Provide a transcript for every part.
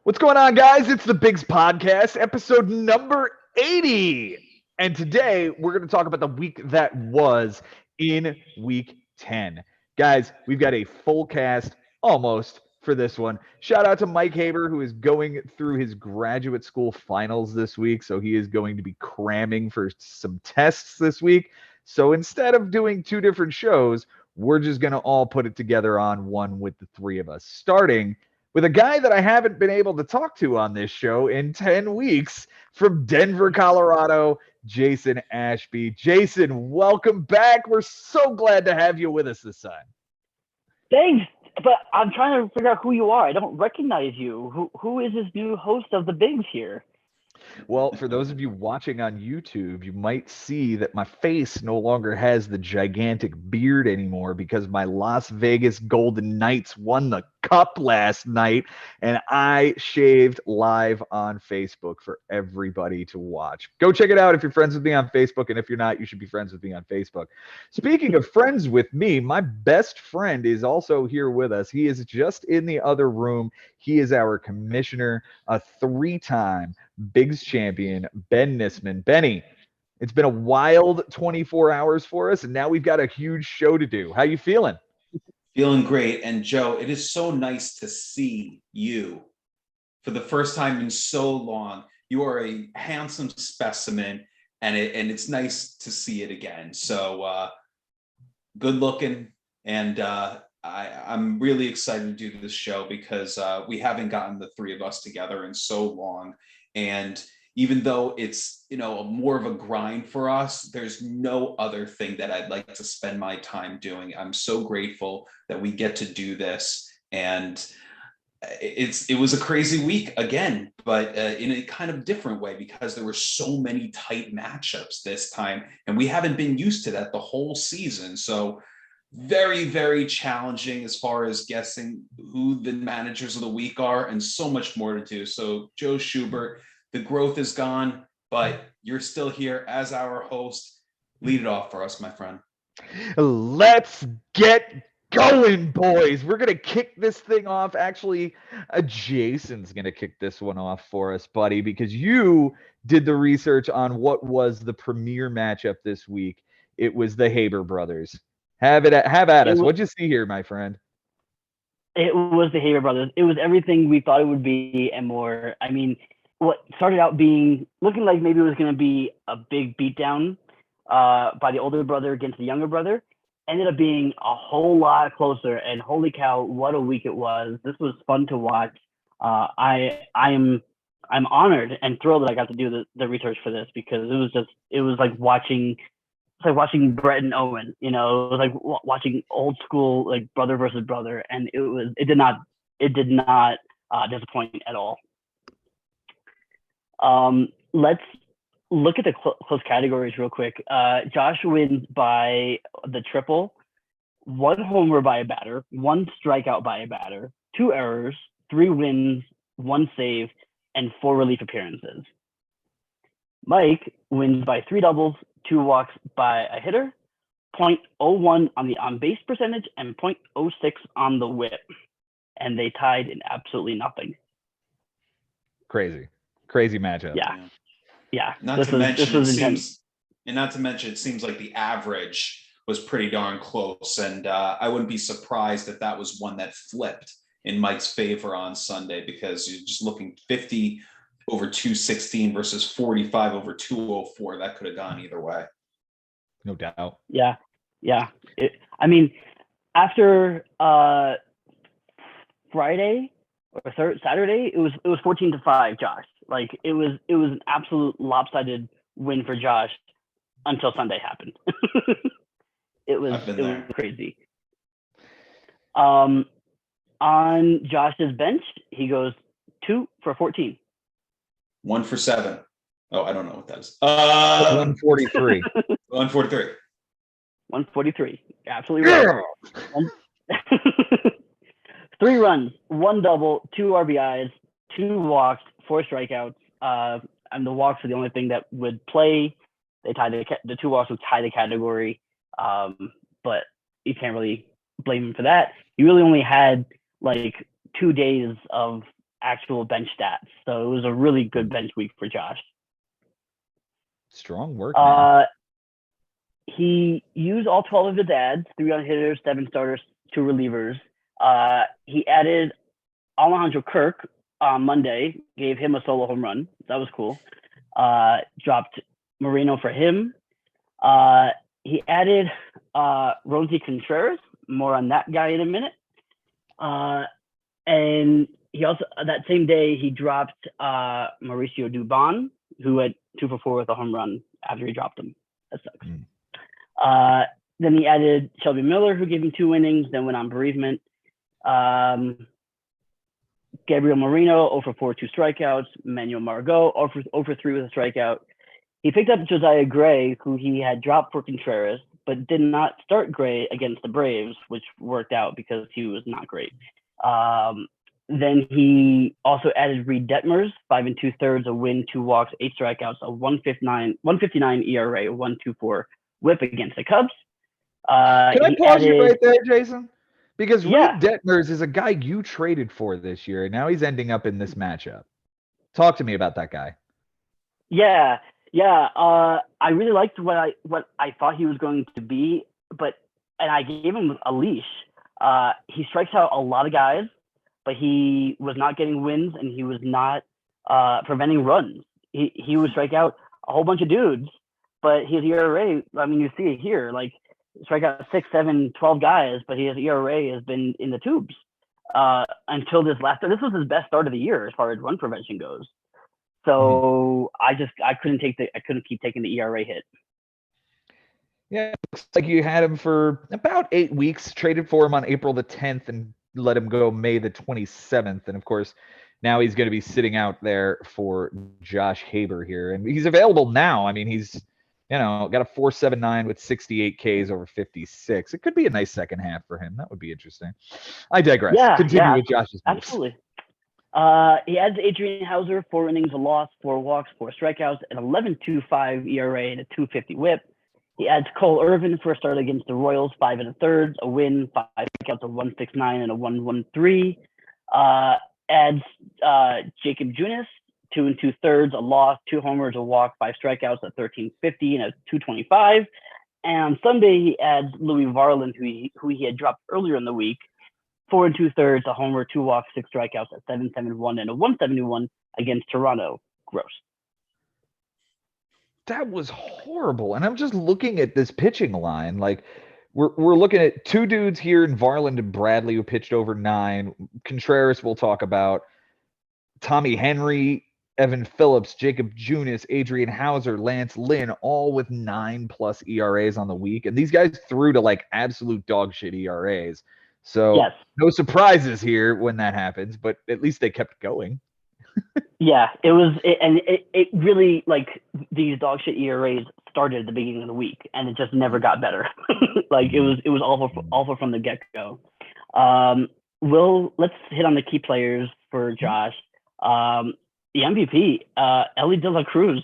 What's going on, guys? It's the Bigs Podcast, episode number 80. And today we're going to talk about the week that was in week 10. Guys, we've got a full cast almost for this one. Shout out to Mike Haber, who is going through his graduate school finals this week. So he is going to be cramming for some tests this week. So instead of doing two different shows, we're just going to all put it together on one with the three of us, starting with a guy that I haven't been able to talk to on this show in 10 weeks from Denver, Colorado, Jason Ashby. Jason, welcome back. We're so glad to have you with us this time. Thanks, but I'm trying to figure out who you are. I don't recognize you. Who is this new host of the Bigs here? Well, for those of you watching on YouTube, you might see that my face no longer has the gigantic beard anymore because my Las Vegas Golden Knights won the cup last night, and I shaved live on Facebook for everybody to watch. Go check it out if you're friends with me on Facebook, and if you're not, you should be friends with me on Facebook. Speaking of friends with me, my best friend is also here with us. He is just in the other room. He is our commissioner, a three-time Bigs champion, Ben Nisman. Benny, it's been a wild 24 hours for us, and now we've got a huge show to do. How you feeling? Feeling great. And Joe, it is so nice to see you for the first time in so long. You are a handsome specimen, and it's nice to see it again. So good looking, and I'm really excited to do this show because we haven't gotten the three of us together in so long. And even though it's, more of a grind for us, there's no other thing that I'd like to spend my time doing. I'm so grateful that we get to do this. And it was a crazy week again, but in a kind of different way because there were so many tight matchups this time. And we haven't been used to that the whole season. So very, very challenging as far as guessing who the managers of the week are, and so much more to do. So Joe Schubert, the growth is gone, but you're still here as our host. Lead it off for us, my friend. Let's get going, boys. We're going to kick this thing off. Actually, Jason's going to kick this one off for us, buddy, because you did the research on what was the premier matchup this week. It was the Haber brothers. Have at us. What'd you see here, my friend? It was the Haber brothers. It was everything we thought it would be and more. I mean, what started out looking like maybe it was going to be a big beatdown by the older brother against the younger brother ended up being a whole lot closer. And holy cow, what a week it was! This was fun to watch. I'm honored and thrilled that I got to do the research for this because it was like watching. It's like watching Brett and Owen, it was like watching old school, like brother versus brother. And it did not disappoint at all. Let's look at the close categories real quick. Josh wins by the triple, 1 homer by a batter, 1 strikeout by a batter, 2 errors, 3 wins, 1 save, and 4 relief appearances. Mike wins by 3 doubles, 2 walks by a hitter, 0.01 on the on-base percentage, and 0.06 on the whip. And they tied in absolutely nothing. Crazy matchup. Yeah. Not to mention, it seems like the average was pretty darn close. And I wouldn't be surprised if that was one that flipped in Mike's favor on Sunday, because you're just looking 50 over 216 versus 45 over 204. That could have gone either way. No doubt. Yeah. After Friday or Saturday, it was 14-5, Josh. Like it was an absolute lopsided win for Josh until Sunday happened. It was crazy. On Josh's bench, he goes 2 for 14. 1 for 7. Oh, I don't know what that is. 143. 143. 143. Absolutely right. 3 runs, 1 double, 2 RBIs, 2 walks, 4 strikeouts. And the walks are the only thing that would play. They tied the 2 walks would tie the category. But you can't really blame him for that. He really only had like 2 days of actual bench stats. So it was a really good bench week for Josh. Strong work, man. He used all 12 of his ads, 3 on hitters, 7 starters, 2 relievers. He added Alejandro Kirk on Monday, gave him a solo home run. That was cool. Dropped Moreno for him. He added Rosie Contreras. More on that guy in a minute. And he also, that same day, he dropped Mauricio Dubon, who had 2 for 4 with a home run after he dropped him. That sucks. Then he added Shelby Miller, who gave him 2 innings, then went on bereavement. Gabriel Moreno, 0 for 4, 2 strikeouts. Manuel Margot, 0 for 3 with a strikeout. He picked up Josiah Gray, who he had dropped for Contreras, but did not start Gray against the Braves, which worked out because he was not great. Then he also added Reed Detmers, 5 2/3, a win, 2 walks, 8 strikeouts, a 159 ERA, 1.24 WHIP against the Cubs. Can I pause you right there, Jason? Because Yeah. Reed Detmers is a guy you traded for this year, and now he's ending up in this matchup. Talk to me about that guy. Yeah. I really liked what I thought he was going to be, and I gave him a leash. He strikes out a lot of guys, but he was not getting wins, and he was not preventing runs. He would strike out a whole bunch of dudes, but his ERA, I mean, you see it here, like strike out 6, 7, 12 guys, but his ERA has been in the tubes until this was his best start of the year as far as run prevention goes. So I couldn't keep taking the ERA hit. Yeah, it looks like you had him for about 8 weeks, traded for him on April the 10th and let him go May the 27th. And of course, now he's going to be sitting out there for Josh Haber here. And he's available now. I mean, he's, got a 4.79 with 68 Ks over 56. It could be a nice second half for him. That would be interesting. I digress. Continue with Josh's moves. Absolutely. He adds Adrian Hauser, 4 innings, a loss, 4 walks, 4 strikeouts, an 11.25 ERA, and a 2.50 WHIP. He adds Cole Irvin for a start against the Royals, 5 1/3, a win, 5 strikeouts, a 1.69 and a 1.13. Adds Jacob Junis, 2 2/3, a loss, 2 homers, a walk, 5 strikeouts, a 13.50 and a 2.25. And on Sunday, he adds Louis Varland, who he had dropped earlier in the week, 4 2/3, a homer, 2 walks, 6 strikeouts, at 7.71 and a 1.71 against Toronto. Gross. That was horrible. And I'm just looking at this pitching line. Like, we're looking at 2 dudes here in Varland and Bradley who pitched over 9. Contreras we'll talk about. Tommy Henry, Evan Phillips, Jacob Junis, Adrian Hauser, Lance Lynn, all with 9+ ERAs on the week. And these guys threw to like absolute dog shit ERAs. So yes. No surprises here when that happens, but at least they kept going. Yeah, it really, like, these dog shit ERAs started at the beginning of the week, and it just never got better. Like, it was awful from the get-go. Let's hit on the key players for Josh. The MVP, Elly De La Cruz.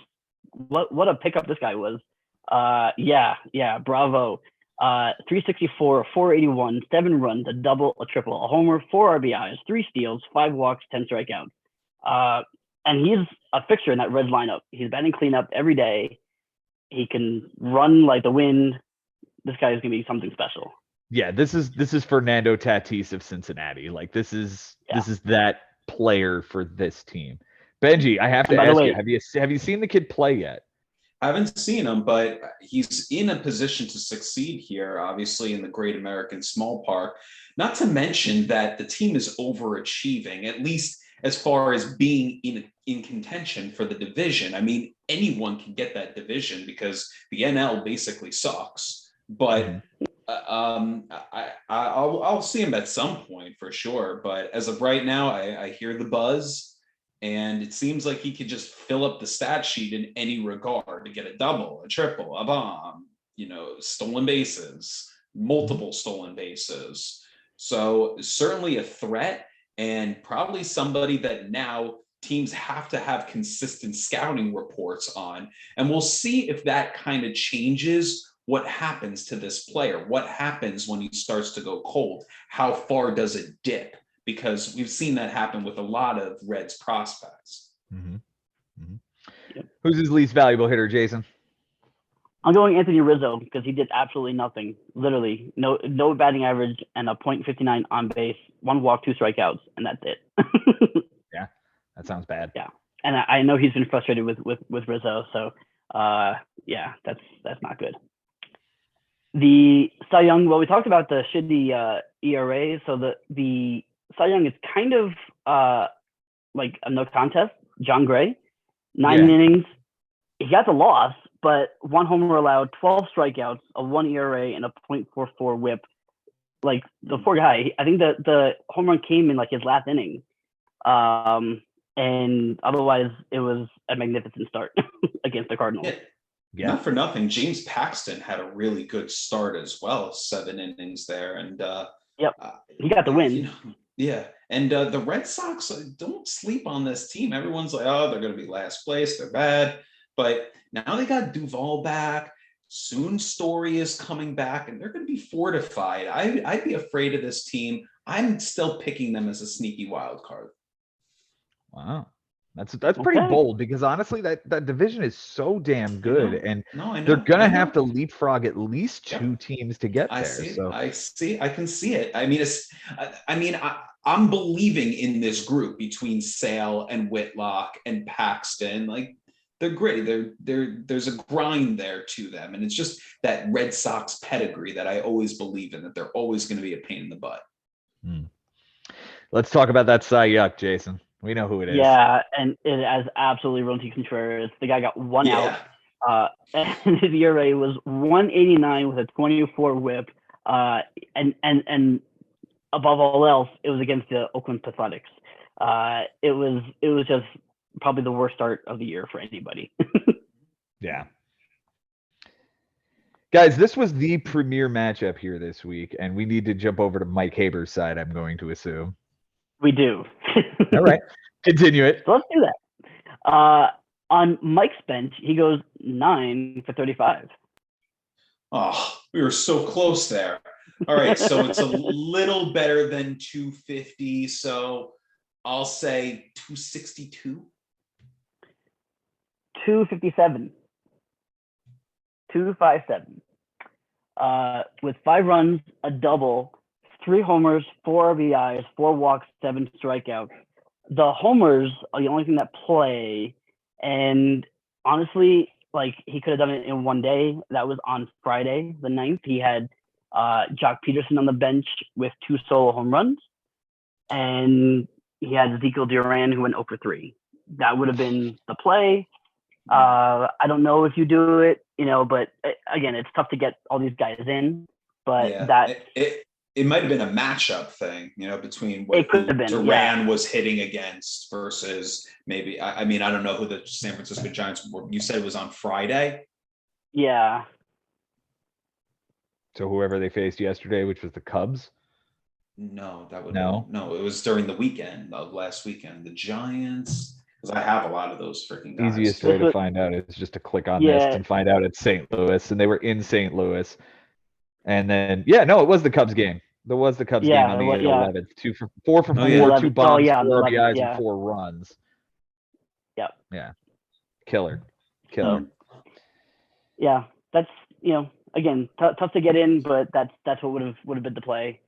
What a pickup this guy was. Bravo. 364, 481, 7 runs, a double, a triple, a homer, 4 RBIs, 3 steals, 5 walks, 10 strikeouts. And he's a fixture in that Reds lineup. He's batting cleanup every day. He can run like the wind. This guy is gonna be something special. Yeah, this is Fernando Tatis of Cincinnati. Like, this is that player for this team. Benji, I have to ask you, have you seen the kid play yet? I haven't seen him, but he's in a position to succeed here, obviously, in the Great American Small Park. Not to mention that the team is overachieving, at least as far as being in contention for the division. I mean, anyone can get that division because the NL basically sucks. But I'll see him at some point for sure. But as of right now, I hear the buzz. And it seems like he could just fill up the stat sheet in any regard to get a double, a triple, a bomb, stolen bases, multiple stolen bases. So certainly a threat, and probably somebody that now teams have to have consistent scouting reports on. And we'll see if that kind of changes what happens to this player. What happens when he starts to go cold? How far does it dip? because we've seen that happen with a lot of Reds prospects. Mm-hmm. Mm-hmm. Yep. Who's his least valuable hitter, Jason? I'm going Anthony Rizzo because he did absolutely nothing. Literally, no batting average and a .59 on base, 1 walk, 2 strikeouts, and that's it. Yeah, that sounds bad. Yeah, and I know he's been frustrated with Rizzo, so yeah, that's not good. The Cy Young, well, we talked about the shitty ERA, so the Cy Young is kind of like a no contest. John Gray, 9 innings, he got the loss, but 1 homer allowed, 12 strikeouts, a 1 ERA, and a .44 WHIP. Like the poor guy, I think the home run came in like his last inning, and otherwise it was a magnificent start against the Cardinals. Yeah. Not for nothing, James Paxton had a really good start as well, 7 innings there, and he got the win. You know, yeah, and the Red Sox, don't sleep on this team. Everyone's like, oh, they're going to be last place, they're bad, but now they got Duvall back. Soon Story is coming back, and they're going to be fortified. I'd be afraid of this team. I'm still picking them as a sneaky wild card. Wow. That's pretty bold, because honestly, that division is so damn good, and they're gonna have to leapfrog at least 2 teams to get there. I can see it. I mean, I'm believing in this group between Sale and Whitlock and Paxton. Like, they're gritty. There's a grind there to them, and it's just that Red Sox pedigree that I always believe in, that they're always going to be a pain in the butt. Let's talk about that Cy Young, Jason. We know who it is. Yeah, and it has absolutely Roansy Contreras. The guy got 1 out, and his ERA was 189 with a 24 WHIP, and above all else, it was against the Oakland Athletics. It was just probably the worst start of the year for anybody. Yeah. Guys, this was the premier matchup here this week, and we need to jump over to Mike Haber's side, I'm going to assume. We do. All right. Continue it. So let's do that. On Mike's bench, he goes 9 for 35. Oh, we were so close there. All right, so it's a little better than 250, so I'll say 262. 257. 257. With 5 runs, a double, 3 homers, 4 RBIs, 4 walks, 7 strikeouts. The homers are the only thing that play, and honestly, like, he could have done it in one day. That was on Friday, the 9th. He had Jock Peterson on the bench with 2 solo home runs, and he had Ezekiel Duran, who went 0 for 3. That would have been the play. I don't know if you do it, but again, it's tough to get all these guys in. But it might have been a matchup thing, between what Duran was hitting against versus maybe. I mean, I don't know who the San Francisco Giants were. You said it was on Friday. Yeah. So whoever they faced yesterday, which was the Cubs. No, no. It was during the weekend of last weekend. The Giants. Because I have a lot of those freaking guys. Easiest way to find out is just to click on this and find out it's St. Louis, and they were in St. Louis. And then, it was the Cubs game. There was the Cubs game on the 11th. 4 for 4, 2 bombs, 4 RBIs, and 4 runs. Yep. Yeah. Killer. Yeah, that's again tough to get in, but that's what would have been the play.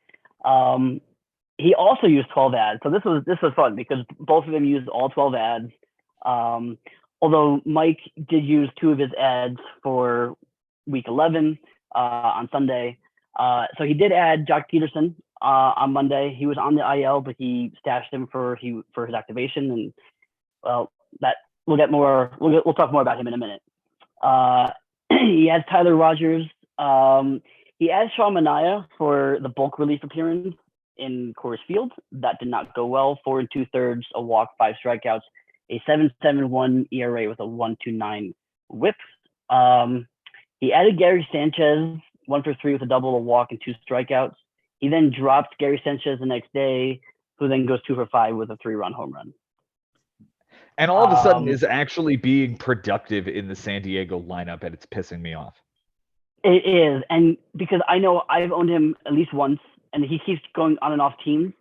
He also used 12 ads, so this was fun because both of them used all 12 ads. Although Mike did use 2 of his ads for week 11 on Sunday. So he did add Jock Peterson on Monday. He was on the IL, but he stashed him for his activation, and that we'll get more. We'll talk more about him in a minute. He has Tyler Rogers. He has Sean Manaea for the bulk relief appearance in Coors Field. That did not go well. 4 2/3, a walk, 5 strikeouts, a 7.71 ERA with a 1.29 WHIP. He added Gary Sanchez, 1 for 3 with a double, a walk, and 2 strikeouts. He then dropped Gary Sanchez the next day, who then goes 2 for 5 with a 3-run home run. And all of a sudden is actually being productive in the San Diego lineup, and it's pissing me off. It is, and because I know I've owned him at least once, and he keeps going on and off teams.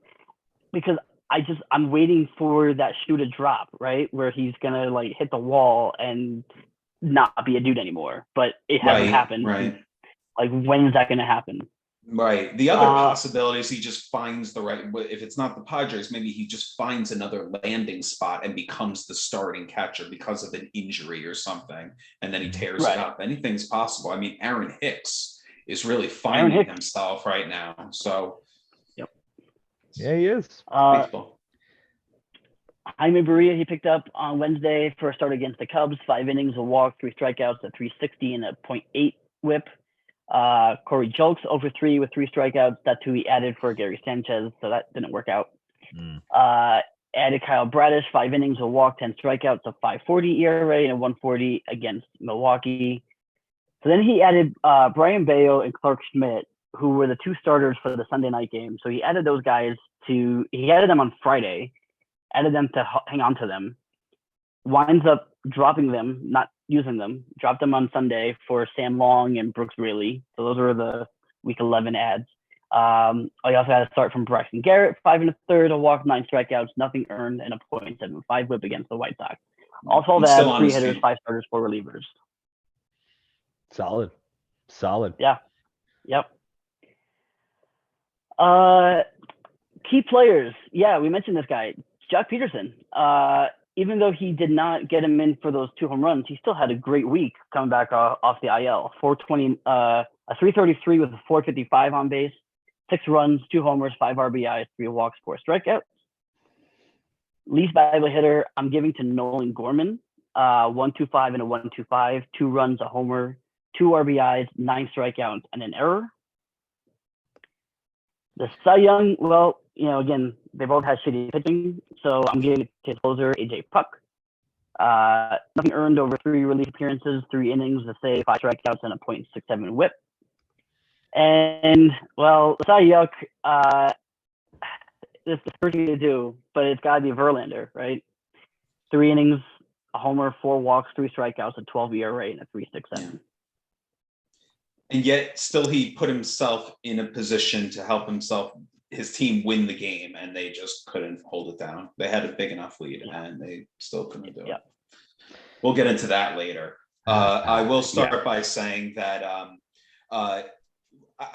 because I'm waiting for that shoe to drop, right? Where he's gonna like hit the wall and not be a dude anymore. But it hasn't happened. Right. Like, when is that gonna happen? Right. The other possibility is he just finds the right. If it's not the Padres, maybe he just finds another landing spot and becomes the starting catcher because of an injury or something, and then he tears it up. Anything's possible. I mean, Aaron Hicks is really finding himself right now. So, yeah, he is. Baseball. Jaime Barria, he picked up on Wednesday for a start against the Cubs. 5 innings, a walk, 3 strikeouts, a 360 and a .8 whip. Corey Julks over 3 with 3 strikeouts. That's who he added for Gary Sanchez, so that didn't work out. Added Kyle Bradish, 5 innings, a walk, 10 strikeouts, a 5.40 ERA and a 1.40 against Milwaukee. So then he added Brian Bayo and Clark Schmidt, who were the 2 starters for the Sunday night game. So he added those guys he added them on Friday, added them to hang on to them, winds up dropping them, not using them, dropped them on Sunday for Sam Long and Brooks Raley. So those were the week 11 ads. I also had a start from Braxton Garrett, 5 1/3, a walk, 9 strikeouts, nothing earned, and a .75 whip against the White Sox. Also, that 3 hitters, 5 starters, 4 relievers. Solid. Yeah. Yep. Key players. Yeah, we mentioned this guy, Joc Pederson. Even though he did not get him in for those 2 home runs, he still had a great week coming back off the IL. 420, a 333 with a 455 on base, 6 runs, 2 homers, 5 RBIs, 3 walks, 4 strikeouts. Least valuable hitter, I'm giving to Nolan Gorman, 125 and a 125, 2 runs, a homer, 2 RBIs, 9 strikeouts, and an error. The Cy Young, well, again, they both had shitty pitching, so I'm giving it to closer AJ Puck. Nothing earned over 3 relief appearances, 3 innings, a save, 5 strikeouts, and a .67 whip. And, well, Cy Young, this is the first thing to do, but it's got to be Verlander, right? 3 innings, a homer, 4 walks, 3 strikeouts, a 12 ERA, and a 3.67. And yet still he put himself in a position to help his team win the game, and they just couldn't hold it down. They had a big enough lead and they still couldn't do it. We'll get into that later. I will start by saying that I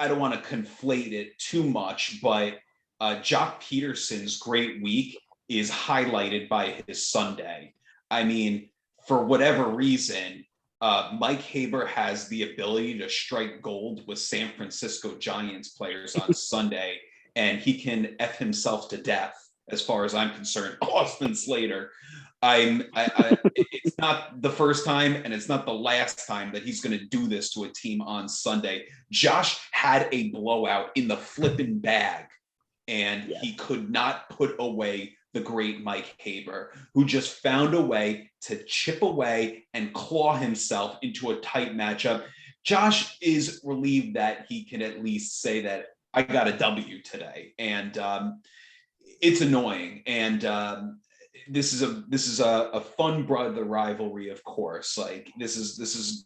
don't want to conflate it too much, but Joc Pederson's great week is highlighted by his Sunday. I mean, for whatever reason, Mike Haber has the ability to strike gold with San Francisco Giants players on Sunday, and he can F himself to death, as far as I'm concerned. Austin Slater. It's not the first time, and it's not the last time that he's going to do this to a team on Sunday. Josh had a blowout in the flipping bag, and he could not put away the great Mike Haber, who just found a way to chip away and claw himself into a tight matchup. Josh is relieved that he can at least say that I got a W today, and it's annoying. And this is a fun brother rivalry, of course. Like this is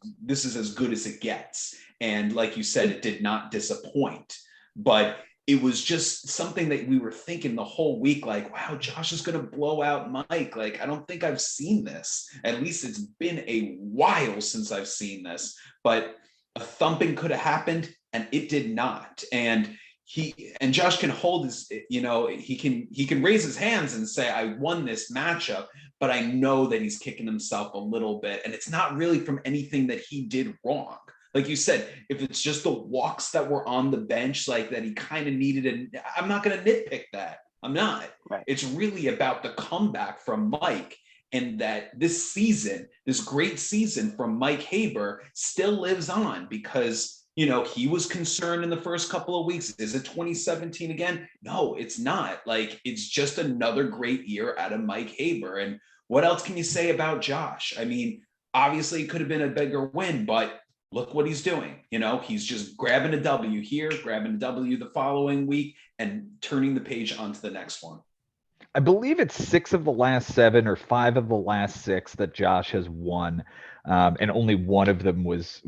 as good as it gets. And like you said, it did not disappoint, but it was just something that we were thinking the whole week, like, wow, Josh is going to blow out Mike. Like, I don't think I've seen this. At least it's been a while since I've seen this, but a thumping could have happened and it did not. And Josh can hold his, he can raise his hands and say, I won this matchup, but I know that he's kicking himself a little bit. And it's not really from anything that he did wrong. Like you said, if it's just the walks that were on the bench, like that he kind of needed, I'm not going to nitpick that. I'm not. Right. It's really about the comeback from Mike, and that this season, this great season from Mike Haber still lives on because, he was concerned in the first couple of weeks. Is it 2017 again? No, it's not. Like, it's just another great year out of Mike Haber. And what else can you say about Josh? I mean, obviously it could have been a bigger win, but look what he's doing. He's just grabbing a W here, grabbing a W the following week, and turning the page onto the next one. I believe it's 6 of the last 7 or 5 of the last 6 that Josh has won. And only one of them was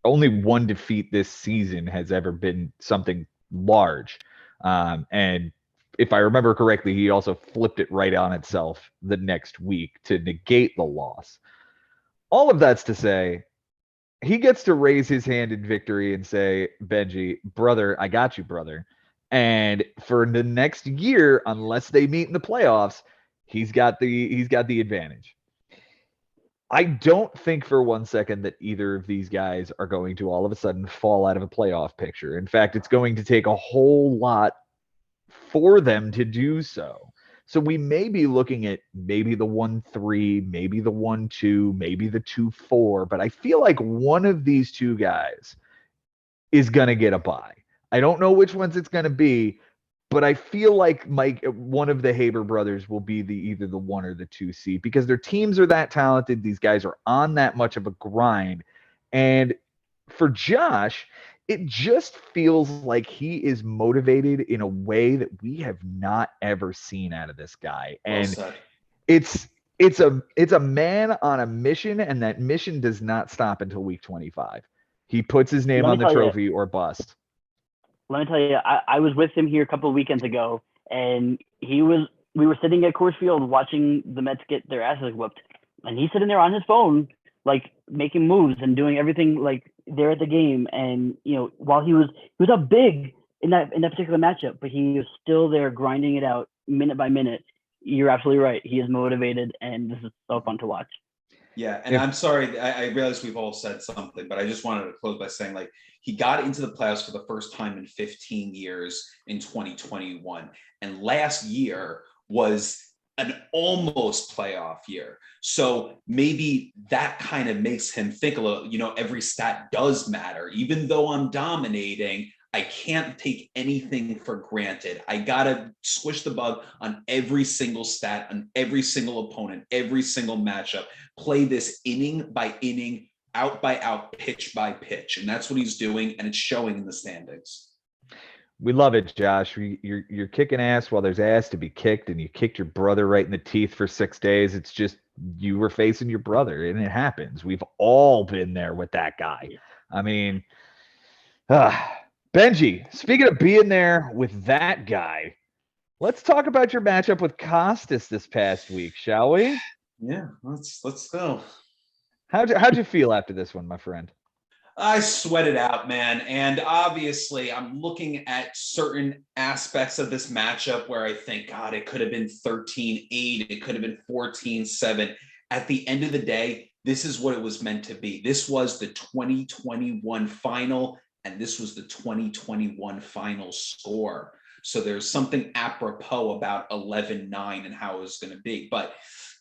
only one defeat this season has ever been something large. And if I remember correctly, he also flipped it right on itself the next week to negate the loss. All of that's to say, he gets to raise his hand in victory and say, Benji, brother, I got you, brother. And for the next year, unless they meet in the playoffs, he's got the advantage. I don't think for one second that either of these guys are going to all of a sudden fall out of a playoff picture. In fact, it's going to take a whole lot for them to do so. So we may be looking at maybe the 1-3, maybe the 1-2, maybe the 2-4, but I feel like one of these two guys is going to get a bye. I don't know which ones it's going to be, but I feel like one of the Haber brothers will be either the 1 or the 2 seed because their teams are that talented. These guys are on that much of a grind. And for Josh, it just feels like he is motivated in a way that we have not ever seen out of this guy. And it's a man on a mission, and that mission does not stop until week 25. He puts his name on the trophy or bust. Let me tell you, I was with him here a couple of weekends ago, and we were sitting at Coors Field watching the Mets get their asses whooped, and he's sitting there on his phone, like making moves and doing everything like there at the game. And while he was up big in that particular matchup, but he was still there grinding it out minute by minute. You're absolutely right. He is motivated, and this is so fun to watch. Yeah, and I'm sorry, I realize we've all said something, but I just wanted to close by saying, like, he got into the playoffs for the first time in 15 years in 2021. And last year was an almost playoff year. So maybe that kind of makes him think a little, every stat does matter. Even though I'm dominating, I can't take anything for granted. I got to squish the bug on every single stat, on every single opponent, every single matchup, play this inning by inning, out by out, pitch by pitch. And that's what he's doing, and it's showing in the standings. We love it, Josh. You're kicking ass while there's ass to be kicked, and you kicked your brother right in the teeth for 6 days. It's just you were facing your brother, and it happens. We've all been there with that guy. I mean, Benji, speaking of being there with that guy, let's talk about your matchup with Costas this past week, shall we? Yeah, let's go. How'd you feel after this one, my friend? I sweat it out, man. And obviously, I'm looking at certain aspects of this matchup where I think, God, it could have been 13-8. It could have been 14-7. At the end of the day, this is what it was meant to be. This was the 2021 final, and this was the 2021 final score. So there's something apropos about 11-9 and how it was going to be. But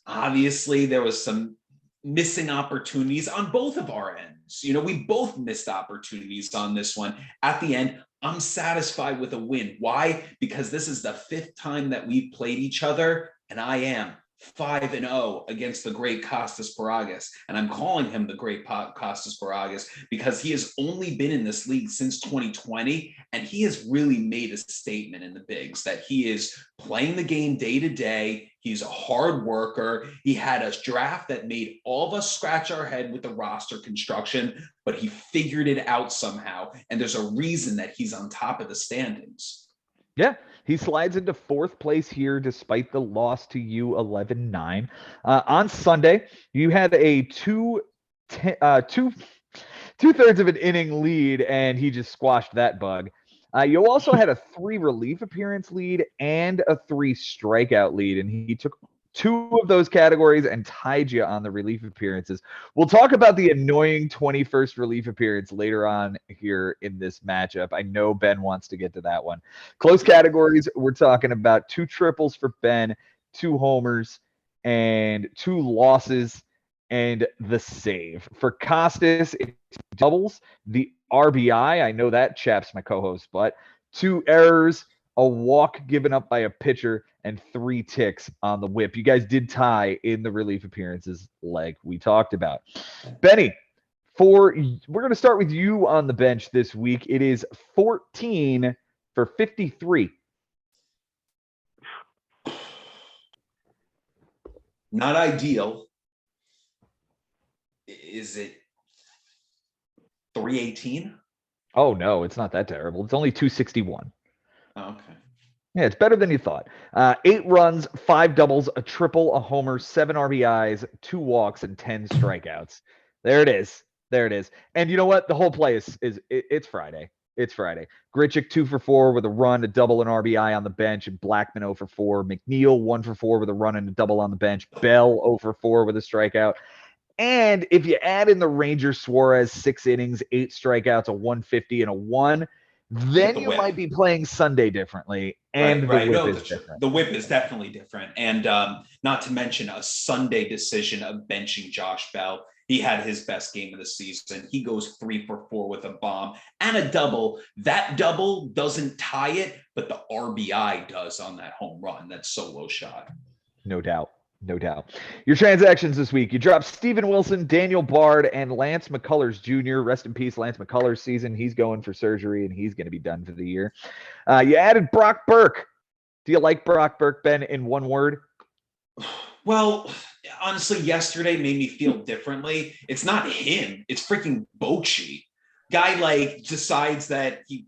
obviously, there was some missing opportunities on both of our ends. We both missed opportunities on this one. At the end, I'm satisfied with a win. Why? Because this is the 5th time that we've played each other, and I am 5-0 against the great Costas Paragas. And I'm calling him the great Costas Paragas because he has only been in this league since 2020. And he has really made a statement in the bigs that he is playing the game day to day. He's a hard worker. He had a draft that made all of us scratch our head with the roster construction, but he figured it out somehow. And there's a reason that he's on top of the standings. Yeah, he slides into 4th place here despite the loss to you 11-9. On Sunday, you had a two-thirds of an inning lead, and he just squashed that bug. You also had a 3 relief appearance lead and a 3 strikeout lead, and he took 2 of those categories and tied you on the relief appearances. We'll talk about the annoying 21st relief appearance later on here in this matchup. I know Ben wants to get to that one. Close categories, we're talking about 2 triples for Ben, 2 homers, and 2 losses, and the save. For Costas, it's doubles, the RBI. I know that chaps my co-host, but 2 errors, a walk given up by a pitcher, and 3 ticks on the whip. You guys did tie in the relief appearances like we talked about. Benny, we're going to start with you on the bench this week. It is 14 for 53. Not ideal. Is it 318? Oh, no, it's not that terrible. It's only 261. Oh, okay. Yeah, it's better than you thought. 8 runs, 5 doubles, a triple, a homer, 7 RBIs, 2 walks, and 10 strikeouts. There it is. There it is. And you know what? The whole play it's Friday. It's Friday. Grichuk 2 for 4 with a run, a double, and RBI on the bench, and Blackman 0 for 4. McNeil 1 for 4 with a run and a double on the bench. Bell 0 for 4 with a strikeout. And if you add in the Ranger Suarez 6 innings, 8 strikeouts, a 150, and a 1, then you might be playing Sunday differently. And right. the whip is different. The whip is definitely different. And not to mention a Sunday decision of benching Josh Bell. He had his best game of the season. He goes 3 for 4 with a bomb and a double. That double doesn't tie it, but the RBI does on that home run, that solo shot. No doubt. No doubt. Your transactions this week, you dropped Steven Wilson, Daniel Bard, and Lance McCullers Jr. Rest in peace, Lance McCullers' season. He's going for surgery, and he's going to be done for the year. You added Brock Burke. Do you like Brock Burke, Ben, in one word? Well, honestly, yesterday made me feel differently. It's not him. It's freaking Bochy. Guy, decides that he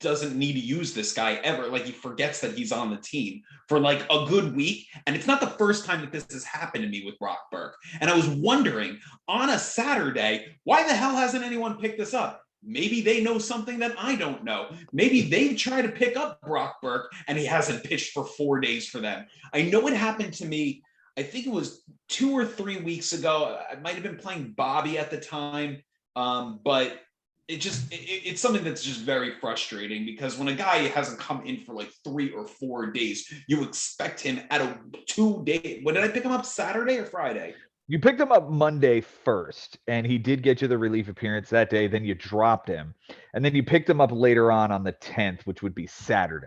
doesn't need to use this guy ever. He forgets that he's on the team for a good week. And it's not the first time that this has happened to me with Brock Burke. And I was wondering on a Saturday, why the hell hasn't anyone picked this up? Maybe they know something that I don't know. Maybe they try to pick up Brock Burke and he hasn't pitched for 4 days for them. I know it happened to me. I think it was 2 or 3 weeks ago. I might have been playing Bobby at the time. But it's something that's just very frustrating because when a guy hasn't come in for 3 or 4 days, you expect him at a 2-day. When did I pick him up? Saturday or Friday? You picked him up Monday first, and he did get you the relief appearance that day. Then you dropped him, and then you picked him up later on the 10th, which would be Saturday.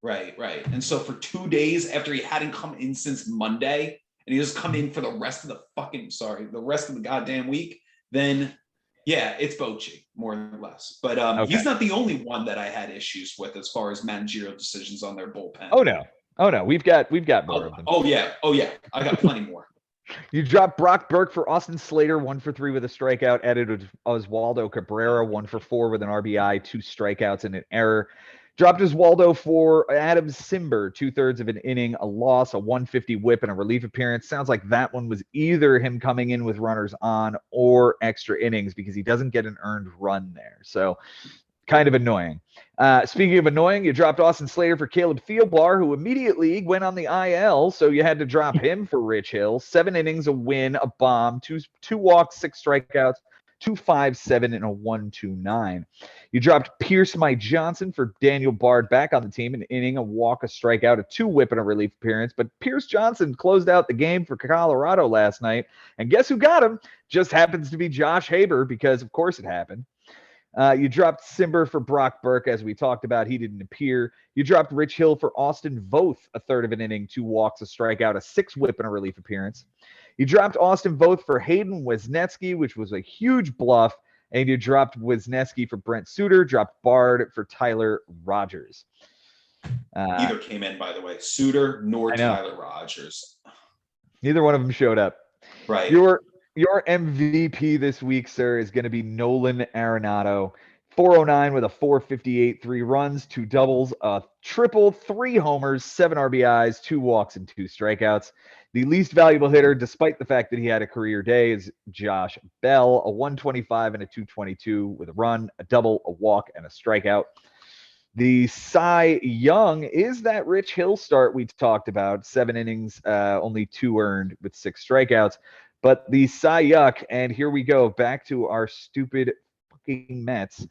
Right. And so for 2 days after he hadn't come in since Monday, and he just come in for the rest of the goddamn week, then yeah, it's Bochy, more or less. But okay. He's not the only one that I had issues with as far as managerial decisions on their bullpen. Oh no, we've got more of them. Oh yeah, I got plenty more. You dropped Brock Burke for Austin Slater, 1 for 3 with a strikeout. Added Oswaldo Cabrera, 1 for 4 with an RBI, 2 strikeouts and an error. Dropped Oswaldo for Adam Simber, 2/3 of an inning, a loss, a 150 whip, and a relief appearance. Sounds like that one was either him coming in with runners on or extra innings because he doesn't get an earned run there. So kind of annoying. Speaking of annoying, you dropped Austin Slater for Caleb Thielbar, who immediately went on the IL, so you had to drop him for Rich Hill. 7 innings, a win, a bomb, two walks, 6 strikeouts, 2.57 and a 1.29. You dropped Pierce Mike Johnson for Daniel Bard back on the team, an inning, a walk, a strikeout, a 2 whip, and a relief appearance. But Pierce Johnson closed out the game for Colorado last night. And guess who got him? Just happens to be Josh Haber because, of course, it happened. You dropped Simber for Brock Burke, as we talked about. He didn't appear. You dropped Rich Hill for Austin Voth, a 1/3 of an inning, 2 walks, a strikeout, a 6 whip, and a relief appearance. You dropped Austin Voth for Hayden Wesneski, which was a huge bluff. And you dropped Wesneski for Brent Suter, dropped Bard for Tyler Rogers. Neither came in, by the way. Suter nor Tyler Rogers. Neither one of them showed up. Right. Your MVP this week, sir, is going to be Nolan Arenado. 409 with a 458, 3 runs, 2 doubles, a triple, 3 homers, 7 RBIs, 2 walks, and 2 strikeouts. The least valuable hitter, despite the fact that he had a career day, is Josh Bell, a 125 and a 222 with a run, a double, a walk, and a strikeout. The Cy Young is that Rich Hill start we talked about. 7 innings, only 2 earned with 6 strikeouts. But the Cy Yuck, and here we go, back to our stupid fucking Mets.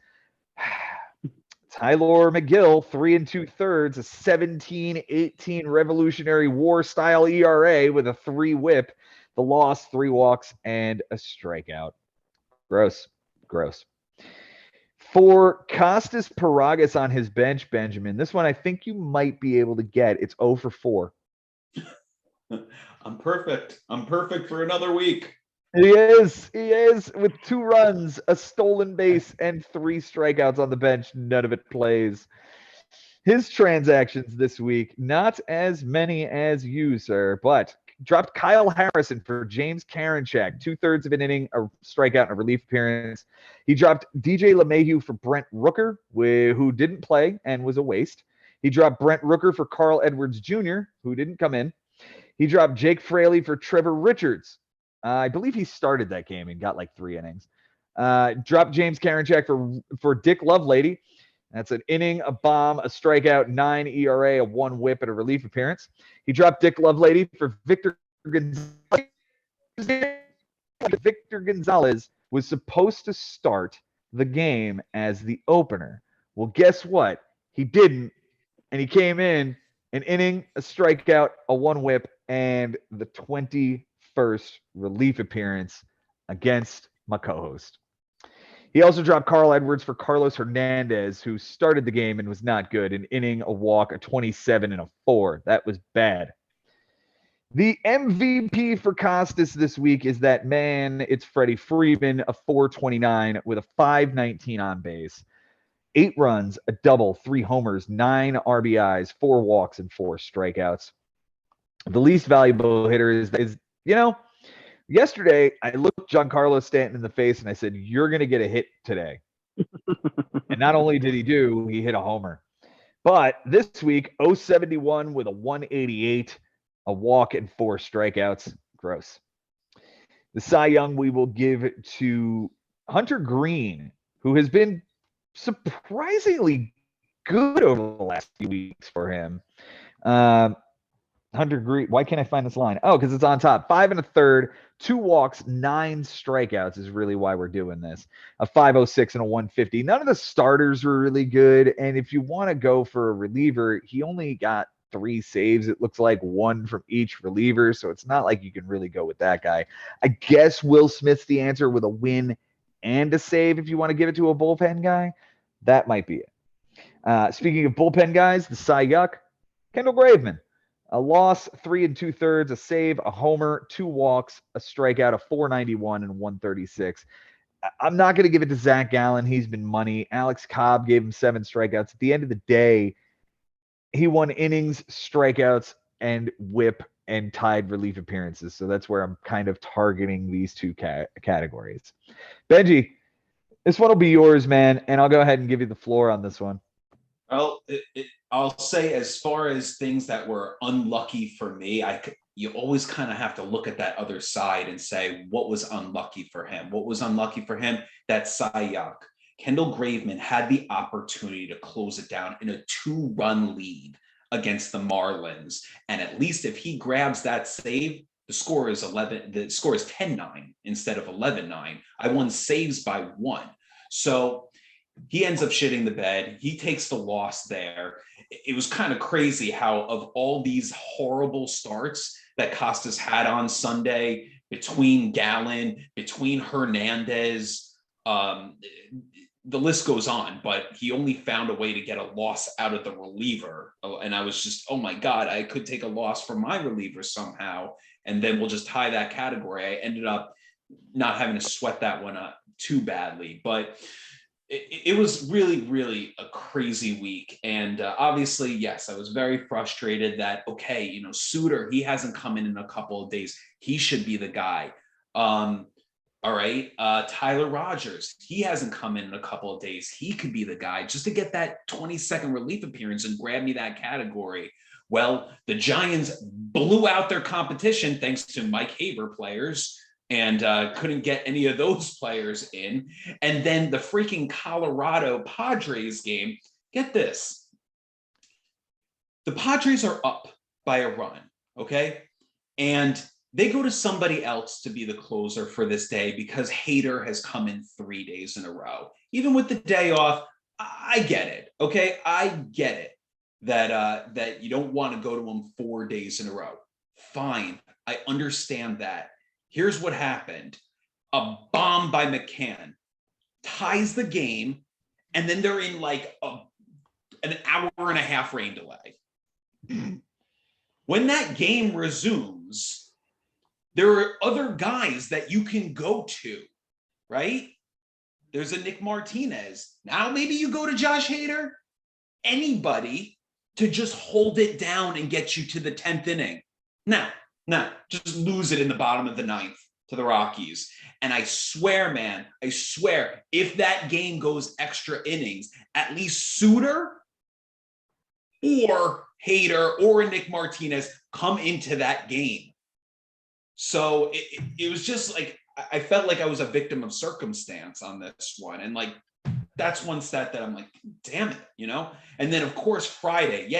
Tyler McGill, 3 2/3, a 17-18 Revolutionary War style ERA with a 3 whip, the loss, 3 walks, and a strikeout. Gross. For Costas Paragas on his bench, Benjamin, this one I think you might be able to get. It's 0 for 4. I'm perfect for another week. He is with 2 runs, a stolen base, and 3 strikeouts on the bench. None of it plays. His transactions this week, not as many as you, sir, but dropped Kyle Harrison for James Karinchak, 2/3 of an inning, a strikeout, and a relief appearance. He dropped DJ LeMahieu for Brent Rooker, who didn't play and was a waste. He dropped Brent Rooker for Carl Edwards Jr., who didn't come in. He dropped Jake Fraley for Trevor Richards. I believe he started that game and got like 3 innings. Dropped James Karinchak for Dick Lovelady. That's an inning, a bomb, a strikeout, 9 ERA, a 1 whip, and a relief appearance. He dropped Dick Lovelady for Victor Gonzalez. Victor Gonzalez was supposed to start the game as the opener. Well, guess what? He didn't, and he came in an inning, a strikeout, a 1 whip, and the 21st relief appearance against my co-host. He also dropped Carl Edwards for Carlos Hernandez, who started the game and was not good. An inning, a walk, a 27, and a 4. That was bad. The MVP for Costas this week is that man. It's Freddie Freeman, a 429 with a 519 on base. 8 runs, a double, 3 homers, 9 RBIs, 4 walks, and 4 strikeouts. The least valuable hitter is yesterday I looked Giancarlo Stanton in the face and I said, "You're going to get a hit today." And not only did he hit a homer. But this week, 071 with a 188, a walk, and 4 strikeouts. Gross. The Cy Young we will give to Hunter Green, who has been surprisingly good over the last few weeks for him. Hunter Green, why can't I find this line? Oh, because it's on top. 5 1/3, 2 walks, 9 strikeouts is really why we're doing this. A 506 and a 150. None of the starters were really good. And if you want to go for a reliever, he only got 3 saves. It looks like 1 from each reliever. So it's not like you can really go with that guy. I guess Will Smith's the answer with a win and a save if you want to give it to a bullpen guy. That might be it. Speaking of bullpen guys, the Cy Yuck, Kendall Graveman. A loss, 3 2/3, a save, a homer, 2 walks, a strikeout, a 491 and 136. I'm not going to give it to Zach Gallen. He's been money. Alex Cobb gave him 7 strikeouts. At the end of the day, he won innings, strikeouts, and whip and tied relief appearances. So that's where I'm kind of targeting these 2 categories. Benji, this one will be yours, man, and I'll go ahead and give you the floor on this one. Well, I'll say as far as things that were unlucky for me, you always kind of have to look at that other side and say, what was unlucky for him? What was unlucky for him? That Cy Young. Kendall Graveman had the opportunity to close it down in a 2-run lead against the Marlins. And at least if he grabs that save, the score is 10-9 instead of 11-9. I won saves by 1. So he ends up shitting the bed. He takes the loss there. It was kind of crazy how of all these horrible starts that Costas had on Sunday, between Gallen, between Hernandez, the list goes on, but he only found a way to get a loss out of the reliever. And I was just, oh my God, I could take a loss from my reliever somehow. And then we'll just tie that category. I ended up not having to sweat that one up too badly, but it was really, really a crazy week. And obviously, yes, I was very frustrated that, okay, Suter, he hasn't come in a couple of days. He should be the guy. All right. Tyler Rogers, he hasn't come in a couple of days. He could be the guy just to get that 20-second relief appearance and grab me that category. Well, the Giants blew out their competition thanks to Mike Haber players. And couldn't get any of those players in. And then the freaking Colorado Padres game, get this. The Padres are up by a run, okay? And they go to somebody else to be the closer for this day because Hader has come in 3 days in a row. Even with the day off, I get it, okay? I get it that you don't want to go to him 4 days in a row. Fine, I understand that. Here's what happened. A bomb by McCann ties the game, and then they're in like an hour and a half rain delay. When that game resumes, there are other guys that you can go to, right? There's a Nick Martinez. Now maybe you go to Josh Hader. Anybody to just hold it down and get you to the 10th inning. Now, just lose it in the bottom of the 9th to the Rockies. And I swear, man, if that game goes extra innings, at least Suter or Hader or a Nick Martinez come into that game. So it was just like, I felt like I was a victim of circumstance on this one. And like, that's one stat that I'm like, damn it, And then of course, Friday,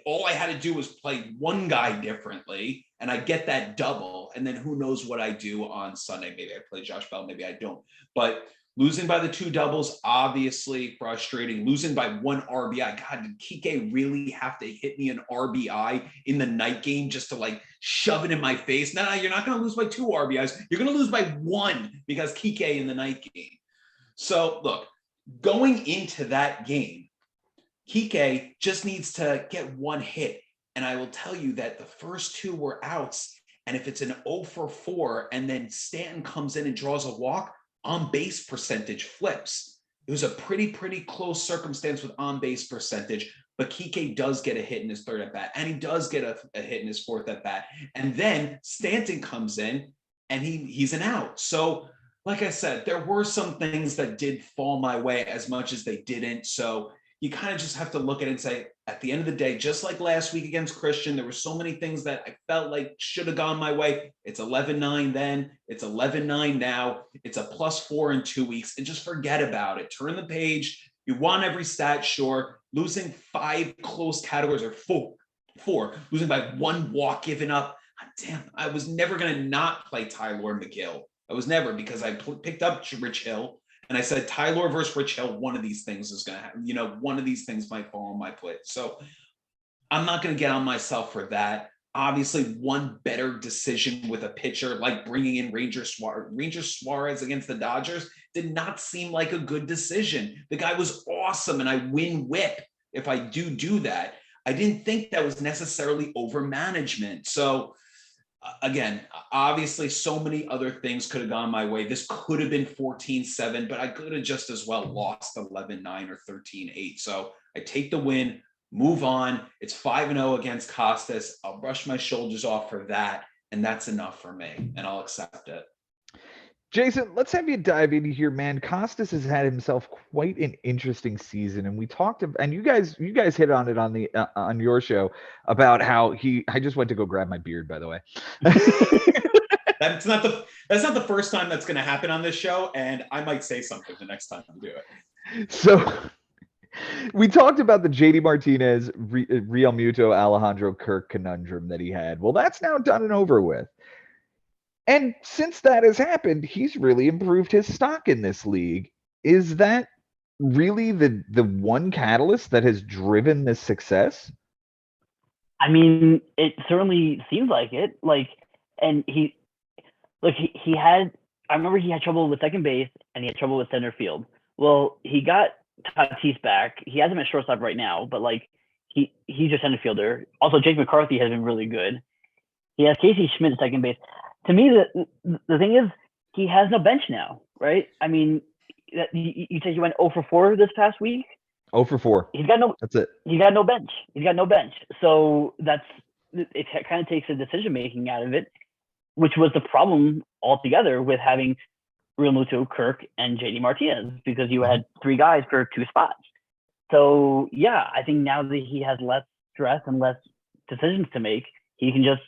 all I had to do was play one guy differently, and I get that double. And then who knows what I do on Sunday? Maybe I play Josh Bell, maybe I don't. But losing by the 2 doubles, obviously frustrating. Losing by 1 RBI. God, did Kike really have to hit me an RBI in the night game just to like shove it in my face? No, you're not going to lose by 2 RBIs. You're going to lose by 1 because Kike in the night game. So look, going into that game, Kike just needs to get 1 hit. And I will tell you that the first 2 were outs. And if it's an 0 for 4 and then Stanton comes in and draws a walk, on base percentage flips. It was a pretty close circumstance with on base percentage, but Kike does get a hit in his 3rd at bat, and he does get a hit in his 4th at bat. And then Stanton comes in and he's an out. So like I said, there were some things that did fall my way as much as they didn't. So you kind of just have to look at it and say, at the end of the day, just like last week against Christian, there were so many things that I felt like should have gone my way. It's 11-9 then, it's 11-9 now, it's a +4 in 2 weeks, and just forget about it. Turn the page. You won every stat, sure. Losing 5 close categories, or four, losing by 1 walk given up. Damn, I was never going to not play Tyler McGill. I was never, because I picked up Rich Hill. And I said, Tyler versus Rich Hill, one of these things is going to happen. One of these things might fall on my plate. So I'm not going to get on myself for that. Obviously, one better decision with a pitcher like bringing in Ranger Suarez against the Dodgers did not seem like a good decision. The guy was awesome, and I win whip if I do that. I didn't think that was necessarily over management. So again, obviously, so many other things could have gone my way. This could have been 14-7, but I could have just as well lost 11-9 or 13-8. So I take the win, move on. It's 5-0 against Costas. I'll brush my shoulders off for that, and that's enough for me, and I'll accept it. Jason, let's have you dive into here, man. Costas has had himself quite an interesting season, and we talked about, and you guys hit on it on the on your show about how I just went to go grab my beard, by the way. That's not the first time that's going to happen on this show, and I might say something the next time we do it. So we talked about the JD Martinez, Real Muto, Alejandro Kirk conundrum that he had. Well, that's now done and over with. And since that has happened, he's really improved his stock in this league. Is that really the one catalyst that has driven this success? I mean, it certainly seems like it. And he had, I remember he had trouble with second base and he had trouble with center field. Well, he got Tatis back. He has him at shortstop right now, but he's a center fielder. Also, Jake McCarthy has been really good. He has Casey Schmidt at second base. To me, the thing is, he has no bench now, right? I mean, you said you went 0 for 4 this past week? 0 for 4. He's got no. That's it. He's got no bench. So it kind of takes the decision making out of it, which was the problem altogether with having Real Muto, Kirk, and JD Martinez, because you had 3 guys for 2 spots. So yeah, I think now that he has less stress and less decisions to make, he can just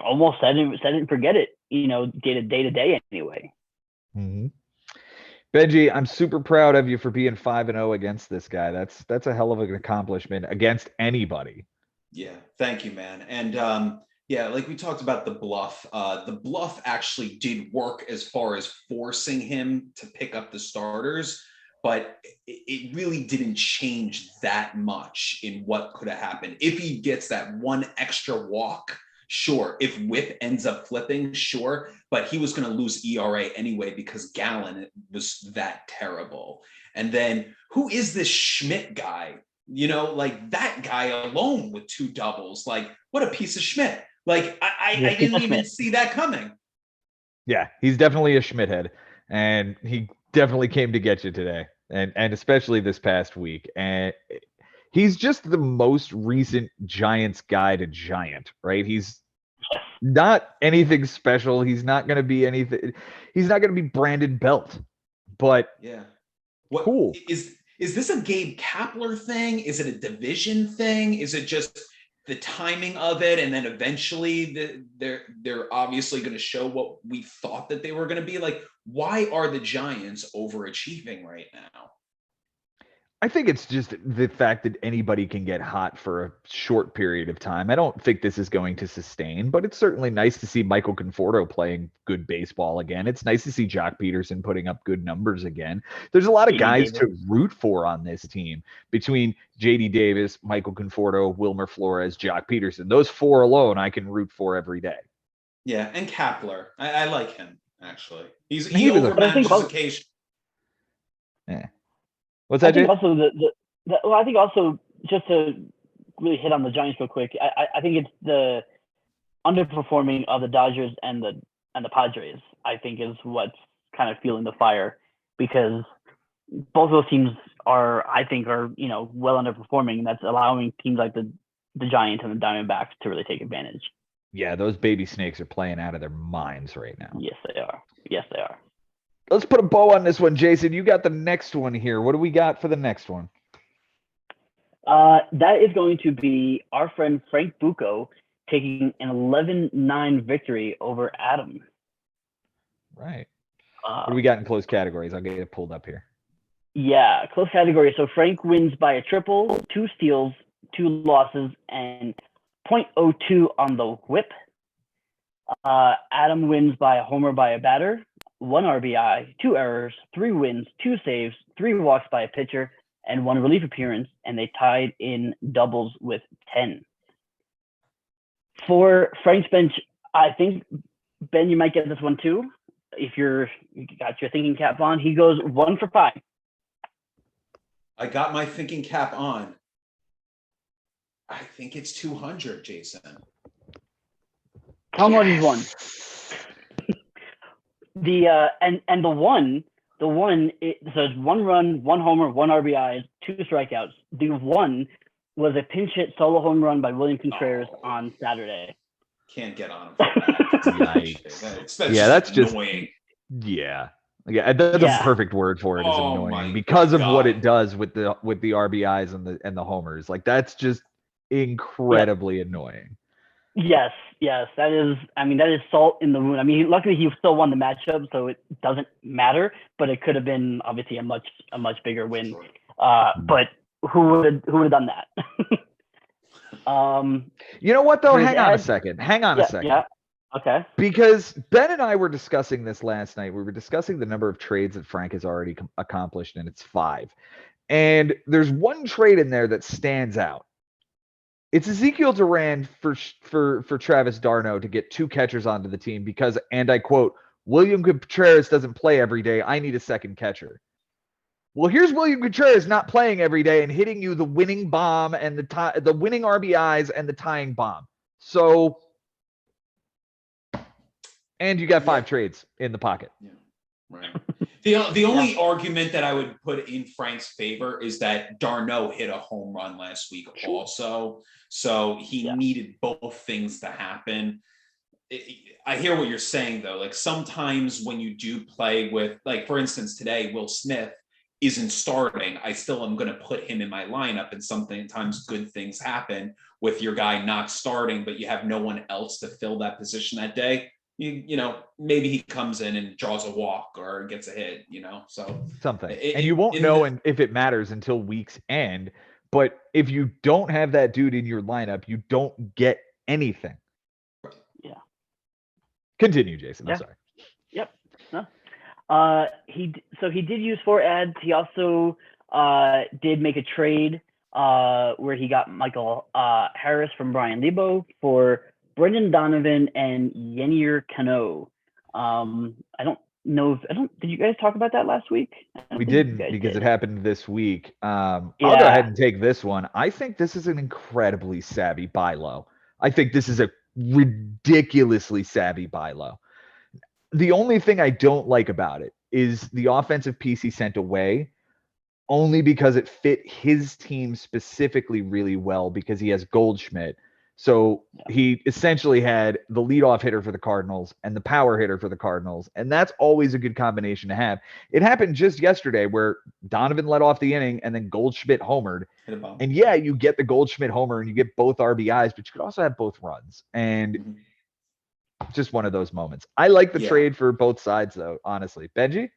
almost set it and forget it, day to day anyway. Mm-hmm. Benji, I'm super proud of you for being 5-0 against this guy. That's a hell of an accomplishment against anybody. Yeah, thank you, man. And like we talked about the bluff actually did work as far as forcing him to pick up the starters, but it really didn't change that much in what could have happened. If he gets that 1 extra walk, sure. If whip ends up flipping, sure. But he was going to lose ERA anyway because Gallen was that terrible. And then who is this Schmidt guy? That guy alone with 2 doubles. What a piece of Schmidt. I didn't even see that coming. Yeah, he's definitely a Schmidt head. And he definitely came to get you today. And especially this past week. And he's just the most recent Giants guy to Giant, right? He's not anything special. He's not going to be anything. He's not going to be Brandon Belt, but yeah. Cool. Is Is this a Gabe Kapler thing? Is it a division thing? Is it just the timing of it, and then eventually they're obviously going to show what we thought that they were going to be? Like, why are the Giants overachieving right now? I think it's just the fact that anybody can get hot for a short period of time. I don't think this is going to sustain, but it's certainly nice to see Michael Conforto playing good baseball again. It's nice to see Jock Peterson putting up good numbers again. There's a lot of guys to root for on this team between JD Davis, Michael Conforto, Wilmer Flores, Jock Peterson. Those four alone I can root for every day. Yeah, and Kapler. I like him, actually. He overmanages occasion. Yeah. What's that, I think Jay? also I think also, just to really hit on the Giants real quick, I think it's the underperforming of the Dodgers and the Padres, I think, is what's kind of fueling the fire, because both of those teams are well underperforming, and that's allowing teams like the Giants and the Diamondbacks to really take advantage. Yeah, those baby snakes are playing out of their minds right now. Yes, they are. Yes, they are. Let's put a bow on this one, Jason. You got the next one here. What do we got for the next one? That is going to be our friend Frank Bucco taking an 11-9 victory over Adam. Right. What do we got in close categories? I'll get it pulled up here. Yeah, close category. So Frank wins by a triple, 2 steals, 2 losses, and .02 on the whip. Adam wins by a homer by a batter, 1 RBI, 2 errors, 3 wins, 2 saves, 3 walks by a pitcher, and 1 relief appearance, and they tied in doubles with 10. For Frank's bench, I think, Ben, you might get this one too. If you got your thinking cap on, he goes 1 for 5. I got my thinking cap on. I think it's 200, Jason. How much is 1? And the one, so it's 1 run, 1 homer, 1 RBI, 2 strikeouts. The 1 was a pinch hit solo home run by William Contreras on Saturday. Can't get on him. That's just annoying. Yeah, that's a perfect word for it. Is annoying because of what it does with the RBIs and the homers. Like, that's just incredibly annoying. Yes, that is salt in the wound. I mean, luckily he still won the matchup, so it doesn't matter. But it could have been obviously a much bigger win. But who would have done that? You know what though? Hang on a second. Yeah. Okay. Because Ben and I were discussing this last night. We were discussing the number of trades that Frank has already accomplished, and it's 5. And there's one trade in there that stands out. It's Ezekiel Duran for Travis d'Arnaud to get 2 catchers onto the team because, and I quote, William Contreras doesn't play every day. I need a second catcher. Well, here's William Contreras not playing every day and hitting you the winning bomb and the winning RBIs and the tying bomb. So, and you got 5 trades in the pocket. Yeah, right. The only argument that I would put in Frank's favor is that d'Arnaud hit a home run last week also. So he needed both things to happen. I hear what you're saying, though. Like, sometimes when you do play with, like, for instance, today, Will Smith isn't starting. I still am going to put him in my lineup, and sometimes good things happen with your guy not starting, but you have no one else to fill that position that day. You know, maybe he comes in and draws a walk or gets a hit, so something. And you won't know if it matters until week's end. But if you don't have that dude in your lineup, you don't get anything. Yeah. Continue, Jason. I'm sorry. Yep. No. He did use 4 ads. He also did make a trade where he got Michael Harris from Brian Lebo for Brendan Donovan and Yennier Cano. I don't know did you guys talk about that last week? We didn't, because it happened this week. I'll go ahead and take this one. I think this is an incredibly savvy buy low. I think this is a ridiculously savvy buy low. The only thing I don't like about it is the offensive piece he sent away, only because it fit his team specifically really well because he has Goldschmidt. So he essentially had the leadoff hitter for the Cardinals and the power hitter for the Cardinals. And that's always a good combination to have. It happened just yesterday where Donovan led off the inning and then Goldschmidt homered. And yeah, you get the Goldschmidt homer and you get both RBIs, but you could also have both runs. And just one of those moments. I like the trade for both sides, though, honestly. Benji?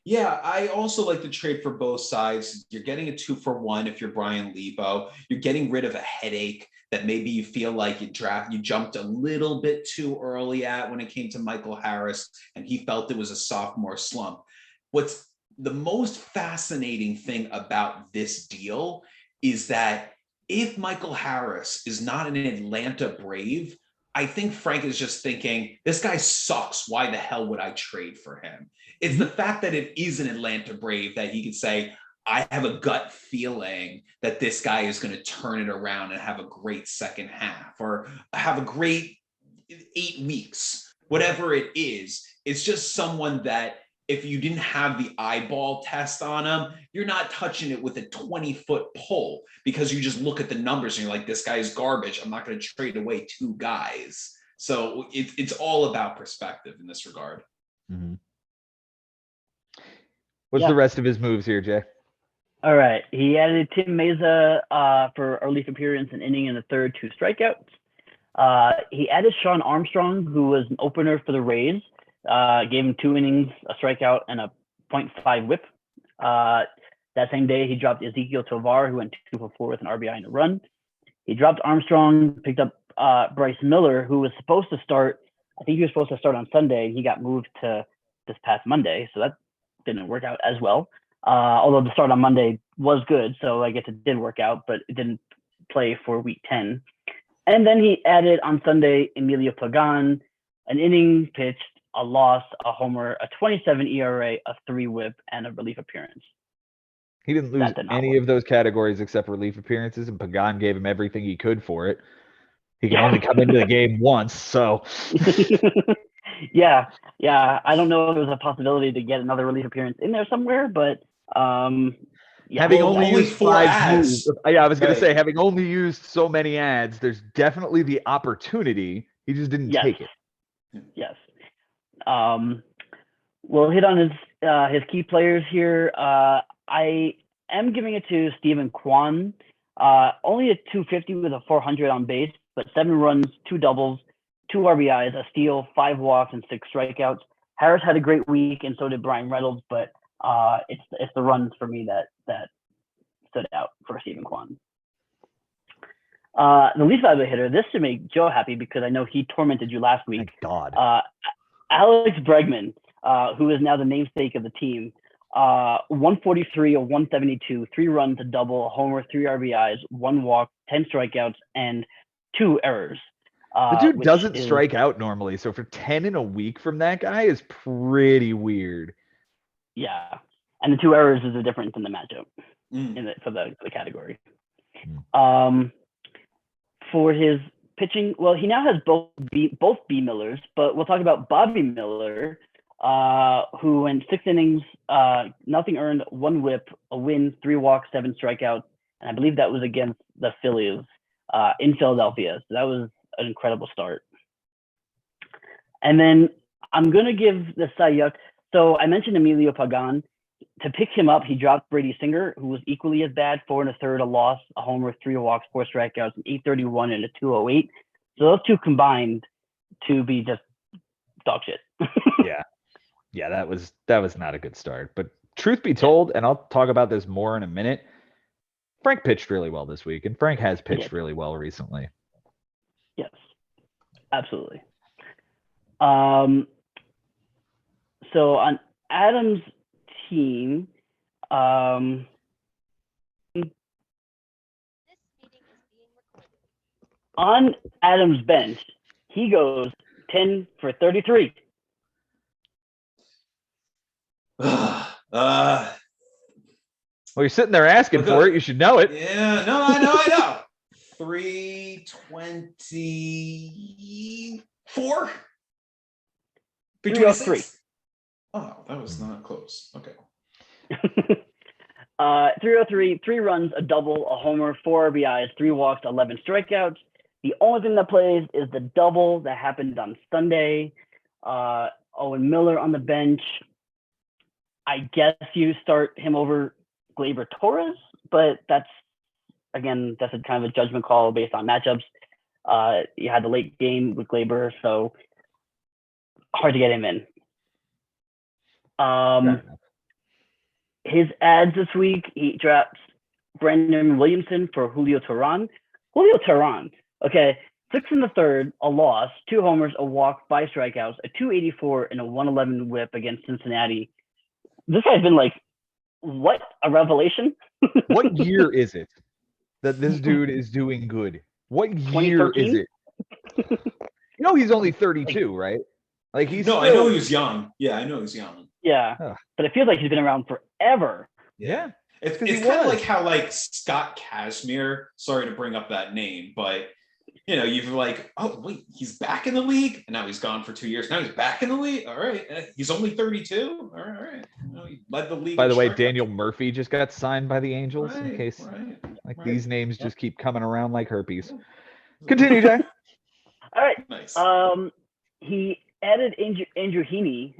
Yeah, I also like the trade for both sides. You're getting a 2-for-1 if you're Brian Lebo. You're getting rid of a headache that maybe you feel like you jumped a little bit too early at when it came to Michael Harris, and he felt it was a sophomore slump. What's the most fascinating thing about this deal is that if Michael Harris is not an Atlanta Brave, I think Frank is just thinking, this guy sucks. Why the hell would I trade for him? It's the fact that it is an Atlanta Brave that he could say, I have a gut feeling that this guy is going to turn it around and have a great second half or have a great 8 weeks, whatever it is. It's just someone that if you didn't have the eyeball test on him, you're not touching it with a 20-foot pole because you just look at the numbers and you're like, this guy's garbage. I'm not going to trade away 2 guys. So it's all about perspective in this regard. Mm-hmm. What's the rest of his moves here, Jay? All right. He added Tim Meza for a relief appearance, an inning in the third, 2 strikeouts. He added Sean Armstrong, who was an opener for the Rays. Gave him 2 innings, a strikeout, and a .5 whip. That same day, he dropped Ezequiel Tovar, who went 2-for-4 with an RBI and a run. He dropped Armstrong, picked up Bryce Miller, who was supposed to start. I think he was supposed to start on Sunday, and he got moved to this past Monday, so that didn't work out as well. Although the start on Monday was good, so I guess it did work out, but it didn't play for week 10. And then he added on Sunday Emilio Pagan, an inning pitched, a loss, a homer, a 27 ERA, a 3 whip, and a relief appearance. He didn't lose any of those categories except relief appearances, and Pagan gave him everything he could for it. He can only come into the game once, so. Yeah. I don't know if there's a possibility to get another relief appearance in there somewhere, but having only used 5 ads. I was going to say, having only used so many ads, there's definitely the opportunity. He just didn't take it. Yes. We'll hit on his key players here. I am giving it to Steven Kwan. Only a 250 with a 400 on base, but 7 runs, 2 doubles, 2 RBIs, a steal, 5 walks, and 6 strikeouts. Harris had a great week, and so did Brian Reynolds, but it's the runs for me that stood out for Steven Kwan. The least valuable hitter, this should make Joe happy because I know he tormented you last week. Thank God. Alex Bregman, who is now the namesake of the team, 143 of 172, 3 runs, a double, a homer, 3 RBIs, 1 walk, 10 strikeouts, and 2 errors. The dude doesn't strike out normally, so for 10 in a week from that guy is pretty weird. Yeah, and the 2 errors is the difference in the matchup for the category. For his pitching, well, he now has both B Millers, but we'll talk about Bobby Miller, who went 6 innings, nothing earned, 1 whip, a win, 3 walks, 7 strikeouts, and I believe that was against the Phillies in Philadelphia. So that was an incredible start. And then I'm going to give the Cy Young. So I mentioned Emilio Pagan. To pick him up, he dropped Brady Singer, who was equally as bad, 4 1/3, a loss, a homer, 3 walks, 4 strikeouts, an 831 and a 208. So those 2 combined to be just dog shit. Yeah, that was not a good start. But truth be told, and I'll talk about this more in a minute, Frank pitched really well this week, and Frank has pitched really well recently. Yes, absolutely. So on Adam's team, on Adam's bench, he goes 10 for 33. Well, you're sitting there asking for it. You should know it. Yeah, no, I know. 324? 303. Oh, that was not close. Okay. 303, 3 runs, a double, a homer, 4 RBIs, 3 walks, 11 strikeouts. The only thing that plays is the double that happened on Sunday. Owen Miller on the bench. I guess you start him over Gleyber Torres, but that's a kind of a judgment call based on matchups. You had the late game with Gleyber, so hard to get him in. His ads this week, he drafts Brandon Williamson for Julio Teheran. Julio Teheran, okay, 6 in the third, a loss, 2 homers, a walk, 5 strikeouts, a 284 and a 111 whip against Cincinnati. This guy's been like, what, a revelation? What year is it that this dude is doing good? What year is it? He's only 32, right? Like he's I know he was young. Yeah, I know he was young. Yeah, but it feels like he's been around forever. Yeah. It's kind of like how like Scott Kazmir, sorry to bring up that name, but you've like, oh wait, he's back in the league, and now he's gone for 2 years. Now he's back in the league. All right, he's only 32. All right, he led the league. By the way, Daniel Murphy just got signed by the Angels. Right, in case these names just keep coming around like herpes. Yeah. Continue, Jay. All right. Nice. He added Andrew Heaney,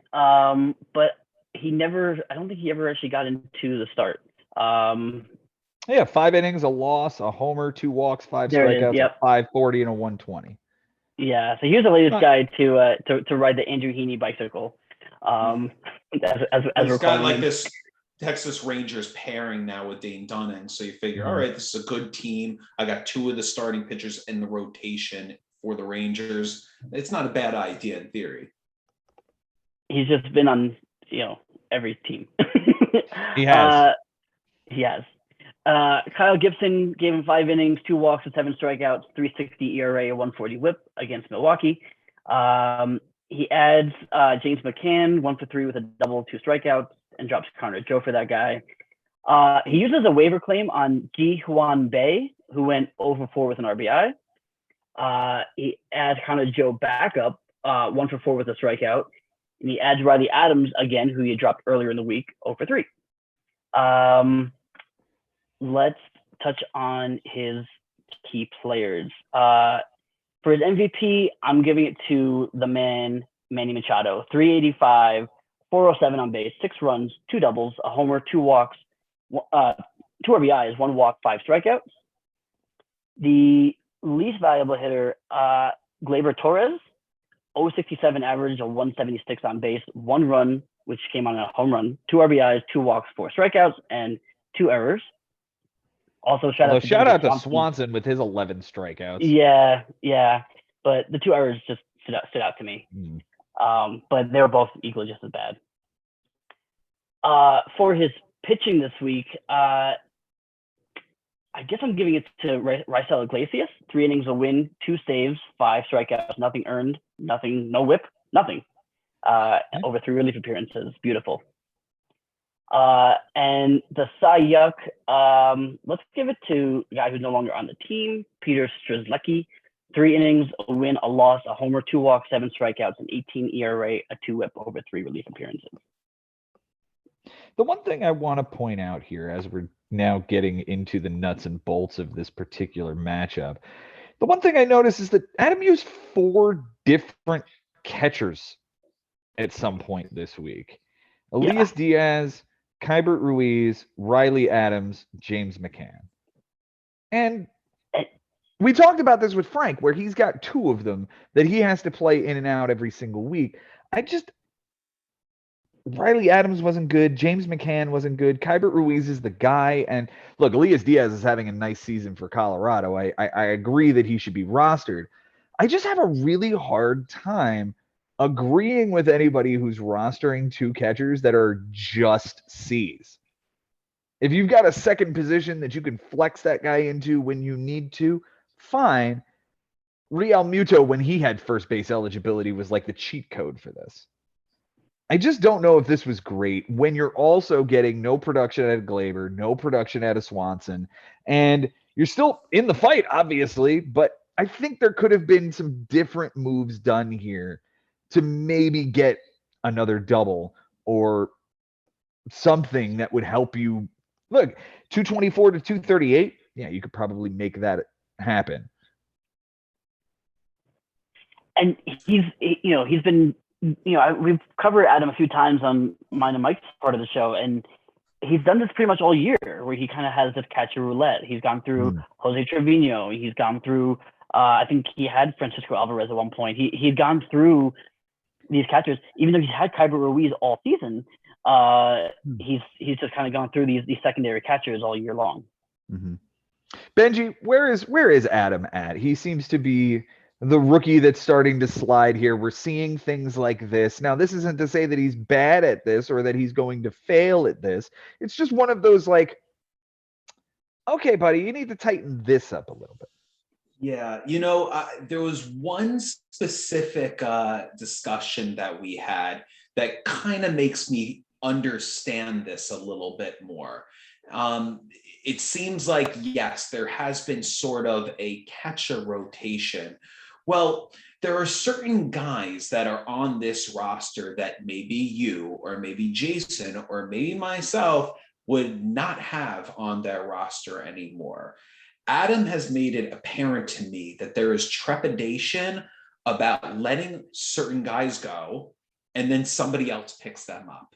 but I don't think he ever actually got into the start. 5 innings, a loss, a homer, 2 walks, 5 strikeouts, a 540 and a 120. Yeah, so here's the latest guy to ride the Andrew Heaney bicycle. As we're got like this Texas Rangers pairing now with Dane Dunning, so you figure, all right, this is a good team. I got 2 of the starting pitchers in the rotation for the Rangers. It's not a bad idea in theory. He's just been on every team. He has. Kyle Gibson gave him 5 innings, 2 walks, and 7 strikeouts, 3.60 ERA, a 140 WHIP against Milwaukee. He adds James McCann, 1 for 3 with a double, 2 strikeouts, and drops Connor Joe for that guy. He uses a waiver claim on Ji-Hwan Bae, who went 0 for 4 with an RBI. He adds Connor Joe back up, 1 for 4 with a strikeout. And he adds Riley Adams again, who he dropped earlier in the week, 0 for 3. Let's touch on his key players. For his MVP, I'm giving it to the man, Manny Machado. 385, 407 on base, 6 runs, 2 doubles, a homer, 2 walks, 2 RBIs, 1 walk, 5 strikeouts. The least valuable hitter, Gleyber Torres, 067 average, a 176 on base, 1 run, which came on a home run, 2 RBIs, 2 walks, 4 strikeouts, and 2 errors. Also, shout out to Swanson with his 11 strikeouts. Yeah, but the 2 errors just stood out to me. But they were both equally just as bad. For his pitching this week, I guess I'm giving it to Raisel Iglesias. 3 innings, a win, 2 saves, 5 strikeouts, nothing earned, nothing, no whip, nothing. Over 3 relief appearances. Beautiful. And the Cy Young, let's give it to a guy who's no longer on the team, Peter Strzelecki. 3 innings, a win, a loss, a homer, 2 walks, 7 strikeouts, an 18 ERA, a 2 whip over 3 relief appearances. The one thing I want to point out here, as we're now getting into the nuts and bolts of this particular matchup, the one thing I noticed is that Adam used 4 different catchers at some point this week. Elias Diaz, Keibert Ruiz, Riley Adams, James McCann. And we talked about this with Frank, where he's got 2 of them that he has to play in and out every single week. Riley Adams wasn't good. James McCann wasn't good. Keibert Ruiz is the guy. And look, Elias Diaz is having a nice season for Colorado. I agree that he should be rostered. I just have a really hard time agreeing with anybody who's rostering 2 catchers that are just C's. If you've got a second position that you can flex that guy into when you need to, fine. Real Muto, when he had first base eligibility, was like the cheat code for this. I just don't know if this was great when you're also getting no production out of Gleyber, no production out of Swanson, and you're still in the fight, obviously, but I think there could have been some different moves done here to maybe get another double or something that would help you. Look, 224 to 238, yeah, you could probably make that happen. and he's been, we've covered Adam a few times on mine and Mike's part of the show, and he's done this pretty much all year, where he kind of has this catcher roulette. He's gone through Jose Trevino. He's gone through, I think he had Francisco Alvarez at one point. He'd gone through these catchers, even though he's had Kyber Ruiz all season. He's just kind of gone through these secondary catchers all year long. Mm-hmm. Benji, where is Adam at? He seems to be the rookie that's starting to slide here. We're seeing things like this. Now, this isn't to say that he's bad at this or that he's going to fail at this. It's just one of those like, okay, buddy, you need to tighten this up a little bit. Yeah, there was one specific discussion that we had that kind of makes me understand this a little bit more. It seems like, yes, there has been sort of a catcher rotation. Well, there are certain guys that are on this roster that maybe you or maybe Jason or maybe myself would not have on their roster anymore. Adam has made it apparent to me that there is trepidation about letting certain guys go and then somebody else picks them up,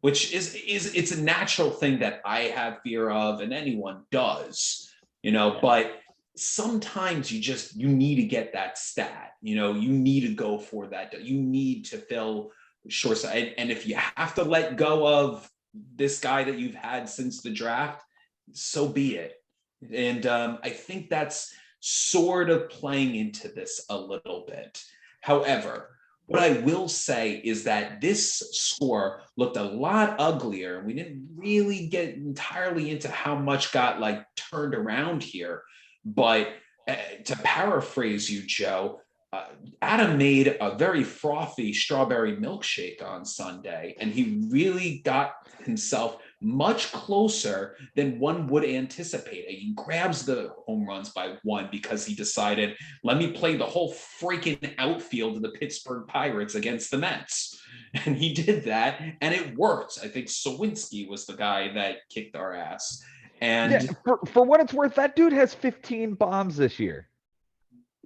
which is it's a natural thing that I have fear of and anyone does, but sometimes you need to get that stat, you need to go for that. You need to fill short side. And if you have to let go of this guy that you've had since the draft, so be it. And I think that's sort of playing into this a little bit. However, what I will say is that this score looked a lot uglier. We didn't really get entirely into how much got turned around here. But to paraphrase you, Joe, Adam made a very frothy strawberry milkshake on Sunday, and he really got himself much closer than one would anticipate. He grabs the home runs by one because he decided, let me play the whole freaking outfield of the Pittsburgh Pirates against the Mets. And he did that, and it worked. I think Sawinski was the guy that kicked our ass. And yeah, for what it's worth, that dude has 15 bombs this year.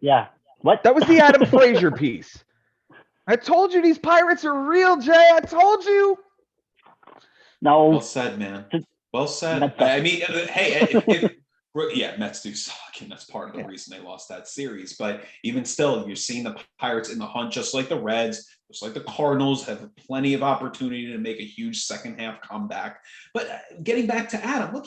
Yeah. What? That was the Adam Frazier piece. I told you these Pirates are real, Jay. I told you. No. Well said, man. Well said. I mean, hey, Mets do suck, and that's part of the reason they lost that series. But even still, you're seeing the Pirates in the hunt, just like the Reds, just like the Cardinals, have plenty of opportunity to make a huge second half comeback. But getting back to Adam, look,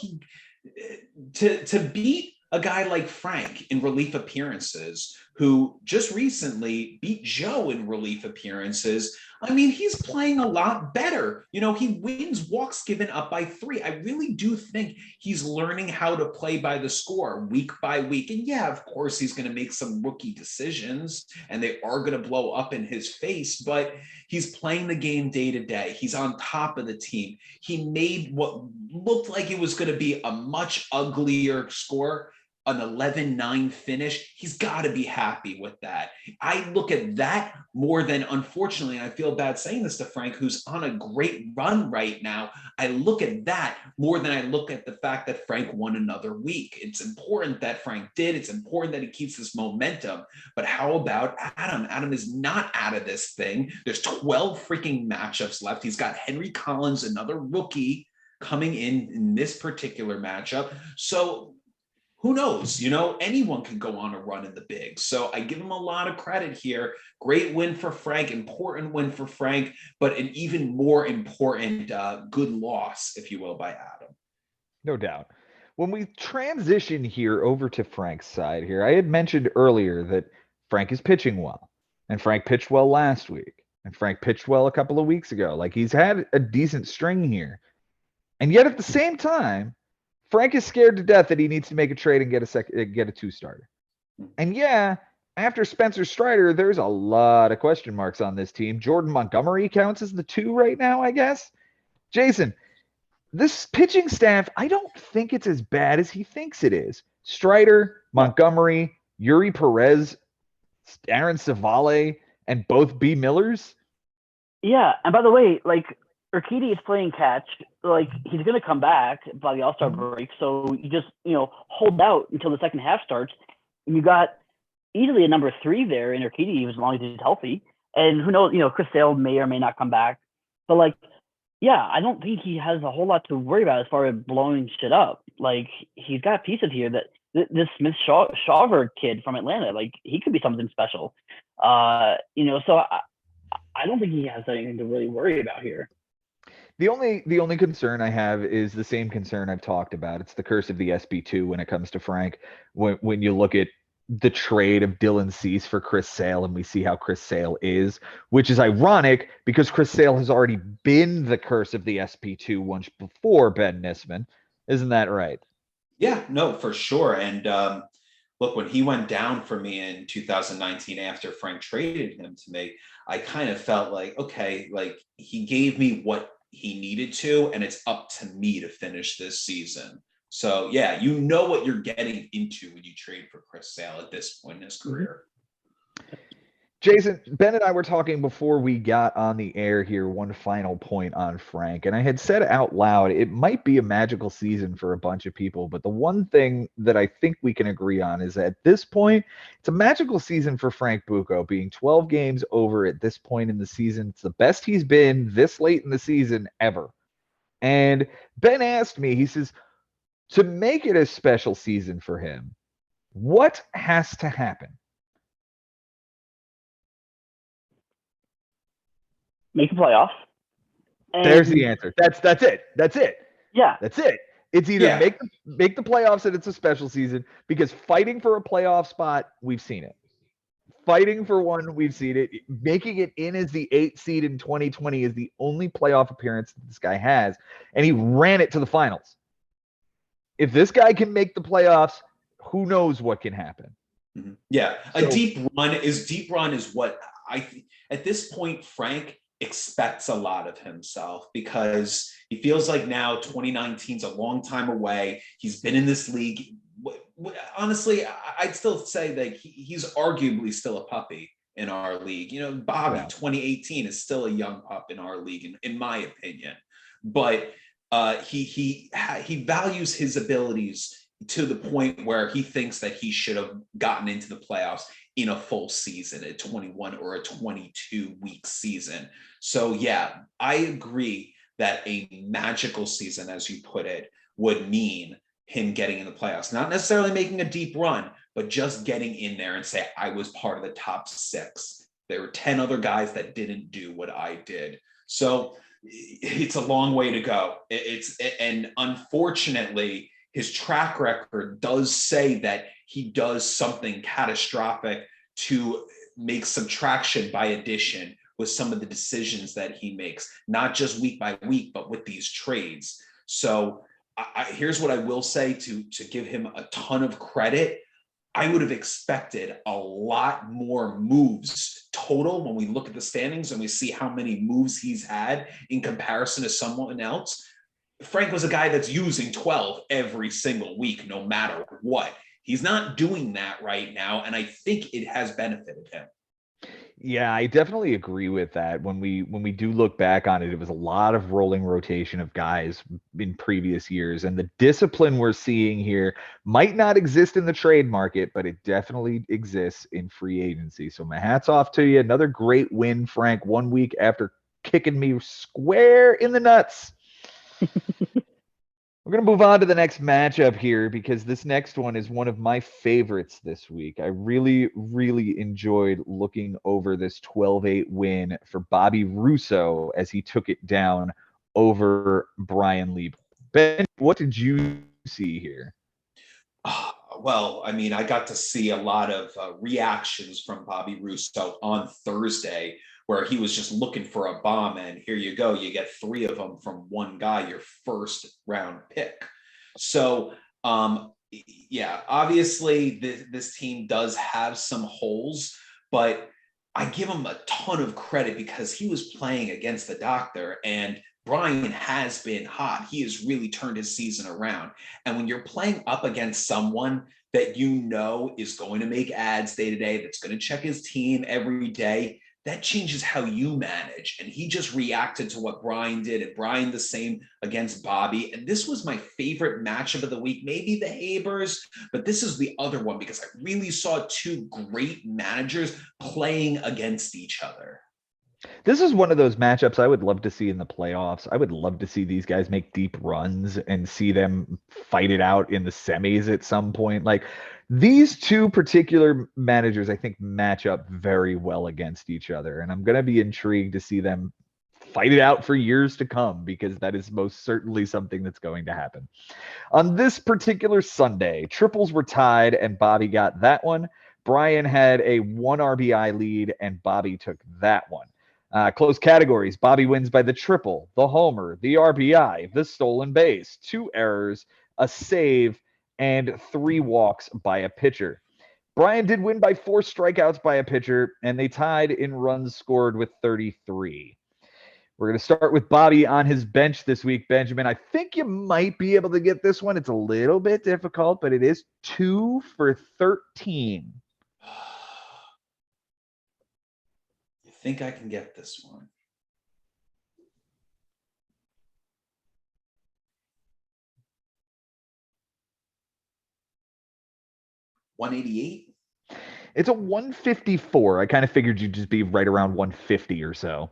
to beat a guy like Frank in relief appearances, who just recently beat Joe in relief appearances, I mean, he's playing a lot better. He wins walks given up by 3. I really do think he's learning how to play by the score week by week. And yeah, of course, he's going to make some rookie decisions and they are going to blow up in his face, but he's playing the game day to day. He's on top of the team. He made what looked like it was going to be a much uglier score, an 11-9 finish. He's got to be happy with that. I look at that more than, unfortunately, I feel bad saying this to Frank, who's on a great run right now. I look at that more than I look at the fact that Frank won another week. It's important that Frank did. It's important that he keeps this momentum. But how about Adam? Adam is not out of this thing. There's 12 freaking matchups left. He's got Henry Collins, another rookie, coming in this particular matchup. So who knows? Anyone can go on a run in the big. So I give him a lot of credit here. Great win for Frank, important win for Frank, but an even more important good loss, if you will, by Adam. No doubt. When we transition here over to Frank's side here, I had mentioned earlier that Frank is pitching well, and Frank pitched well last week, and Frank pitched well a couple of weeks ago. He's had a decent string here. And yet at the same time, Frank is scared to death that he needs to make a trade and get a 2-starter. And yeah, after Spencer Strider, there's a lot of question marks on this team. Jordan Montgomery counts as the 2 right now, I guess. Jason, this pitching staff, I don't think it's as bad as he thinks it is. Strider, Montgomery, Yuri Perez, Aaron Savale, and both B. Millers. Yeah, and by the way, Urquidy is playing catch. He's going to come back by the All-Star break. So you just, hold out until the second half starts. And you got easily a number 3 there in Urquidy as long as he's healthy. And who knows, Chris Sale may or may not come back. But like, yeah, I don't think he has a whole lot to worry about as far as blowing shit up. Like, he's got pieces here that this Smith Shawver kid from Atlanta, like, he could be something special. So I don't think he has anything to really worry about here. The only concern I have is the same concern I've talked about. It's the curse of the SB2 when it comes to Frank. When you look at the trade of Dylan Cease for Chris Sale, and we see how Chris Sale is, which is ironic because Chris Sale has already been the curse of the SP2 once before Ben Nisman. Isn't that right? Yeah, no, for sure. And look, when he went down for me in 2019 after Frank traded him to me, I kind of felt like, okay, like he gave me what he needed to, and it's up to me to finish this season. So yeah, you know what you're getting into when you trade for Chris Sale at this point in his career. Jason, Ben and I were talking before we got on the air here, one final point on Frank, and I had said out loud, it might be a magical season for a bunch of people, but the one thing that I think we can agree on is that at this point, it's a magical season for Frank Bucco, being 12 games over at this point in the season. It's the best he's been this late in the season ever. And Ben asked me, he says, to make it a special season for him, what has to happen? Make the playoffs. There's the answer. That's it. That's it. Yeah. That's it. It's either make the playoffs and it's a special season, because fighting for a playoff spot, we've seen it. Fighting for one, we've seen it. Making it in as the 8th seed in 2020 is the only playoff appearance that this guy has, and he ran it to the finals. If this guy can make the playoffs, who knows what can happen? Mm-hmm. Yeah, a deep run is what at this point, Frank expects a lot of himself, because he feels like now 2019 is a long time away. He's been in this league. Honestly, I'd still say that he's arguably still a puppy in our league. Bobby, 2018 is still a young pup in our league, in my opinion. But he values his abilities to the point where he thinks that he should have gotten into the playoffs in a full season, a 21 or a 22 week season. So yeah, I agree that a magical season, as you put it, would mean him getting in the playoffs, not necessarily making a deep run, but just getting in there and say, I was part of the top 6. There were 10 other guys that didn't do what I did. So it's a long way to go. And unfortunately, his track record does say that he does something catastrophic to make subtraction by addition with some of the decisions that he makes, not just week by week, but with these trades. So here's what I will say to give him a ton of credit. I would have expected a lot more moves total when we look at the standings and we see how many moves he's had in comparison to someone else. Frank was a guy that's using 12 every single week, no matter what. He's not doing that right now, and I think it has benefited him. Yeah, I definitely agree with that. When we do look back on it, it was a lot of rolling rotation of guys in previous years, and the discipline we're seeing here might not exist in the trade market, but it definitely exists in free agency. So my hat's off to you. Another great win, Frank, 1 week after kicking me square in the nuts. We're going to move on to the next matchup here, because this next one is one of my favorites this week. I really, really enjoyed looking over this 12-8 win for Bobby Russo as he took it down over Brian Lee. Ben, what did you see here? Well, I mean, I got to see a lot of reactions from Bobby Russo on Thursday, where he was just looking for a bomb, and here you go, you get 3 of them from one guy, your first round pick. So yeah, obviously this team does have some holes, but I give him a ton of credit because he was playing against the doctor, and Brian has been hot. He has really turned his season around. And when you're playing up against someone that you know is going to make ads day to day, that's going to check his team every day, that changes how you manage. And he just reacted to what Brian did, and Brian the same against Bobby. And this was my favorite matchup of the week, maybe the Habers, but this is the other one because I really saw two great managers playing against each other. This is one of those matchups I would love to see in the playoffs. I would love to see these guys make deep runs and see them fight it out in the semis at some point. Like, these two particular managers, I think, match up very well against each other. And I'm going to be intrigued to see them fight it out for years to come, because that is most certainly something that's going to happen. On this particular Sunday, triples were tied and Bobby got that one. Brian had a 1 RBI lead and Bobby took that one. Close categories. Bobby wins by the triple, the homer, the RBI, the stolen base, 2 errors, a save, and 3 walks by a pitcher. Brian did win by 4 strikeouts by a pitcher, and they tied in runs scored with 33. We're going to start with Bobby on his bench this week, Benjamin. I think you might be able to get this one. It's a little bit difficult, but it is 2 for 13. You think I can get this one? $188? It's a 154. I kind of figured you'd just be right around 150 or so.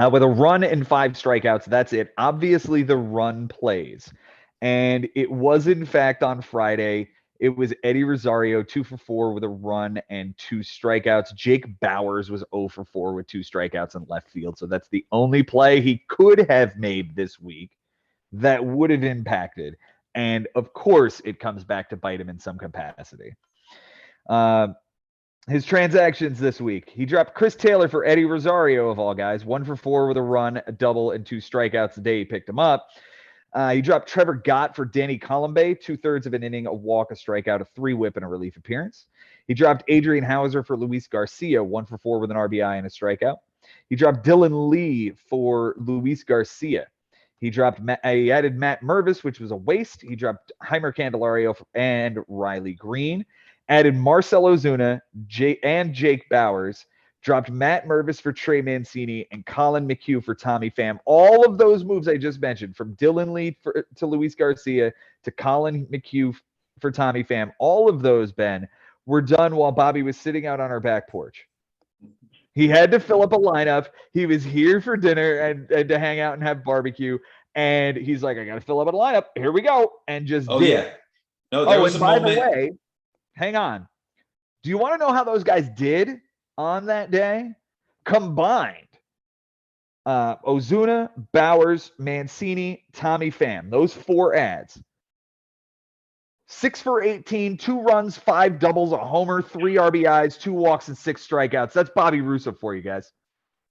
With a run and 5 strikeouts, that's it. Obviously, the run plays. And it was, in fact, on Friday, it was Eddie Rosario, 2 for 4 with a run and 2 strikeouts. Jake Bauers was 0 for 4 with 2 strikeouts in left field. So that's the only play he could have made this week that would have impacted. And, of course, it comes back to bite him in some capacity. His transactions this week. He dropped Chris Taylor for Eddie Rosario, of all guys. 1 for 4 with a run, a double, and 2 strikeouts the day he picked him up. He dropped Trevor Gott for Danny Colombe, 2/3 of an inning, a walk, a strikeout, a 3 whip, and a relief appearance. He dropped Adrian Hauser for Luis Garcia, 1 for 4 with an RBI and a strikeout. He dropped Dylan Lee for Luis Garcia. He added Matt Mervis, which was a waste. He dropped Heimer Candelario and Riley Green. Added Marcell Ozuna and Jake Bauers. Dropped Matt Mervis for Trey Mancini and Colin McHugh for Tommy Pham. All of those moves I just mentioned, from Dylan Lee to Luis Garcia to Colin McHugh for Tommy Pham, all of those, Ben, were done while Bobby was sitting out on our back porch. He had to fill up a lineup. He was here for dinner and to hang out and have barbecue. And he's like, I got to fill up a lineup. Here we go. And just did. Yeah. No, there was a moment. By the way, hang on. Do you want to know how those guys did on that day? Combined. Ozuna, Bauers, Mancini, Tommy Pham. Those 4 ads. 6 for 18, 2 runs, 5 doubles, a homer, 3 RBIs, 2 walks, and 6 strikeouts. That's Bobby Russo for you guys.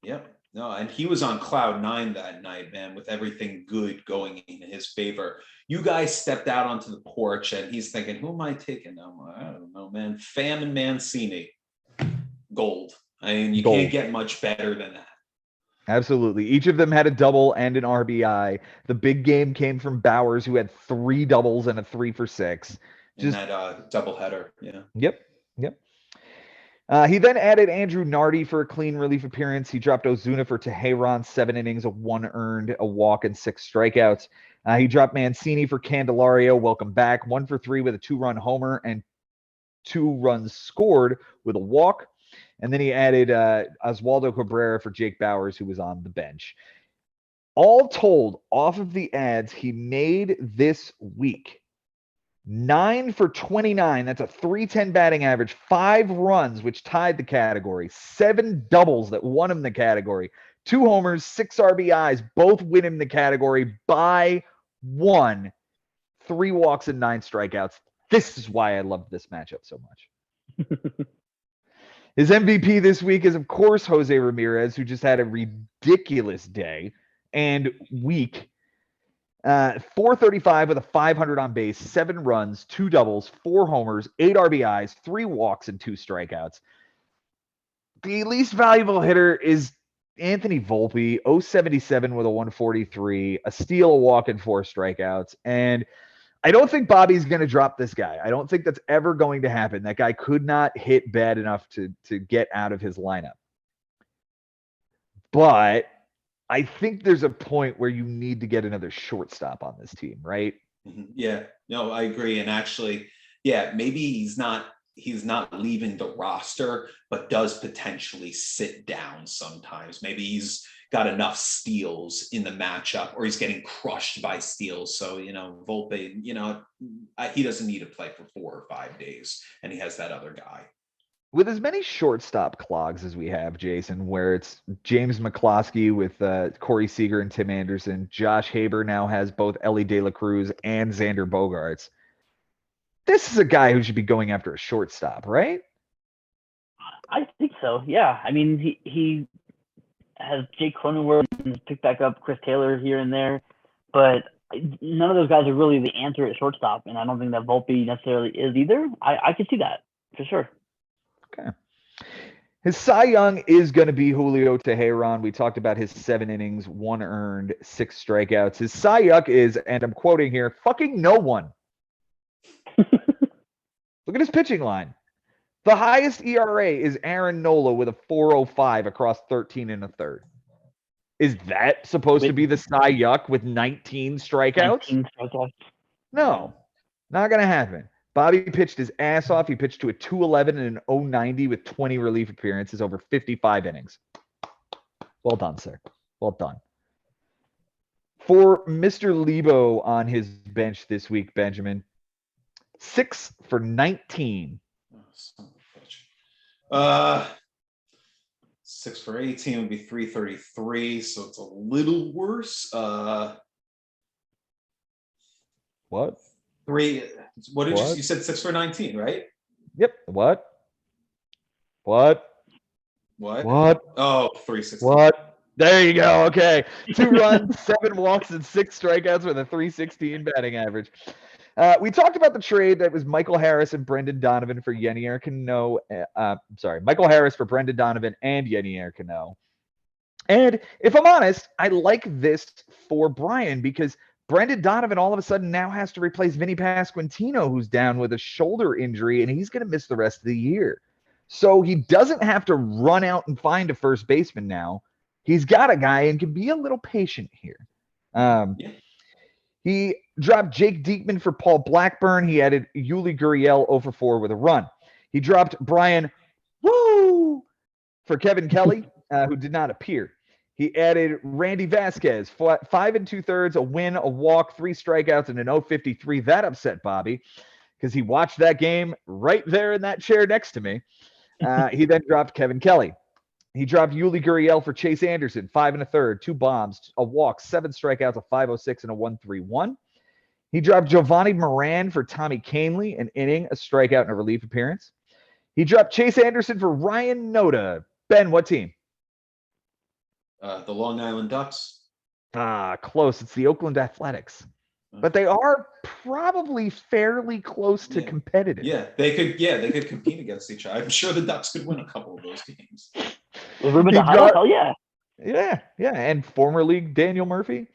Yep. No, and he was on cloud 9 that night, man, with everything good going in his favor. You guys stepped out onto the porch, and he's thinking, who am I taking? I don't know, man. Pham and Mancini. Gold. I mean, you can't get much better than that. Absolutely. Each of them had a double and an RBI. The big game came from Bauers, who had 3 doubles and a 3 for 6. Just that doubleheader. Yeah. Yep. He then added Andrew Nardi for a clean relief appearance. He dropped Ozuna for Teheran, 7 innings, a 1 earned, a walk, and 6 strikeouts. He dropped Mancini for Candelario. Welcome back. 1 for 3 with a 2-run homer and 2 runs scored with a walk. And then he added Oswaldo Cabrera for Jake Bauers, who was on the bench. All told, off of the ads he made this week, 9 for 29. That's a .310 batting average. 5 runs, which tied the category. 7 doubles that won him the category. 2 homers, 6 RBIs, both win him the category by 1. 3 walks and 9 strikeouts. This is why I love this matchup so much. His MVP this week is, of course, Jose Ramirez, who just had a ridiculous day and week. 435 with a 500 on base, 7 runs, 2 doubles, 4 homers, 8 RBIs, 3 walks, and 2 strikeouts. The least valuable hitter is Anthony Volpe, 077 with a 143, a steal, a walk, and 4 strikeouts. And I don't think Bobby's going to drop this guy. I don't think that's ever going to happen. That guy could not hit bad enough to get out of his lineup. but I think there's a point where you need to get another shortstop on this team, right? Yeah, no, I agree. And actually, yeah, maybe he's not leaving the roster, but does potentially sit down sometimes. Maybe he's got enough steals in the matchup, or he's getting crushed by steals. So, Volpe, he doesn't need to play for 4 or 5 days, and he has that other guy. With as many shortstop clogs as we have, Jason, where it's James McCloskey with Corey Seager and Tim Anderson, Josh Haber now has both Ellie De La Cruz and Xander Bogaerts. This is a guy who should be going after a shortstop, right? I think so. Yeah. I mean, he has Jake Cronenworth and picked back up Chris Taylor here and there, but none of those guys are really the answer at shortstop, and I don't think that Volpe necessarily is either. I can see that for sure. Okay. His Cy Young is going to be Julio Teheran. We talked about his 7 innings, 1 earned, 6 strikeouts. His Cy Young is, and I'm quoting here, fucking no one. Look at his pitching line. The highest ERA is Aaron Nola with a 4.05 across 13 and a third. Is that supposed to be the Cy Young with 19 strikeouts? 19 strikeouts. No, not going to happen. Bobby pitched his ass off. He pitched to a 211 and an 090 with 20 relief appearances over 55 innings. Well done, sir. Well done. For Mr. Lebo on his bench this week, Benjamin, 6 for 19. Oh, 6 for 18 would be 333, so it's a little worse. What? What did you said 6 for 19, right? Yep. What? Oh, 360. What? There you go. Okay. 2 runs, 7 walks, and 6 strikeouts with a 316 batting average. We talked about the trade that was Michael Harris and Brendan Donovan for Yennier Cano. Michael Harris for Brendan Donovan and Yennier Cano. And if I'm honest, I like this for Brian because Brendan Donovan all of a sudden now has to replace Vinny Pasquantino, who's down with a shoulder injury, and he's going to miss the rest of the year. So he doesn't have to run out and find a first baseman now. He's got a guy and can be a little patient here. He dropped Jake Diekman for Paul Blackburn. He added Yuli Gurriel 0-for-4 with a run. He dropped Brian Woo for Kevin Kelly, who did not appear. He added Randy Vasquez, 5 2/3, a win, a walk, 3 strikeouts, and an 0.53. That upset Bobby because he watched that game right there in that chair next to me. He then dropped Kevin Kelly. He dropped Yuli Gurriel for Chase Anderson, 5 1/3, 2 bombs, a walk, 7 strikeouts, a 5.06, and a 1.31. He dropped Giovanni Moran for Tommy Kahnle, an inning, a strikeout, and a relief appearance. He dropped Chase Anderson for Ryan Noda. Ben, what team? The Long Island Ducks. Close. It's the Oakland Athletics. But they are probably fairly close to competitive. Yeah, they could compete against each other. I'm sure the Ducks could win a couple of those games. Hell yeah. Yeah. And former league Daniel Murphy.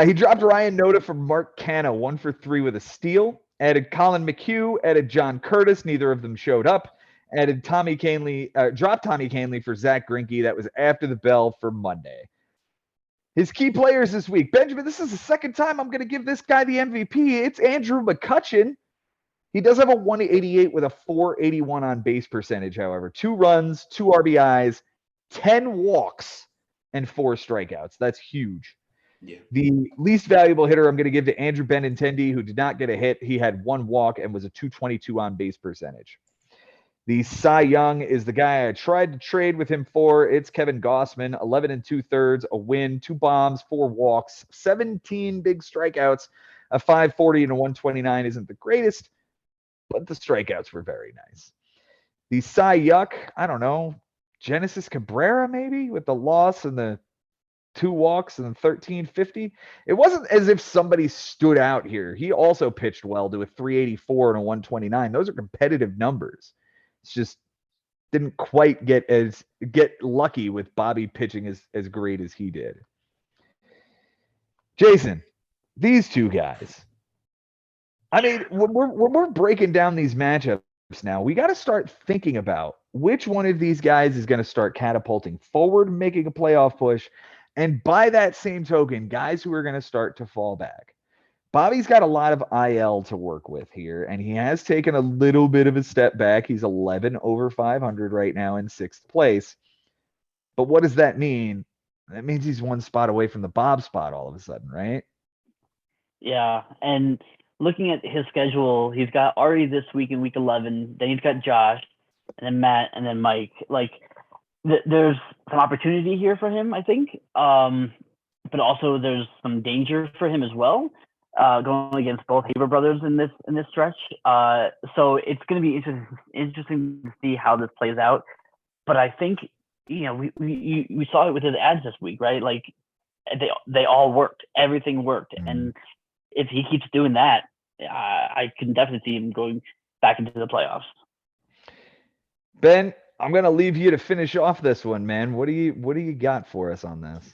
He dropped Ryan Noda for Mark Canha, 1 for 3 with a steal. Added Colin McHugh, added John Curtis. Neither of them showed up. Added Tommy Kahnle, dropped Tommy Kahnle for Zach Greinke. That was after the bell for Monday. His key players this week. Benjamin, this is the second time I'm going to give this guy the MVP. It's Andrew McCutchen. He does have a 188 with a 481 on base percentage, however. 2 runs, 2 RBIs, 10 walks, and 4 strikeouts. That's huge. Yeah. The least valuable hitter I'm going to give to Andrew Benintendi, who did not get a hit. He had 1 walk and was a 222 on base percentage. The Cy Young is the guy I tried to trade with him for. It's Kevin Gossman, 11 2/3, a win, 2 bombs, 4 walks, 17 big strikeouts, a 540 and a 129 isn't the greatest, but the strikeouts were very nice. The Cy Young, I don't know, Genesis Cabrera maybe with the loss and the 2 walks and 1350. It wasn't as if somebody stood out here. He also pitched well to a 384 and a 129. Those are competitive numbers. It's just didn't quite get lucky with Bobby pitching as great as he did. Jason, these 2 guys. I mean, when we're breaking down these matchups, now, we got to start thinking about which one of these guys is going to start catapulting forward, making a playoff push. And by that same token, guys who are going to start to fall back. Bobby's got a lot of IL to work with here, and he has taken a little bit of a step back. He's 11 over 500 right now in sixth place. But what does that mean? That means he's one spot away from the Bob spot all of a sudden, right? Yeah, and looking at his schedule, he's got Ari this week in week 11. Then he's got Josh, and then Matt, and then Mike. Like, there's some opportunity here for him, I think. But also there's some danger for him as well, going against both Haber brothers in this stretch. So it's going to be interesting to see how this plays out. But I think, we saw it with his ads this week, right? Like, they all worked. Everything worked. Mm-hmm. And if he keeps doing that, I can definitely see him going back into the playoffs. Ben, I'm going to leave you to finish off this one, man. What do you got for us on this?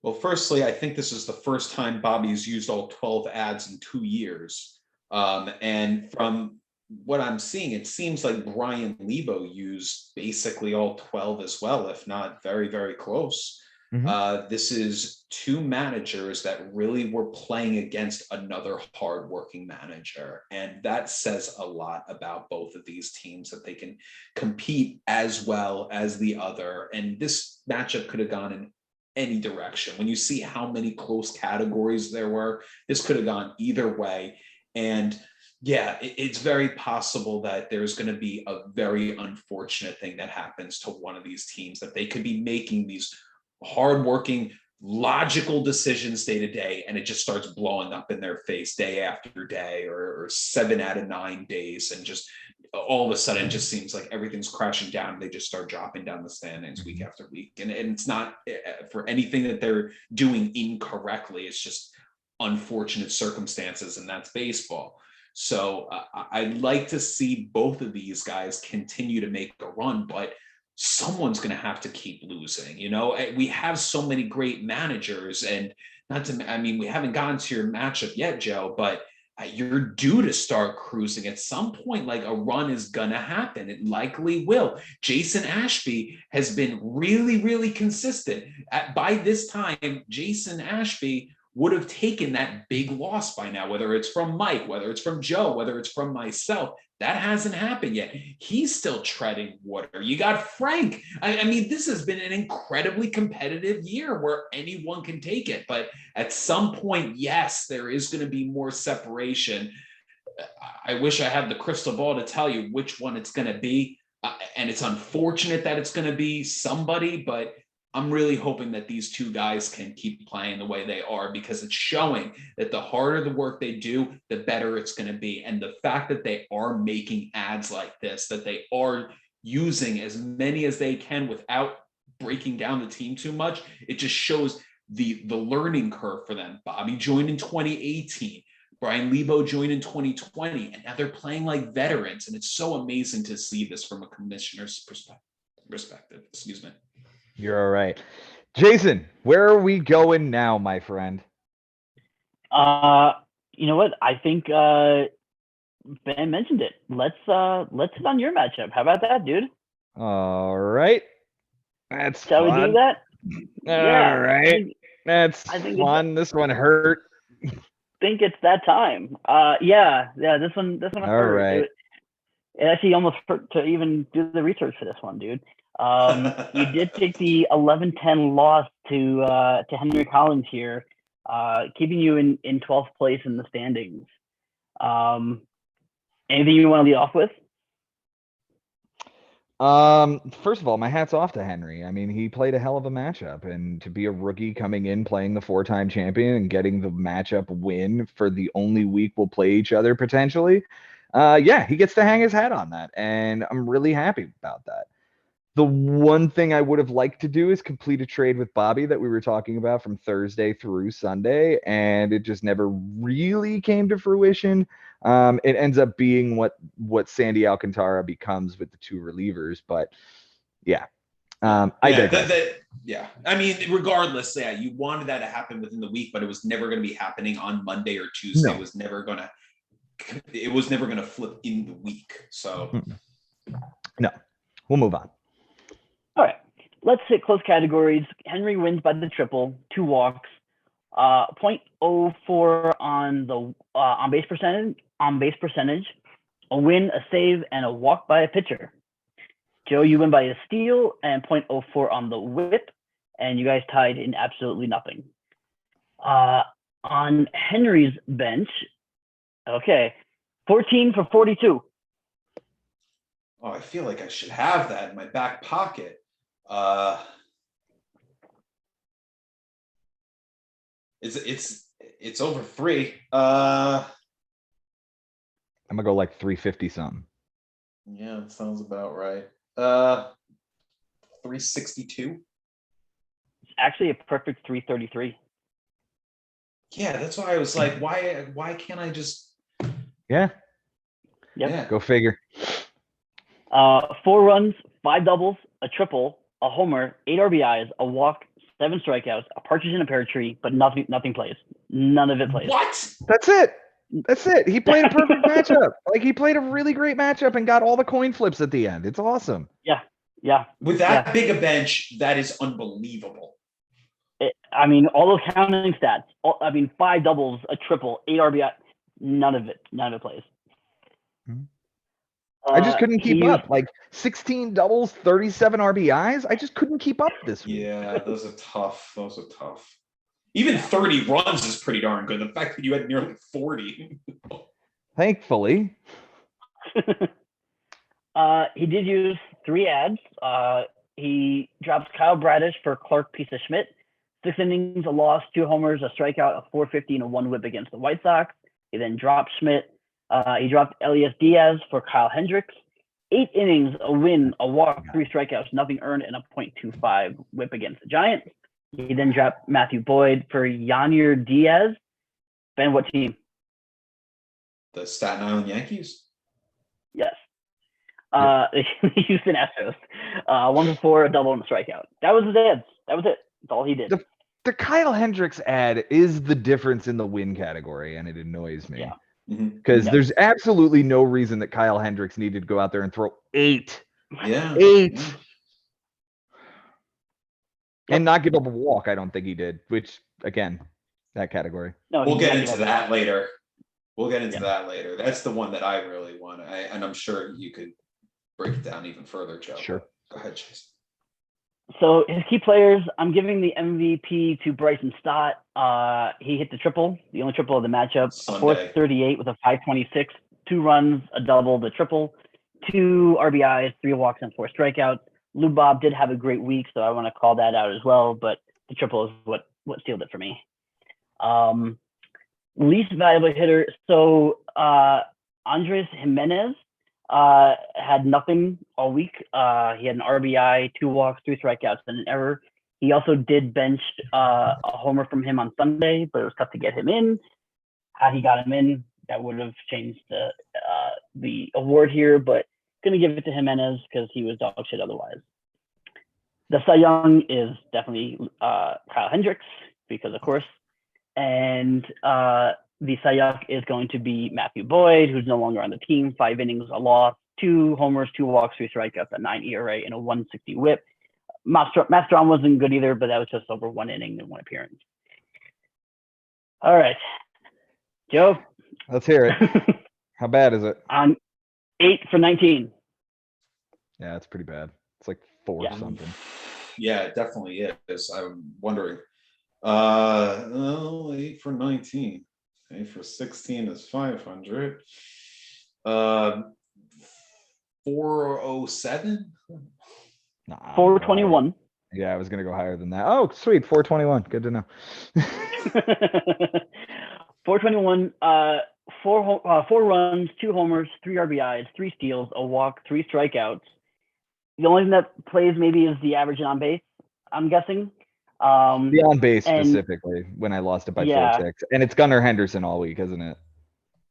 Well, firstly, I think this is the first time Bobby's used all 12 ads in 2 years. And from what I'm seeing, it seems like Brian Lebo used basically all 12 as well, if not very, very close. Mm-hmm. This is two managers that really were playing against another hardworking manager. And that says a lot about both of these teams, that they can compete as well as the other. And this matchup could have gone in any direction. When you see how many close categories there were, this could have gone either way. And yeah, it's very possible that there's going to be a very unfortunate thing that happens to one of these teams, that they could be making these hardworking, logical decisions day to day, and it just starts blowing up in their face day after day, or 7 out of 9 days, and just all of a sudden it just seems like everything's crashing down. They just start dropping down the standings week after week, and it's not for anything that they're doing incorrectly. It's just unfortunate circumstances, and that's baseball. So I'd like to see both of these guys continue to make a run, but someone's going to have to keep losing. We have so many great managers, and we haven't gotten to your matchup yet, Joe, but you're due to start cruising at some point. Like, a run is going to happen. It likely will. Jason Ashby has been really, really consistent. By this time, Jason Ashby would have taken that big loss by now, whether it's from Mike, whether it's from Joe, whether it's from myself. That hasn't happened yet. He's still treading water. You got Frank. This has been an incredibly competitive year where anyone can take it. But at some point, yes, there is going to be more separation. I wish I had the crystal ball to tell you which one it's going to be. And it's unfortunate that it's going to be somebody, but I'm really hoping that these two guys can keep playing the way they are, because it's showing that the harder the work they do, the better it's going to be. And the fact that they are making ads like this, that they are using as many as they can without breaking down the team too much, it just shows the learning curve for them. Bobby joined in 2018. Brian Lebo joined in 2020, and now they're playing like veterans. And it's so amazing to see this from a commissioner's perspective. Excuse me. You're all right. Jason, where are we going now, my friend? You know what? I think Ben mentioned it. Let's hit on your matchup. How about that, dude? All right. That's Shall fun. we do that? All right. That's fun. This one hurt. I think it's that time. Yeah. This one All hurt. right. It actually almost hurt to even do the research for this one, dude. You did take the 11-10 loss to Henry Collins here, keeping you in 12th place in the standings. Anything you want to lead off with? First of all, my hat's off to Henry. He played a hell of a matchup, and to be a rookie coming in playing the 4-time champion and getting the matchup win for the only week we'll play each other potentially. Yeah, he gets to hang his hat on that, and I'm really happy about that. The one thing I would have liked to do is complete a trade with Bobby that we were talking about from Thursday through Sunday, and it just never really came to fruition. It ends up being what Sandy Alcantara becomes with the two relievers, but yeah. Regardless, you wanted that to happen within the week, but it was never going to be happening on Monday or Tuesday. No. It was never going to it was never going to flip in the week. So No, we'll move on. All right. Let's hit close categories. Henry wins by the triple, 2 walks, 0.04 on the on base percentage, a win, a save, and a walk by a pitcher. Joe, you win by a steal and 0.04 on the whip, and you guys tied in absolutely nothing. On Henry's bench, okay, 14 for 42. oh, I feel like I should have that in my back pocket. It's over 3. I'm gonna go like 350 something. Yeah, that sounds about right. 362. It's actually a perfect 333. Yeah, that's why I was like, why can't I just? Yeah, Yep. Yeah. go figure. 4 runs, 5 doubles, a triple, a homer, 8 RBIs, a walk, 7 strikeouts, a partridge in a pear tree, but nothing plays. None of it plays. What? That's it. That's it. He played a perfect matchup. Like he played a really great matchup and got all the coin flips at the end. It's awesome. Yeah. With that big a bench, that is unbelievable. I mean, all those counting stats. 5 doubles, a triple, 8 RBI. None of it plays. I just couldn't keep up. Like 16 doubles, 37 RBIs. I just couldn't keep up this week. Yeah, those are tough. Even 30 runs is pretty darn good. The fact that you had nearly 40. Thankfully. He did use 3 ads. He drops Kyle Bradish for Clark Piece of Schmidt. 6 innings, a loss, 2 homers, a strikeout, a 450, and a 1 whip against the White Sox. He then dropped Schmidt. He dropped Elias Diaz for Kyle Hendricks. 8 innings, a win, a walk, 3 strikeouts, nothing earned, and a .25 whip against the Giants. He then dropped Matthew Boyd for Yanir Diaz. Ben, what team? The Staten Island Yankees. Yes. The Houston Astros. 1 for 4, a double, and a strikeout. That was his ads. That was it. That's all he did. The Kyle Hendricks ad is the difference in the win category, and it annoys me. Yeah. Because there's absolutely no reason that Kyle Hendricks needed to go out there and throw 8. Yeah. 8. Yeah. And not give up a walk, I don't think he did, which, again, that category. No, We'll he get did into not that later. that later. Yeah. That's the one that I really want. And I'm sure you could break it down even further, Joe. Sure. Go ahead, Chase. So his key players, I'm giving the MVP to Bryson Stott. He hit the triple, the only triple of the matchup. Sunday. 438 with a 526, 2 runs, a double, the triple, 2 RBIs, 3 walks, and 4 strikeouts. Lou Bob did have a great week, so I want to call that out as well. But the triple is what sealed it for me. Least valuable hitter. So Andres Jimenez had nothing all week. He had an RBI, 2 walks, 3 strikeouts, and an error. He also did bench a homer from him on Sunday, but it was tough to get him in. Had he got him in, that would have changed the award here, but going to give it to Jimenez because he was dog shit otherwise. The Cy Young is definitely Kyle Hendricks because, of course. And the Cy Young is going to be Matthew Boyd, who's no longer on the team. 5 innings, a loss, 2 homers, 2 walks, 3 strikeouts, a 9 ERA, and a 160 whip. Matt Strom wasn't good either, but that was just over 1 inning and 1 appearance. All right. Joe? Let's hear it. How bad is it? On 8 for 19. Yeah, it's pretty bad. It's like 4 something. Yeah, it definitely is. I'm wondering. 8 for 19. 8 for 16 is 500. 407. Nah, 421. Yeah, I was gonna go higher than that. Oh, sweet, 421. Good to know. 421. 4 runs, 2 homers, 3 RBIs, 3 steals, a walk, 3 strikeouts. The only thing that plays maybe is the average on base, I'm guessing. The on base specifically when I lost it by 4-6. And it's Gunnar Henderson all week, isn't it?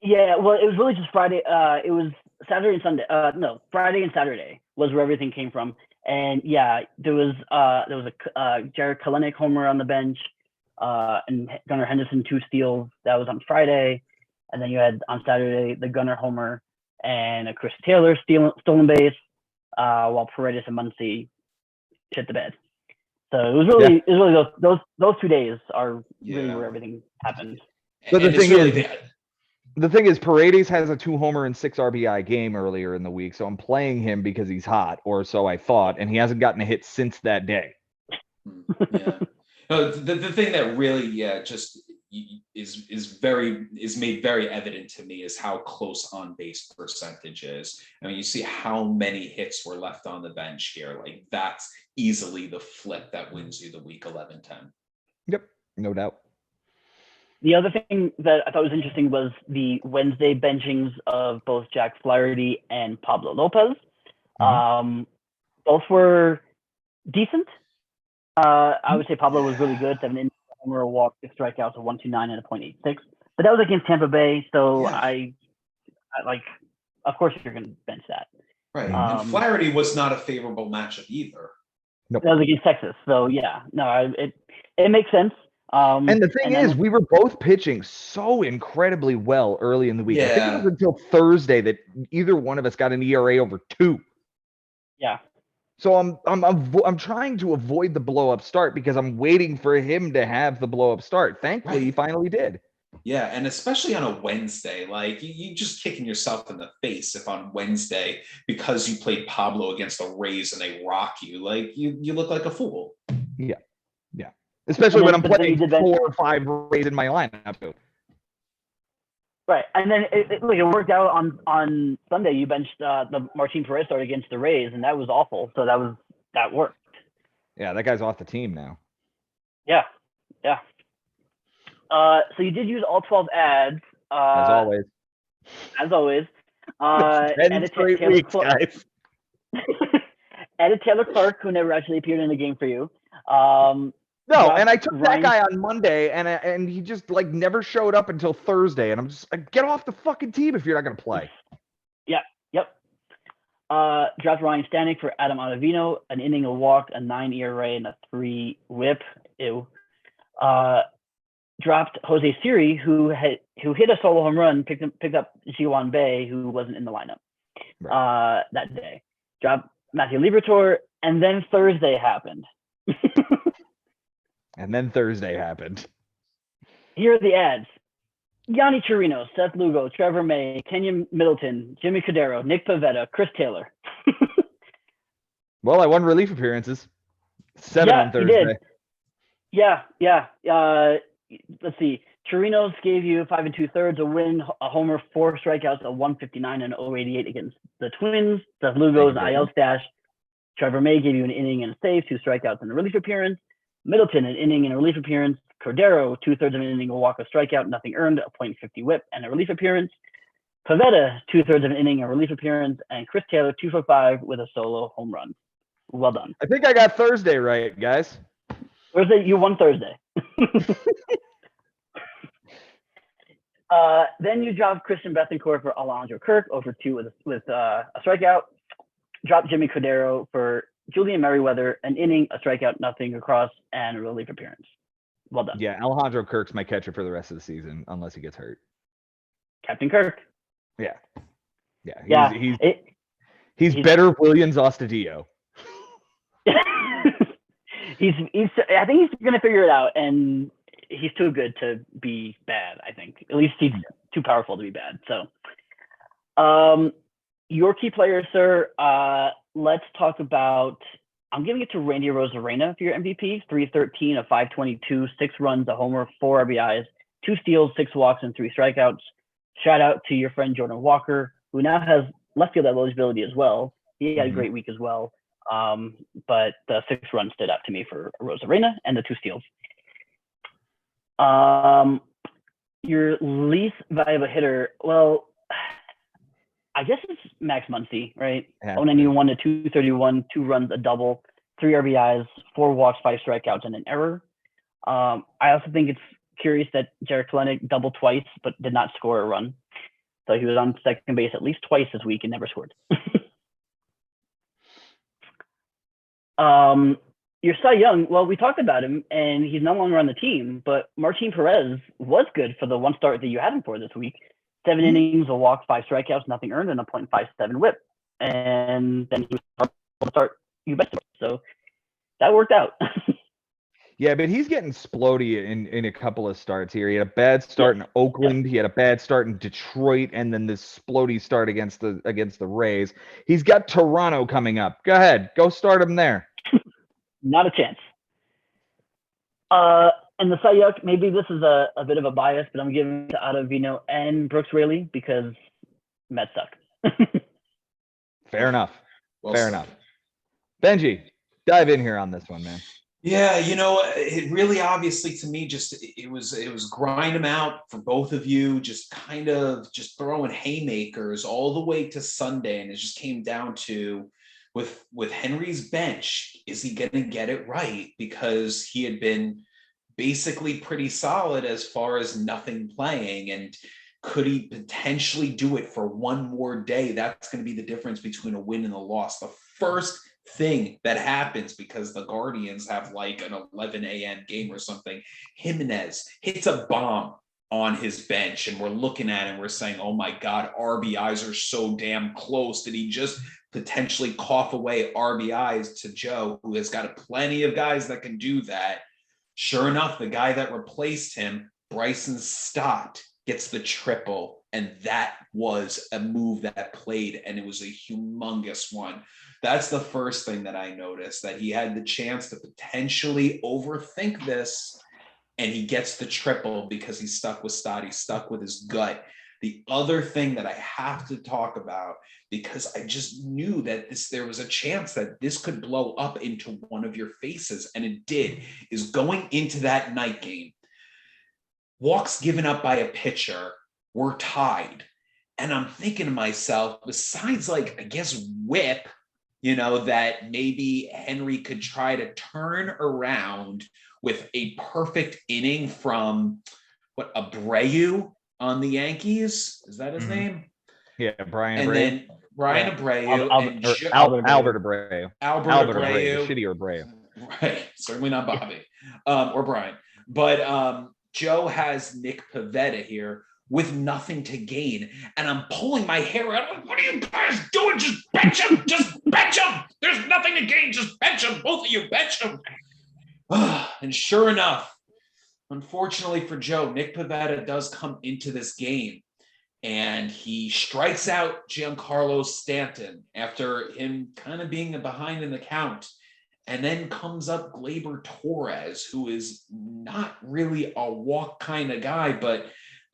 Yeah, well, it was really just Friday. It was Saturday and Sunday. No, Friday and Saturday was where everything came from. And yeah, there was a Jared Kelenic homer on the bench, and Gunnar Henderson 2 steals. That was on Friday. And then you had on Saturday the Gunnar homer and a Chris Taylor stolen base, while Paredes and Muncy shit the bed. So it was really those 2 days are really where everything happened. But the thing is, Paredes has a 2-homer and 6 RBI game earlier in the week, so I'm playing him because he's hot, or so I thought, and he hasn't gotten a hit since that day. Yeah. No, the thing that really, just is made very evident to me is how close on base percentage is. I mean, you see how many hits were left on the bench here. Like, that's easily the flip that wins you the week 11-10. Yep, no doubt. The other thing that I thought was interesting was the Wednesday benchings of both Jack Flaherty and Pablo Lopez. Both were decent. I would say Pablo was really good. 7 innings, a homer, a walk, 6 strikeouts, a 1.29 and a 0.86. But that was against Tampa Bay, so I like. Of course, you're going to bench that. Right, and Flaherty was not a favorable matchup either. Nope. That was against Texas, so yeah, no, it makes sense. And the thing is, we were both pitching so incredibly well early in the week. I think it was until Thursday that either one of us got an ERA over 2. Yeah. So I'm trying to avoid the blow up start because I'm waiting for him to have the blow up start. Thankfully, he finally did. Yeah, and especially on a Wednesday, like you just kicking yourself in the face if on Wednesday, because you played Pablo against the Rays and they rock you, like you look like a fool. Yeah. Especially when I'm playing 4 or 5 Rays in my lineup too. Right, and then it worked out on Sunday. You benched the Martin Perez start against the Rays, and that was awful. So that worked. Yeah, that guy's off the team now. Yeah. So you did use all 12 ads. As always. Added 10 straight weeks, guys. Added Taylor Clark, who never actually appeared in the game for you. No, and I took that guy on Monday, and he just like never showed up until Thursday, and I'm just like, get off the fucking team if you're not gonna play. Yep. Dropped Ryan Stanek for Adam Ottavino, an inning, a walk, a 9 ERA, and a 3 WHIP. Ew. Dropped Jose Siri, who hit a solo home run, picked up Ji-Hwan Bae, who wasn't in the lineup that day. Dropped Matthew Liberatore, and then Thursday happened. Here are the ads. Yanni Chirinos, Seth Lugo, Trevor May, Kenyon Middleton, Jimmy Cordero, Nick Pivetta, Chris Taylor. Well, I won relief appearances. 7 on Thursday. Yeah. Let's see. Chirinos gave you 5 2/3, a win, a homer, 4 strikeouts, a 159 and 088 against the Twins. Seth Lugo's IL stash. Trevor May gave you an inning and a save, 2 strikeouts and a relief appearance. Middleton, an inning and a relief appearance. Cordero, 2/3 of an inning, a walk, a strikeout, nothing earned, a .50 WHIP, and a relief appearance. Pivetta, 2/3 of an inning, a relief appearance, and Chris Taylor, 2 for 5 with a solo home run. Well done. I think I got Thursday right, guys. Thursday, you won Thursday. Then you dropped Christian Bethancourt for Alejandro Kirk over 2 with a strikeout. Dropped Jimmy Cordero for Julian Merriweather, an inning, a strikeout, nothing across, and a relief appearance. Well done. Yeah, Alejandro Kirk's my catcher for the rest of the season, unless he gets hurt. Captain Kirk. Yeah. He's better Williams Astudillo. I think he's going to figure it out, and he's too good to be bad, I think. At least he's too powerful to be bad. So, your key players, sir, let's talk about, I'm giving it to Randy Arozarena for your MVP. 313, a 522, 6 runs, a homer, 4 RBIs, 2 steals, 6 walks, and 3 strikeouts. Shout out to your friend Jordan Walker, who now has left field eligibility as well. He had a great week as well. But the 6 runs stood out to me for Arozarena and the 2 steals. Your least valuable hitter, well, I guess it's Max Muncy, right? 091 to 231, 2 runs, a double, 3 RBIs, 4 walks, 5 strikeouts, and an error. I also think it's curious that Jarred Kelenic doubled twice, but did not score a run. So he was on second base at least twice this week and never scored. Your Cy Young, well, we talked about him, and he's no longer on the team, but Martin Perez was good for the 1 start that you had him for this week. 7 innings, a walk, 5 strikeouts, nothing earned, and a .57 WHIP. And then he was able to start you best. So that worked out. Yeah, but he's getting splody in a couple of starts here. He had a bad start in Oakland. He had a bad start in Detroit, and then this splody start against the Rays. He's got Toronto coming up. Go ahead, go start him there. Not a chance. And the Cy Young, maybe this is a bit of a bias, but I'm giving it to Ottavino and Brooks Raley because Mets suck. Fair enough. Well Fair said. enough. Benji, dive in here on this one, man. Yeah, it really obviously to me just it was grind them out for both of you, just kind of just throwing haymakers all the way to Sunday, and it just came down to with Henry's bench, is he going to get it right? Because he had been basically pretty solid as far as nothing playing, and could he potentially do it for one more day? That's going to be the difference between a win and a loss. The first thing that happens, because the Guardians have like an 11 a.m. game or something, Jimenez hits a bomb on his bench, and we're looking at it and we're saying, oh my God, RBIs are so damn close. Did he just potentially cough away RBIs to Joe, who has got plenty of guys that can do that? Sure enough, the guy that replaced him, Bryson Stott, gets the triple, and that was a move that played, and it was a humongous one. That's the first thing that I noticed, that he had the chance to potentially overthink this, and he gets the triple because he's stuck with Stott. He's stuck with his gut. The other thing that I have to talk about, because I just knew that there was a chance that this could blow up into one of your faces, and it did, is going into that night game. Walks given up by a pitcher, we're tied. And I'm thinking to myself, besides like, I guess, whip, that maybe Henry could try to turn around with a perfect inning from Abreu on the Yankees. Is that his name? Yeah, Brian and Abreu. Then Brian Abreu and Albert Abreu. Albert Abreu, the shitty Abreu. Right, certainly not Bobby or Brian. But Joe has Nick Pivetta here with nothing to gain, and I'm pulling my hair out. What are you guys doing? Just bench him. Just bench him. There's nothing to gain. Just bench him. Both of you, bench him. And sure enough, unfortunately for Joe, Nick Pivetta does come into this game, and he strikes out Giancarlo Stanton after him kind of being behind in the count. And then comes up Gleyber Torres, who is not really a walk kind of guy, but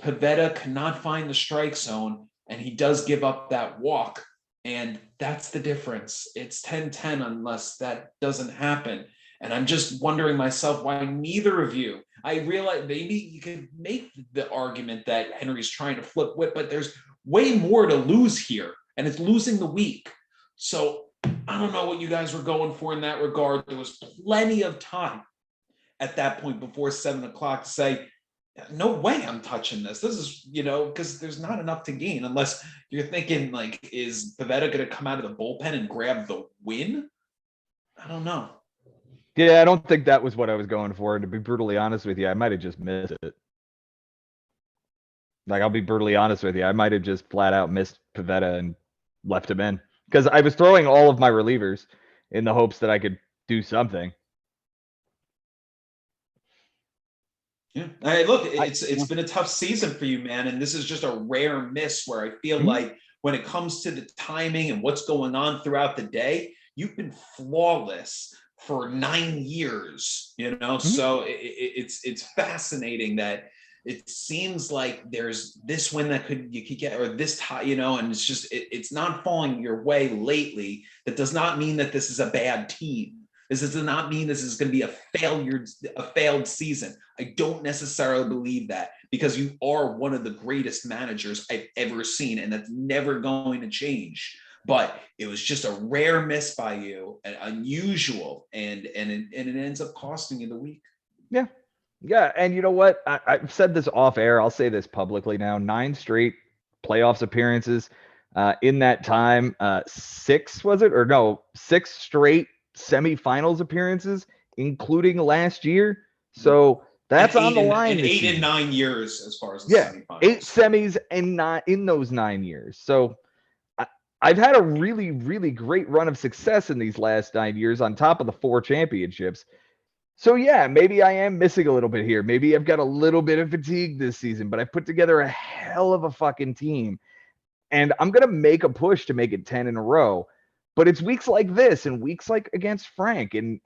Pivetta cannot find the strike zone, and he does give up that walk. And that's the difference. It's 10-10 unless that doesn't happen. And I'm just wondering myself why neither of you, I realize maybe you could make the argument that Henry's trying to flip whip, but there's way more to lose here, and it's losing the week. So I don't know what you guys were going for in that regard. There was plenty of time at that point before 7 o'clock to say, no way I'm touching this. This is, because there's not enough to gain unless you're thinking like, is Pivetta going to come out of the bullpen and grab the win? I don't know. Yeah, I don't think that was what I was going for. To be brutally honest with you, I might have just missed it. Like, I'll be brutally honest with you. I might have just flat out missed Pivetta and left him in. Because I was throwing all of my relievers in the hopes that I could do something. Yeah. Hey, look, it's been a tough season for you, man. And this is just a rare miss where I feel like when it comes to the timing and what's going on throughout the day, you've been flawless for 9 years, So it's fascinating that it seems like there's this win that you could get, or this tie, and it's just, it's not falling your way lately. That does not mean that this is a bad team. This does not mean this is going to be a failed season. I don't necessarily believe that, because you are one of the greatest managers I've ever seen, and that's never going to change. But it was just a rare miss by you, unusual, and it ends up costing you the week. Yeah. Yeah, and you know what? I've said this off air. I'll say this publicly now. 9 straight playoffs appearances. In that time, 6 straight semifinals appearances, including last year. So That's And on the line. And this 8 and season. 9 years as far as the Yeah, semifinals. 8 semis and not in those 9 years. So I've had a really, really great run of success in these last 9 years on top of the 4 championships. So yeah, maybe I am missing a little bit here. Maybe I've got a little bit of fatigue this season, but I've put together a hell of a fucking team. And I'm going to make a push to make it 10 in a row. But it's weeks like this and weeks like against Frank and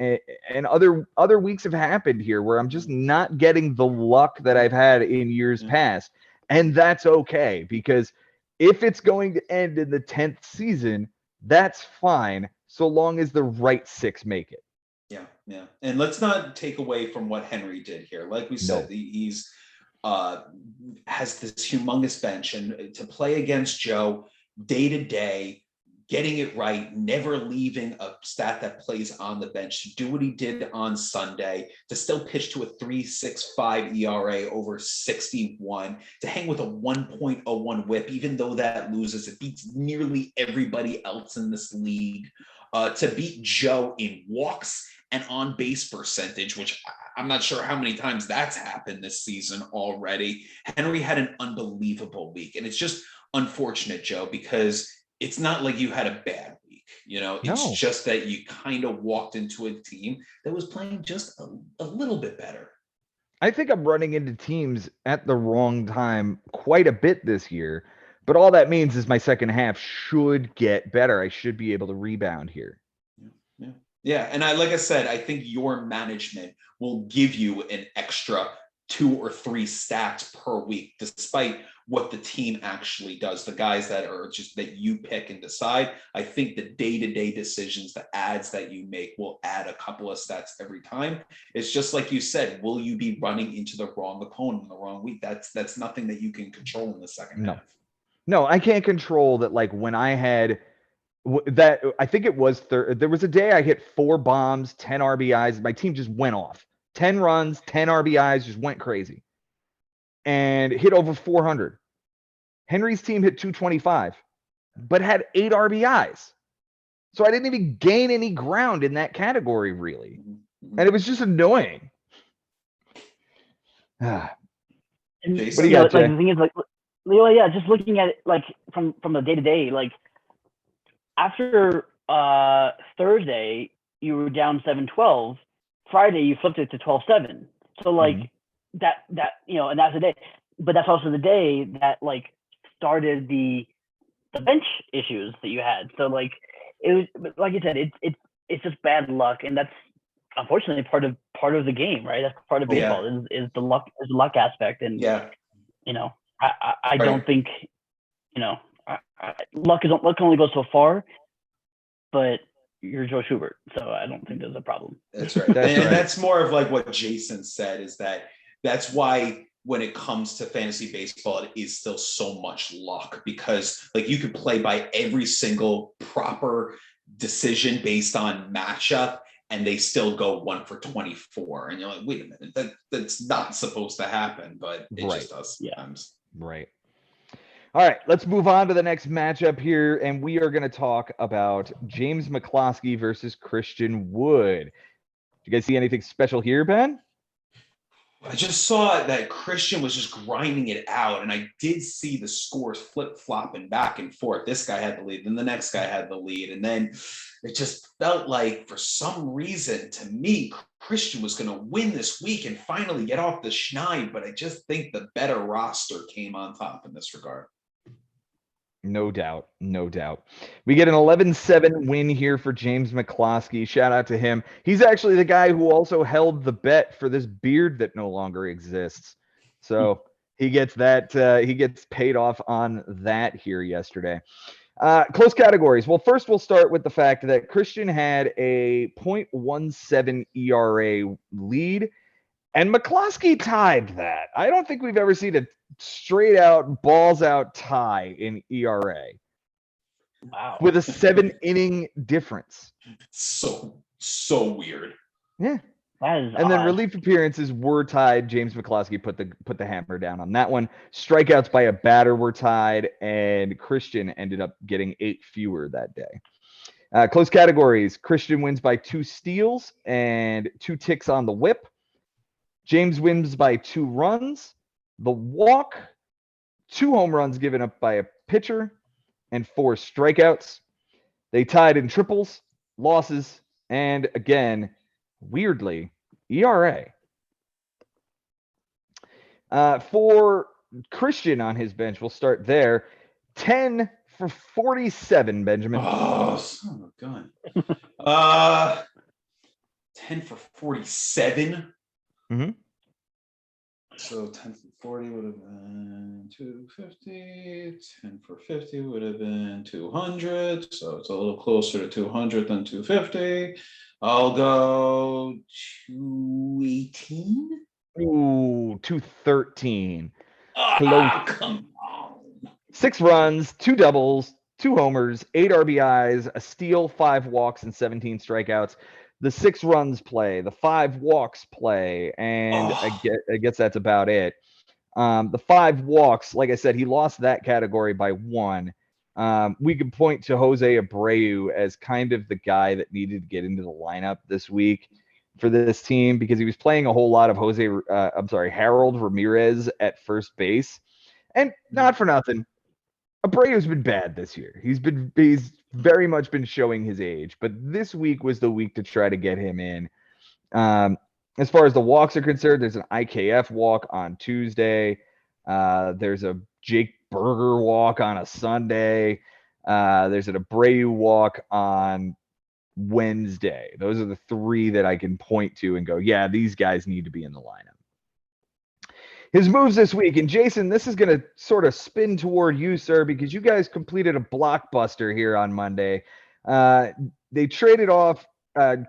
other weeks have happened here where I'm just not getting the luck that I've had in years past. And that's okay, because if it's going to end in the 10th season, that's fine, so long as the right 6 make it. Yeah. And let's not take away from what Henry did here. Like we said, he's has this humongous bench, and to play against Joe day to day, getting it right, never leaving a stat that plays on the bench, to do what he did on Sunday, to still pitch to a 3.65 ERA over 61, to hang with a 1.01 whip, even though that loses, it beats nearly everybody else in this league, to beat Joe in walks and on base percentage, which I'm not sure how many times that's happened this season already. Henry had an unbelievable week. And it's just unfortunate, Joe, because it's not like you had a bad week. It's just that you kind of walked into a team that was playing just a little bit better. I think I'm running into teams at the wrong time quite a bit this year. But all that means is my second half should get better. I should be able to rebound here. Yeah. And like I said, I think your management will give you an extra 2 or 3 stats per week, despite what the team actually does. The guys that are just that you pick and decide. I think the day-to-day decisions, the ads that you make will add a couple of stats every time. It's just like you said, will you be running into the wrong opponent in the wrong week? That's nothing that you can control in the second half. No, I can't control that. Like when I had that, I think it was there was a day I hit 4 bombs, 10 RBIs. My team just went off. 10 runs, 10 RBIs, just went crazy. And hit over 400. Henry's team hit 225, but had 8 RBIs. So I didn't even gain any ground in that category, really. And it was just annoying. And, Jason? What do you got, Jay? the thing is, yeah, just looking at it like from the day to day, like after Thursday you were down 7-12. Friday you flipped it to 12-7. So like that and that's the day, but that's also the day that like started the bench issues that you had. So like it was, like you said, it's just bad luck, and that's unfortunately part of the game, right? That's part of baseball is the luck aspect, and I don't think luck only goes so far, but you're Joe Schubert, so I don't think there's a problem. That's right. That's more of like what Jason said, is that's why when it comes to fantasy baseball, it is still so much luck, because like you could play by every single proper decision based on matchup and they still go 1 for 24. And you're like, wait a minute, that's not supposed to happen, but it just does sometimes. Right. All right, let's move on to the next matchup here, and we are going to talk about James McCloskey versus Christian Wood. Did you guys see anything special here, Ben? I just saw that Christian was just grinding it out, and I did see the scores flip-flopping back and forth. This guy had the lead, then the next guy had the lead, and then it just felt like, for some reason, to me, Christian was going to win this week and finally get off the schneid, but I just think the better roster came on top in this regard. No doubt. We get an 11-7 win here for James McCloskey. Shout out to him. He's actually the guy who also held the bet for this beard that no longer exists. So he gets that. He gets paid off on that here yesterday. Close categories. Well, first we'll start with the fact that Christian had a 0.17 ERA lead, and McCloskey tied that. I don't think we've ever seen a straight out, balls out tie in ERA. Wow. With a 7-inning difference. So weird. Yeah. That is and odd. then relief appearances were tied. James McCloskey put the hammer down on that one. Strikeouts by a batter were tied, and Christian ended up getting 8 fewer that day. Close categories. Christian wins by 2 steals and 2 ticks on the whip. James wins by 2 runs. The walk, 2 home runs given up by a pitcher, and 4 strikeouts. They tied in triples, losses, and again, weirdly, ERA. For Christian on his bench, we'll start there. 10 for 47, Benjamin. Oh, son of a gun. 10 for 47. Mhm. So 10 for 40 would have been 250. 10 for 50 would have been 200. So it's a little closer to 200 than 250. I'll go 218. Ooh, 213. Ah, come on. 6 runs, 2 doubles, 2 homers, 8 RBIs, a steal, 5 walks, and 17 strikeouts. The 6 runs play, the 5 walks play, and I guess that's about it. The 5 walks, like I said, he lost that category by 1. We could point to Jose Abreu as kind of the guy that needed to get into the lineup this week for this team because he was playing a whole lot of Harold Ramirez at first base. And not for nothing, Abreu's been bad this year. He's very much been showing his age, but this week was the week to try to get him in. As far as the walks are concerned, there's an IKF walk on Tuesday. There's a Jake Burger walk on a Sunday. There's an Abreu walk on Wednesday. Those are the 3 that I can point to and go, yeah, these guys need to be in the lineup. His moves this week, and Jason, this is going to sort of spin toward you, sir, because you guys completed a blockbuster here on Monday. They traded off,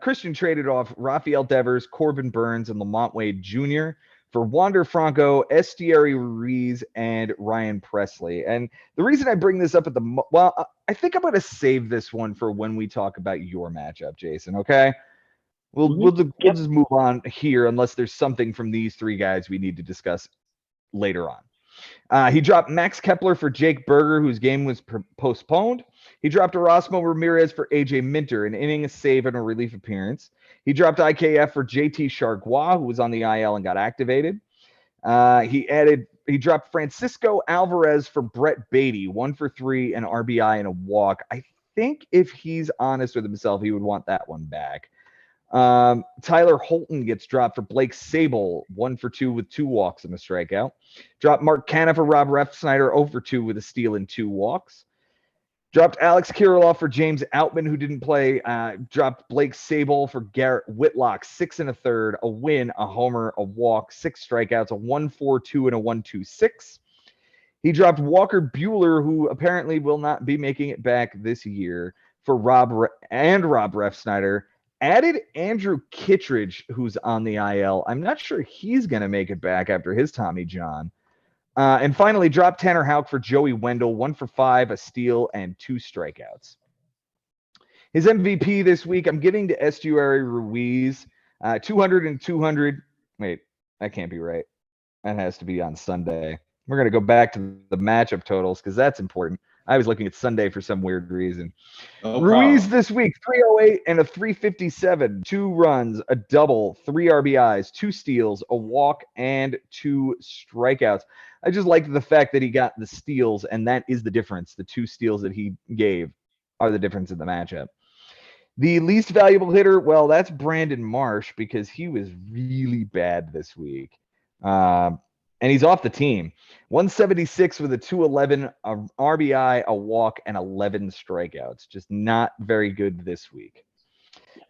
Christian traded off Rafael Devers, Corbin Burns, and Lamont Wade Jr. for Wander Franco, Esteury Ruiz, and Ryan Presley. And the reason I bring this up I think I'm going to save this one for when we talk about your matchup, Jason, okay? We'll just move on here unless there's something from these 3 guys we need to discuss later on. He dropped Max Kepler for Jake Burger, whose game was postponed. He dropped Erasmo Ramirez for AJ Minter, an inning, a save, and a relief appearance. He dropped IKF for JT Chargois, who was on the IL and got activated. He dropped Francisco Alvarez for Brett Beatty, 1 for 3, an RBI, and a walk. I think if he's honest with himself, he would want that one back. Tyler Holton gets dropped for Blake Sable, 1 for 2 with 2 walks and a strikeout. Dropped Mark Canha for Rob Refsnyder, 0 for 2 with a steal and 2 walks. Dropped Alex Kirilloff for James Outman, who didn't play. Dropped Blake Sable for Garrett Whitlock, 6 1/3, a win, a homer, a walk, 6 strikeouts, a 1-4-2, and a 1-2-6. He dropped Walker Buehler, who apparently will not be making it back this year, for Rob Refsnyder. Added Andrew Kittredge, who's on the IL. I'm not sure he's going to make it back after his Tommy John. And finally, dropped Tanner Houck for Joey Wendell, 1 for 5, a steal, and 2 strikeouts. His MVP this week, I'm giving to Esteury Ruiz, 200 and 200. Wait, that can't be right. That has to be on Sunday. We're going to go back to the matchup totals because that's important. I was looking at Sunday for some weird reason. Ruiz this week, 308 and a 357, 2 runs, a double, 3 RBIs, 2 steals, a walk, and 2 strikeouts. I just like the fact that he got the steals, and that is the difference. The 2 steals that he gave are the difference in the matchup. The least valuable hitter, well, that's Brandon Marsh because he was really bad this week. And he's off the team. 176 with a 211, a RBI, a walk, and 11 strikeouts. Just not very good this week.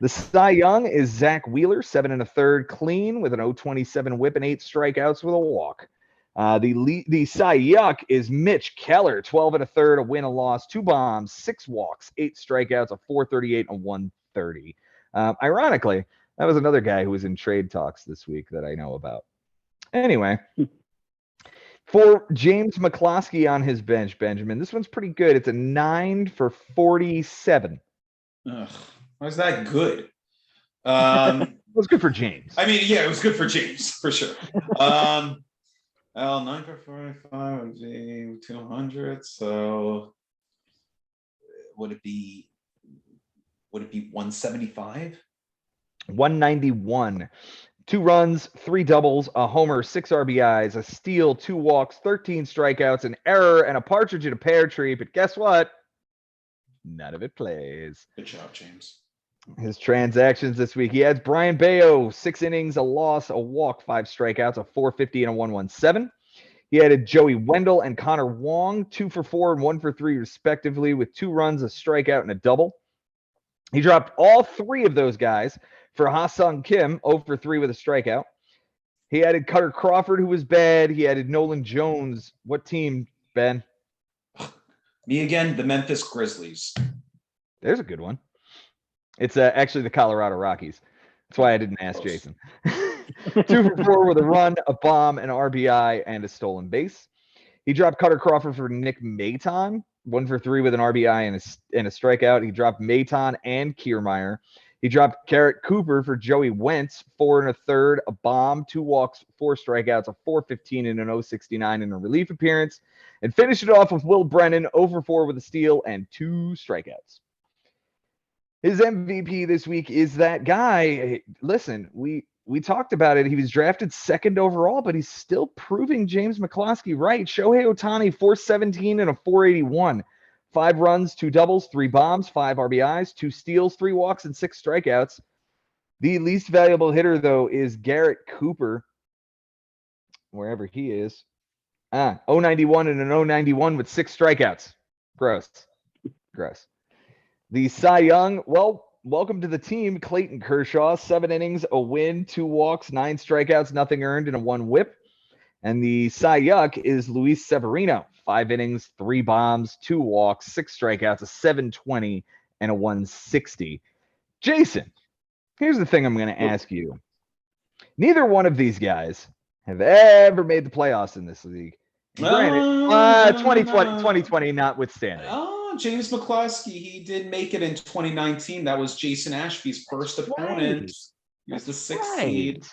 The Cy Young is Zach Wheeler, 7 1/3 clean with an 0.27 whip and 8 strikeouts with a walk. The Cy Yuck is Mitch Keller, 12 1/3, a win, a loss, 2 bombs, 6 walks, 8 strikeouts, a 4.38, and a 1.30. Ironically, that was another guy who was in trade talks this week that I know about. Anyway, for James McCloskey on his bench, Benjamin, this one's pretty good. It's a 9 for 47. Ugh, why is that good? It was good for James. I mean, yeah, it was good for James for sure. Well, 9 for 45 would be 200. So would it be 175? 191. 2 runs, 3 doubles, a homer, 6 RBIs, a steal, 2 walks, 13 strikeouts, an error, and a partridge in a pear tree. But guess what? None of it plays. Good job, James. His transactions this week. He has Brian Bayo, 6 innings, a loss, a walk, 5 strikeouts, a 4.50 and a 1.17. He added Joey Wendell and Connor Wong, 2 for 4 and 1 for 3, respectively, with 2 runs, a strikeout, and a double. He dropped all 3 of those guys for Ha-Sung Kim, 0 for 3 with a strikeout. He added Cutter Crawford, who was bad. He added Nolan Jones. What team, Ben? Me again, the Memphis Grizzlies. There's a good one. It's actually the Colorado Rockies. That's why I didn't ask Close. Jason. 2 for 4 with a run, a bomb, an RBI, and a stolen base. He dropped Cutter Crawford for Nick Maton, 1 for 3 with an RBI and a strikeout. He dropped Maton and Kiermaier. He dropped Garrett Cooper for Joey Wentz, 4 1/3, a bomb, 2 walks, 4 strikeouts, a 4.15 and an 0.69 in a relief appearance, and finished it off with Will Brennan, 0 for 4 with a steal and 2 strikeouts. His MVP this week is that guy. Listen, we talked about it. He was drafted 2nd overall, but he's still proving James McCloskey right. Shohei Ohtani, 417 and a 481. 5 runs, 2 doubles, 3 bombs, 5 RBIs, 2 steals, 3 walks, and 6 strikeouts. The least valuable hitter, though, is Garrett Cooper, wherever he is. 091 and an 091 with 6 strikeouts. Gross. The Cy Young, well, welcome to the team, Clayton Kershaw. 7 innings, a win, 2 walks, 9 strikeouts, nothing earned, and a 1 whip. And the Cy Yuck is Luis Severino. 5 innings, 3 bombs, 2 walks, 6 strikeouts, a 7.20, and a 1.60. Jason, here's the thing I'm going to ask you. Neither one of these guys have ever made the playoffs in this league. Granted, 2020 notwithstanding. James McCloskey, he did make it in 2019. That was Jason Ashby's first opponent. Right. He was the 6th seed.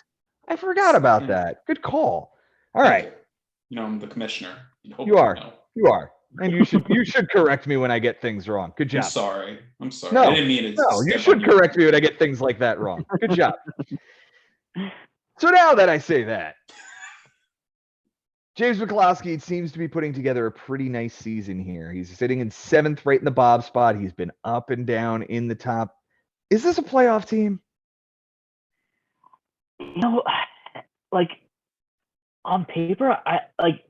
I forgot about that. Good call. All right. You know, I'm the commissioner. You are. And you should correct me when I get things wrong. Good job. I'm sorry. No, I didn't mean it. No, you should correct me when I get things like that wrong. Good job. So now that I say that, James McCloskey seems to be putting together a pretty nice season here. He's sitting in 7th, right in the Bob spot. He's been up and down in the top. Is this a playoff team? You know, like on paper, I like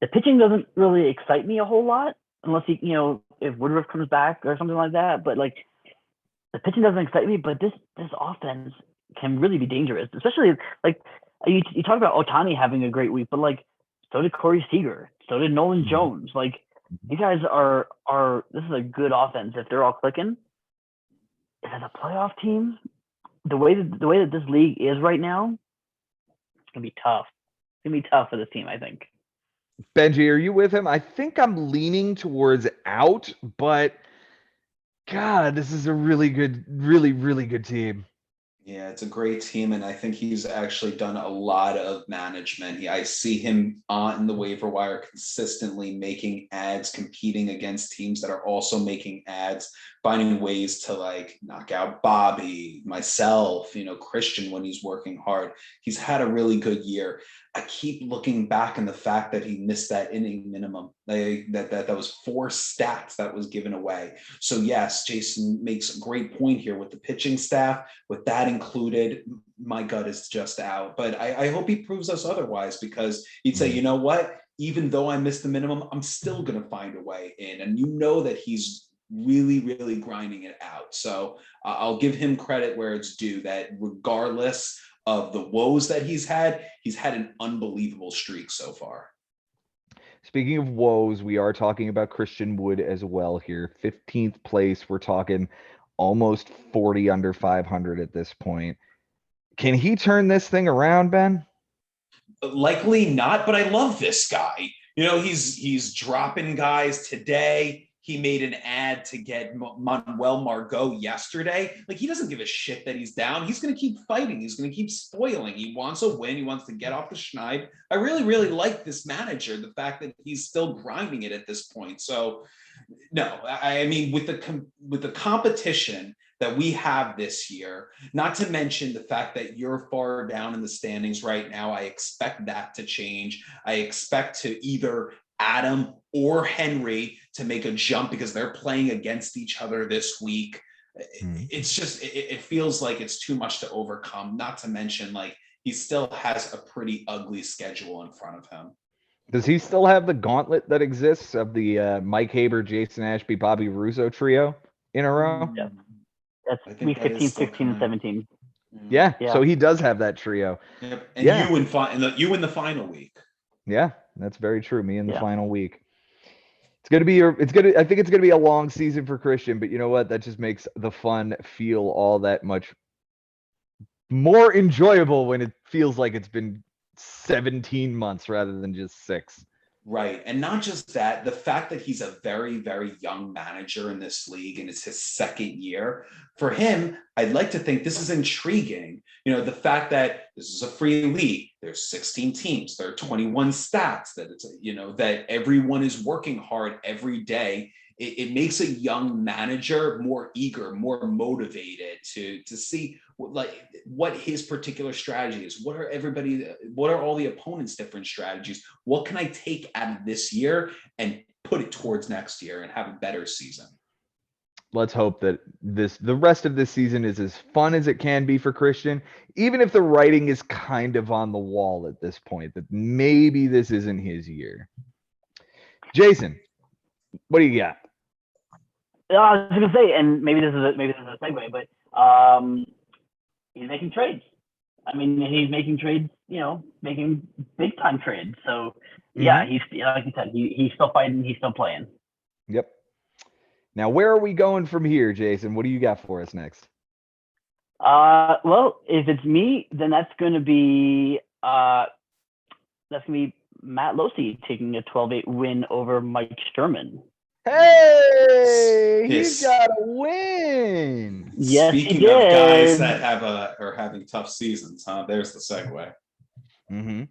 the pitching doesn't really excite me a whole lot unless if Woodruff comes back or something like that. But like the pitching doesn't excite me, but this offense can really be dangerous, especially like you talk about Ohtani having a great week, but like so did Corey Seager, so did Nolan Jones. Like these guys are this is a good offense if they're all clicking. Is it a playoff team? The way that this league is right now, it's gonna be tough. It's gonna be tough for this team, I think. Benji, are you with him? I think I'm leaning towards out, but God, this is a really good team. Yeah, it's a great team, and I think he's actually done a lot of management. I see him on the waiver wire consistently making ads, competing against teams that are also making ads, finding ways to like knock out Bobby, myself, Christian when he's working hard. He's had a really good year. I keep looking back on the fact that he missed that inning minimum. That was 4 stats that was given away. So yes, Jason makes a great point here with the pitching staff. With that included, my gut is just out. But I hope he proves us otherwise, because he'd say, you know what? Even though I missed the minimum, I'm still going to find a way in. And that he's really, really grinding it out. So I'll give him credit where it's due, that regardless of the woes that he's had an unbelievable streak so far. Speaking of woes, we are talking about Christian Wood as well here. 15th place. We're talking almost 40 under 500 at this point. Can he turn this thing around, Ben? Likely not, but I love this guy. He's dropping guys today. He made an ad to get Manuel Margot yesterday. Like, he doesn't give a shit that he's down. He's going to keep fighting. He's going to keep spoiling. He wants a win. He wants to get off the schneid. I really, really like this manager, the fact that he's still grinding it at this point. So, no, I mean, with the competition that we have this year, not to mention the fact that you're far down in the standings right now. I expect that to change. I expect to either Adam or Henry to make a jump because they're playing against each other this week. It's just, it feels like it's too much to overcome, not to mention like he still has a pretty ugly schedule in front of him. Does he still have the gauntlet that exists of the Mike Haber, Jason Ashby, Bobby Russo trio in a row? Yeah. That's I think week that is 15, still 16, and coming. 17. Yeah, Yeah. so he does have that trio. Yep. And Yeah. you in the final week. Yeah, that's very true. Me in the Yeah. final week. I think it's gonna be a long season for Christian, but you know what? That just makes the fun feel all that much more enjoyable when it feels like it's been 17 months rather than just 6. Right. And not just that, the fact that he's a very, very young manager in this league and it's his second year, for him, I'd like to think this is intriguing. You know, the fact that this is a free league, there's 16 teams, there are 21 stats, that it's, you know, that everyone is working hard every day. It makes a young manager more eager, more motivated to see what his particular strategy is. What are all the opponents' different strategies? What can I take out of this year and put it towards next year and have a better season? Let's hope that the rest of this season is as fun as it can be for Christian, even if the writing is kind of on the wall at this point, that maybe this isn't his year. Jason, what do you got? I was gonna say, and maybe this is a segue, but he's making trades. I mean, he's making trades, you know, making big time trades. So yeah, he's, like you said, he's still fighting, he's still playing. Yep. Now, where are we going from here, Jason? What do you got for us next? Well, if it's me, then that's gonna be Matt Losey taking a 12-8 win over Mike Sherman. Hey, he's got a win. Yes, Speaking of guys that are having tough seasons, there's the segue. Mm-hmm.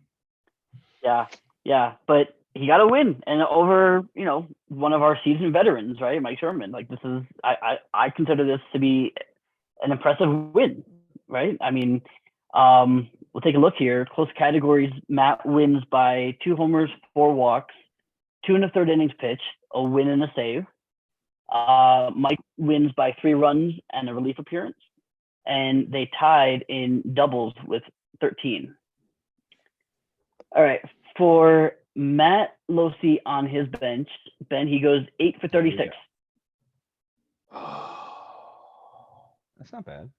Yeah, but he got a win and over, you know, one of our seasoned veterans, right, Mike Sherman. Like, this is, I consider this to be an impressive win, right? I mean, we'll take a look here. Close categories: Matt wins by 2 homers, 4 walks, 2 1/3 innings pitched, a win and a save. Mike wins by 3 runs and a relief appearance, and they tied in doubles with 13. All right, for Matt Losey on his bench, Ben, he goes 8 for 36. Oh, that's not bad.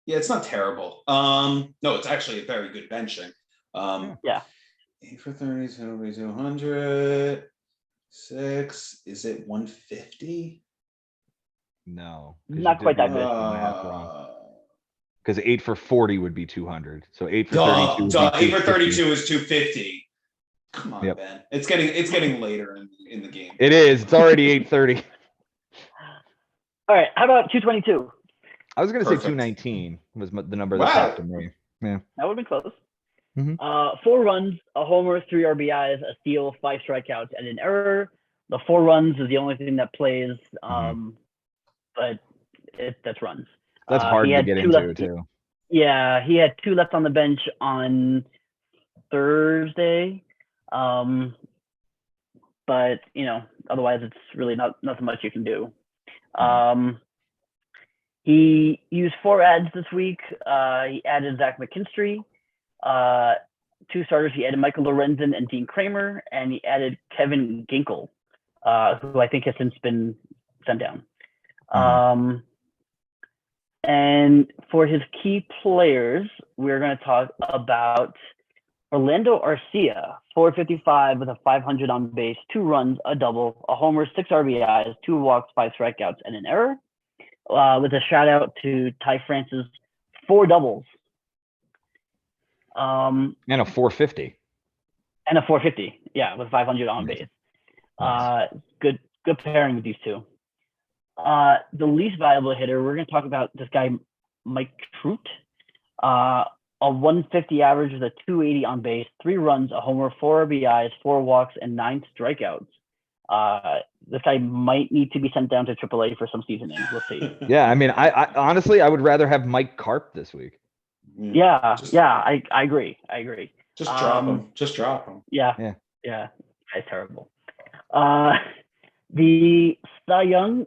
Yeah, it's not terrible. No, it's actually a very good benching. Yeah. 8 for 32, 200. 6, is it 150? No, not quite that good. Because 8 for 40 would be 200. So 8 for 32. 8 for 32 is 250. Come on, Ben. It's getting later in the game. It is. It's already 8:30. All right. How about 222? I was going to say 219 was the number that popped to me. Yeah. That would have been close. Mm-hmm. 4 runs, a homer, 3 RBIs, a steal, 5 strikeouts, and an error. The 4 runs is the only thing that plays, but that's runs. That's hard to get into, too. Yeah, he had 2 left on the bench on Thursday. But, you know, otherwise it's really nothing much you can do. He used 4 adds this week. He added Zach McKinstry. 2 starters, he added Michael Lorenzen and Dean Kramer, and he added Kevin Ginkel, who I think has since been sent down. And for his key players, we're going to talk about Orlando Arcia, 455 with a 500 on base, 2 runs, a double, a homer, 6 RBIs, 2 walks, 5 strikeouts, and an error. With a shout out to Ty Francis, 4 doubles. And a 450. And a 450, yeah, with 500 on base. Good pairing with these two. The least valuable hitter, we're going to talk about this guy, Mike Trout. A 150 average with a 280 on base, 3 runs, a homer, 4 RBIs, 4 walks, and 9 strikeouts. This guy might need to be sent down to AAA for some seasoning. We'll see. Yeah, I mean, I honestly, I would rather have Mike Karp this week. Yeah, I agree. Just drop him. Just drop him. Yeah. That's terrible. The Cy Young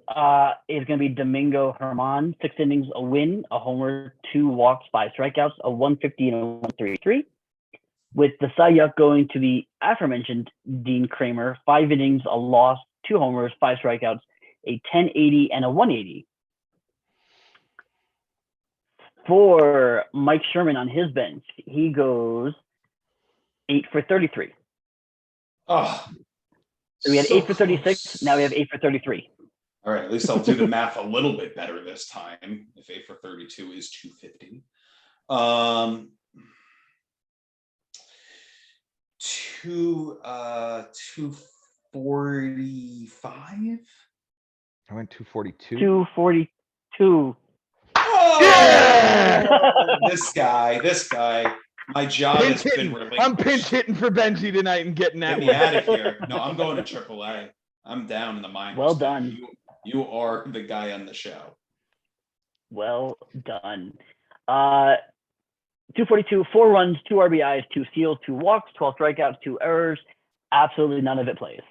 is going to be Domingo Germán. 6 innings, a win, a homer, 2 walks, 5 strikeouts, a 150 and a 133. With the Cy Young going to the aforementioned Dean Kramer. 5 innings, a loss, 2 homers, 5 strikeouts, a 1080 and a 180. For Mike Sherman on his bench, he goes 8 for 33. Oh, So we had 8 for 36. Now we have 8 for 33. All right, at least I'll do the math a little bit better this time. If 8 for 32 is 250. 245. I went 242. 242. Oh, Yeah! this guy. My job has been relinquished. I'm pinch hitting for Benji tonight and getting that Get me one. out of here. No, I'm going to AAA. I'm down in the minors. Well done. You are the guy on the show. Well done. 242, 4 runs, 2 RBIs, 2 steals, 2 walks, 12 strikeouts, 2 errors. Absolutely none of it plays.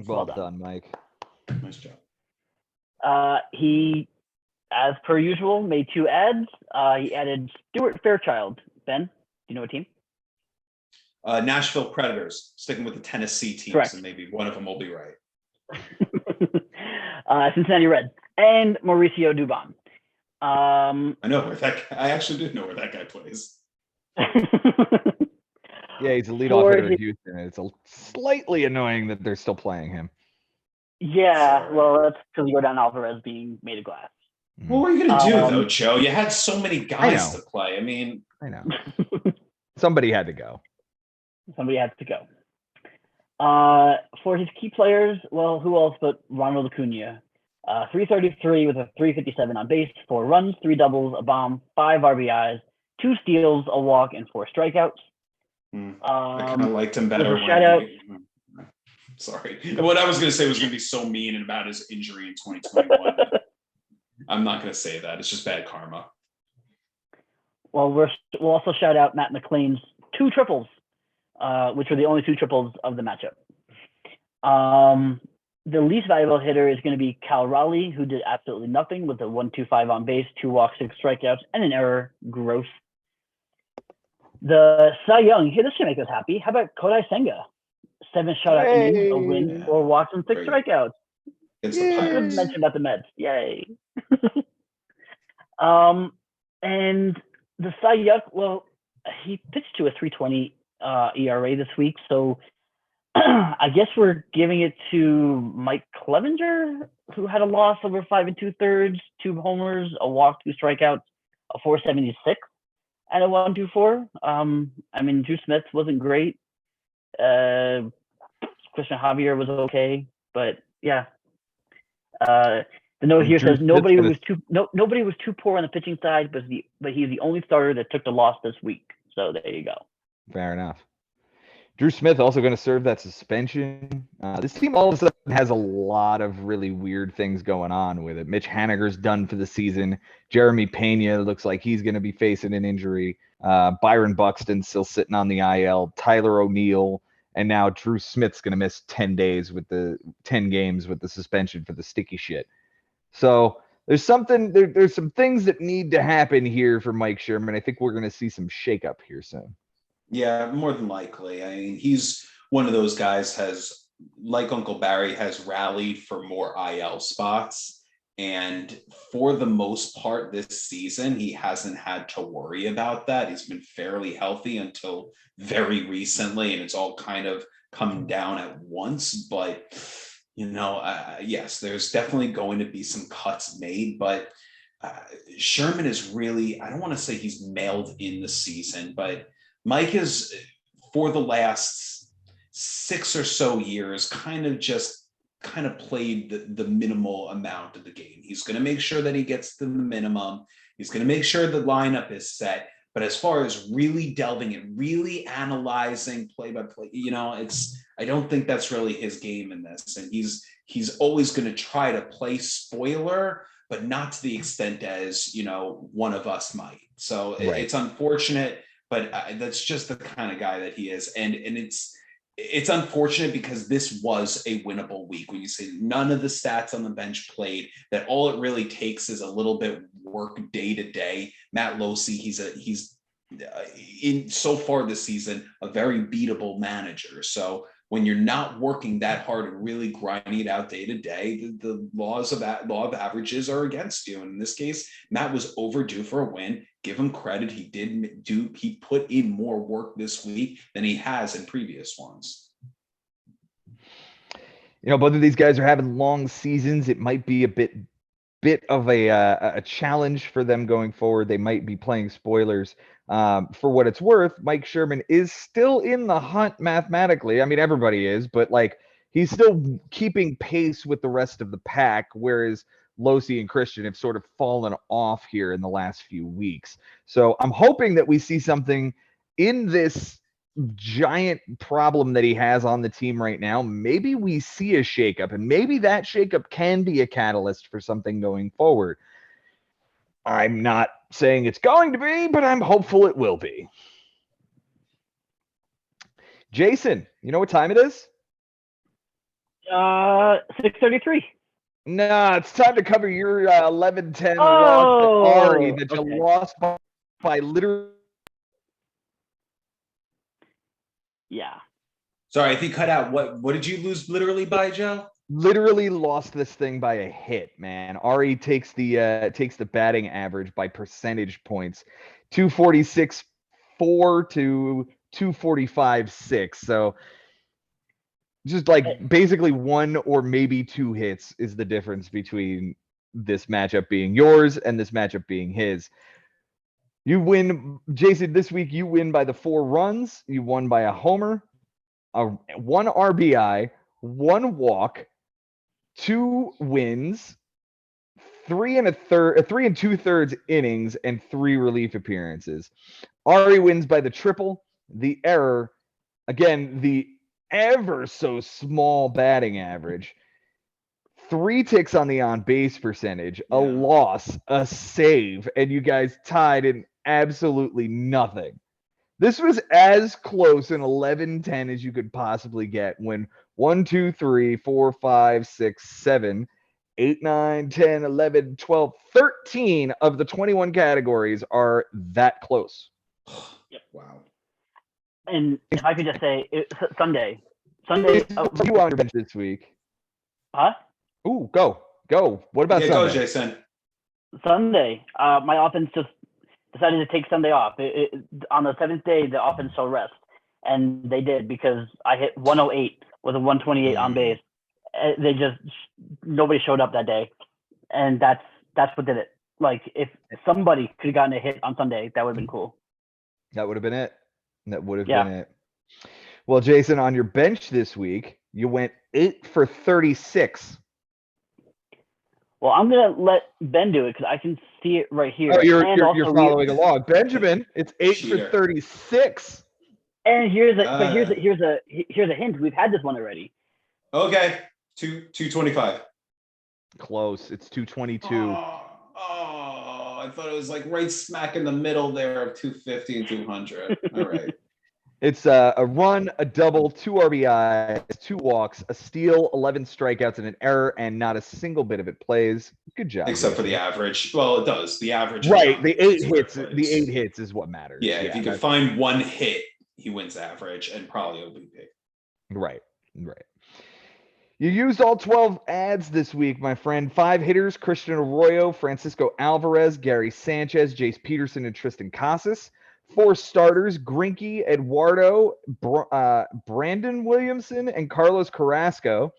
Well done, Mike. Nice job. He, as per usual, made 2 adds. He added Stuart Fairchild. Ben, do you know what team? Nashville Predators, sticking with the Tennessee teams, Correct. and maybe one of them will be right. Cincinnati Reds and Mauricio Dubon. I know where that. I actually do know where that guy plays. Yeah, he's a leadoff hitter in Houston. It's slightly annoying that they're still playing him. Yeah, Sorry. well, that's because Yordan Alvarez being made of glass. What were you going to do, though, Joe? You had so many guys know. to play. I mean, I know. Somebody had to go. Somebody has to go. For his key players, well, who else but Ronald Acuna? 333 with a 357 on base, 4 runs, 3 doubles, a bomb, 5 RBIs, 2 steals, a walk, and 4 strikeouts. I kind of liked him better. Shout out. Sorry. What I was going to say was going to be so mean about his injury in 2021. I'm not going to say that. It's just bad karma. Well, we'll also shout out Matt McLean's 2 triples, which were the only 2 triples of the matchup. The least valuable hitter is going to be Cal Raleigh, who did absolutely nothing with a 1.25 on base, 2 walks, 6 strikeouts, and an error. Gross. The Cy Young, here, this should make us happy. How about Kodai Senga? 7 shutout innings, a win, 4 walks, and 6 strikeouts. It's the Good Pirates. mention about the Mets. Yay. And the Cy Young, well, he pitched to a 3.20 ERA this week, so I guess we're giving it to Mike Clevenger, who had a loss over 5 2/3, 2 homers, a walk, 2 strikeouts, a 4.76, and a 1.24. I mean, Drew Smith wasn't great. Christian Javier was okay, but yeah. The note here says nobody was too poor on the pitching side, but he's the only starter that took the loss this week. So there you go. Fair enough. Drew Smith also going to serve that suspension. This team all of a sudden has a lot of really weird things going on with it. Mitch Haniger's done for the season. Jeremy Pena looks like he's going to be facing an injury. Byron Buxton's still sitting on the IL. Tyler O'Neill. And now Drew Smith's going to miss 10 games with the suspension for the sticky shit. So there's some things that need to happen here for Mike Sherman. I think we're going to see some shakeup here soon. Yeah, more than likely. I mean, he's one of those guys like Uncle Barry, has rallied for more IL spots. And for the most part this season, he hasn't had to worry about that. He's been fairly healthy until very recently, and it's all kind of come down at once. But, yes, there's definitely going to be some cuts made. But Sherman is really, I don't want to say he's mailed in the season, but Mike is, for the last 6 or so years, kind of played the minimal amount of the game. He's going to make sure that he gets to the minimum. He's going to make sure the lineup is set, But as far as really delving and really analyzing play by play, I don't think that's really his game in this. And he's always going to try to play spoiler, but not to the extent as, one of us might. So it's unfortunate, but that's just the kind of guy that he is. And it's unfortunate because this was a winnable week. When you say none of the stats on the bench played, that all it really takes is a little bit work day to day. Matt Losey, he's in so far this season, a very beatable manager. So when you're not working that hard and really grinding it out day to day, the law of averages are against you. And in this case, Matt was overdue for a win. Give him credit. He put in more work this week than he has in previous ones. Both of these guys are having long seasons. It might be a bit of a challenge for them going forward. They might be playing spoilers. For what it's worth, Mike Sherman is still in the hunt mathematically. I mean, everybody is, but he's still keeping pace with the rest of the pack, whereas Losey and Christian have sort of fallen off here in the last few weeks. So I'm hoping that we see something in this giant problem that he has on the team right now. Maybe we see a shakeup, and maybe that shakeup can be a catalyst for something going forward. I'm not saying it's going to be, but I'm hopeful it will be. Jason, you know what time it is? 6:33. No, it's time to cover your 11-10 loss to Ari that you lost by literally. Yeah. Sorry, if you cut out, what did you lose literally by, Joe? Literally lost this thing by a hit, man. Ari takes the batting average by percentage points, 246.4 to 245.6. So just basically one or maybe two hits is the difference between this matchup being yours and this matchup being his. You win, Jason, this week you win by the 4 runs. You won by a homer, 1 RBI, 1 walk, 2 wins, 3 2/3 innings, and 3 relief appearances. Ari wins by the triple, the error, again, the ever so small batting average, 3 ticks on the on-base percentage, a loss, a save, and you guys tied in absolutely nothing. This was as close an 11-10 as you could possibly get when 1, 2, 3, 4, 5, 6, 7, 8, 9, 10, 11, 12, 13 of the 21 categories are that close. Yep. Wow. And if I could just say, Sunday. You on your bench this week? Huh? Ooh, go. What about Sunday? Go, Jason. Sunday, my offense just decided to take Sunday off. On the 7th day, the offense shall rest, and they did because I hit 108 with a 128 on base. Nobody showed up that day, and that's what did it. If somebody could have gotten a hit on Sunday, that would have been cool. That would have been it. Been it. Well, Jason, on your bench this week, you went 8 for 36. Well, I'm gonna let Ben do it because I can see it right here. Oh, you're following along, Benjamin. It's 8 for 36. And here's a hint. We've had this one already. Okay, 225. Close. It's 222. I thought it was right smack in the middle there of 250 and 200. All right. It's a run, a double, 2 RBIs, 2 walks, a steal, 11 strikeouts, and an error, and not a single bit of it plays. Good job. Except for the average. Well, it does. The average. Right. The 8 hits. The 8 hits is what matters. Yeah. If you can find 1 hit, he wins average and probably OBP. Right. You used all 12 ads this week, my friend. 5 hitters: Christian Arroyo, Francisco Alvarez, Gary Sanchez, Jace Peterson, and Tristan Casas. 4 starters: Greinke, Eduardo, Brandon Williamson, and Carlos Carrasco.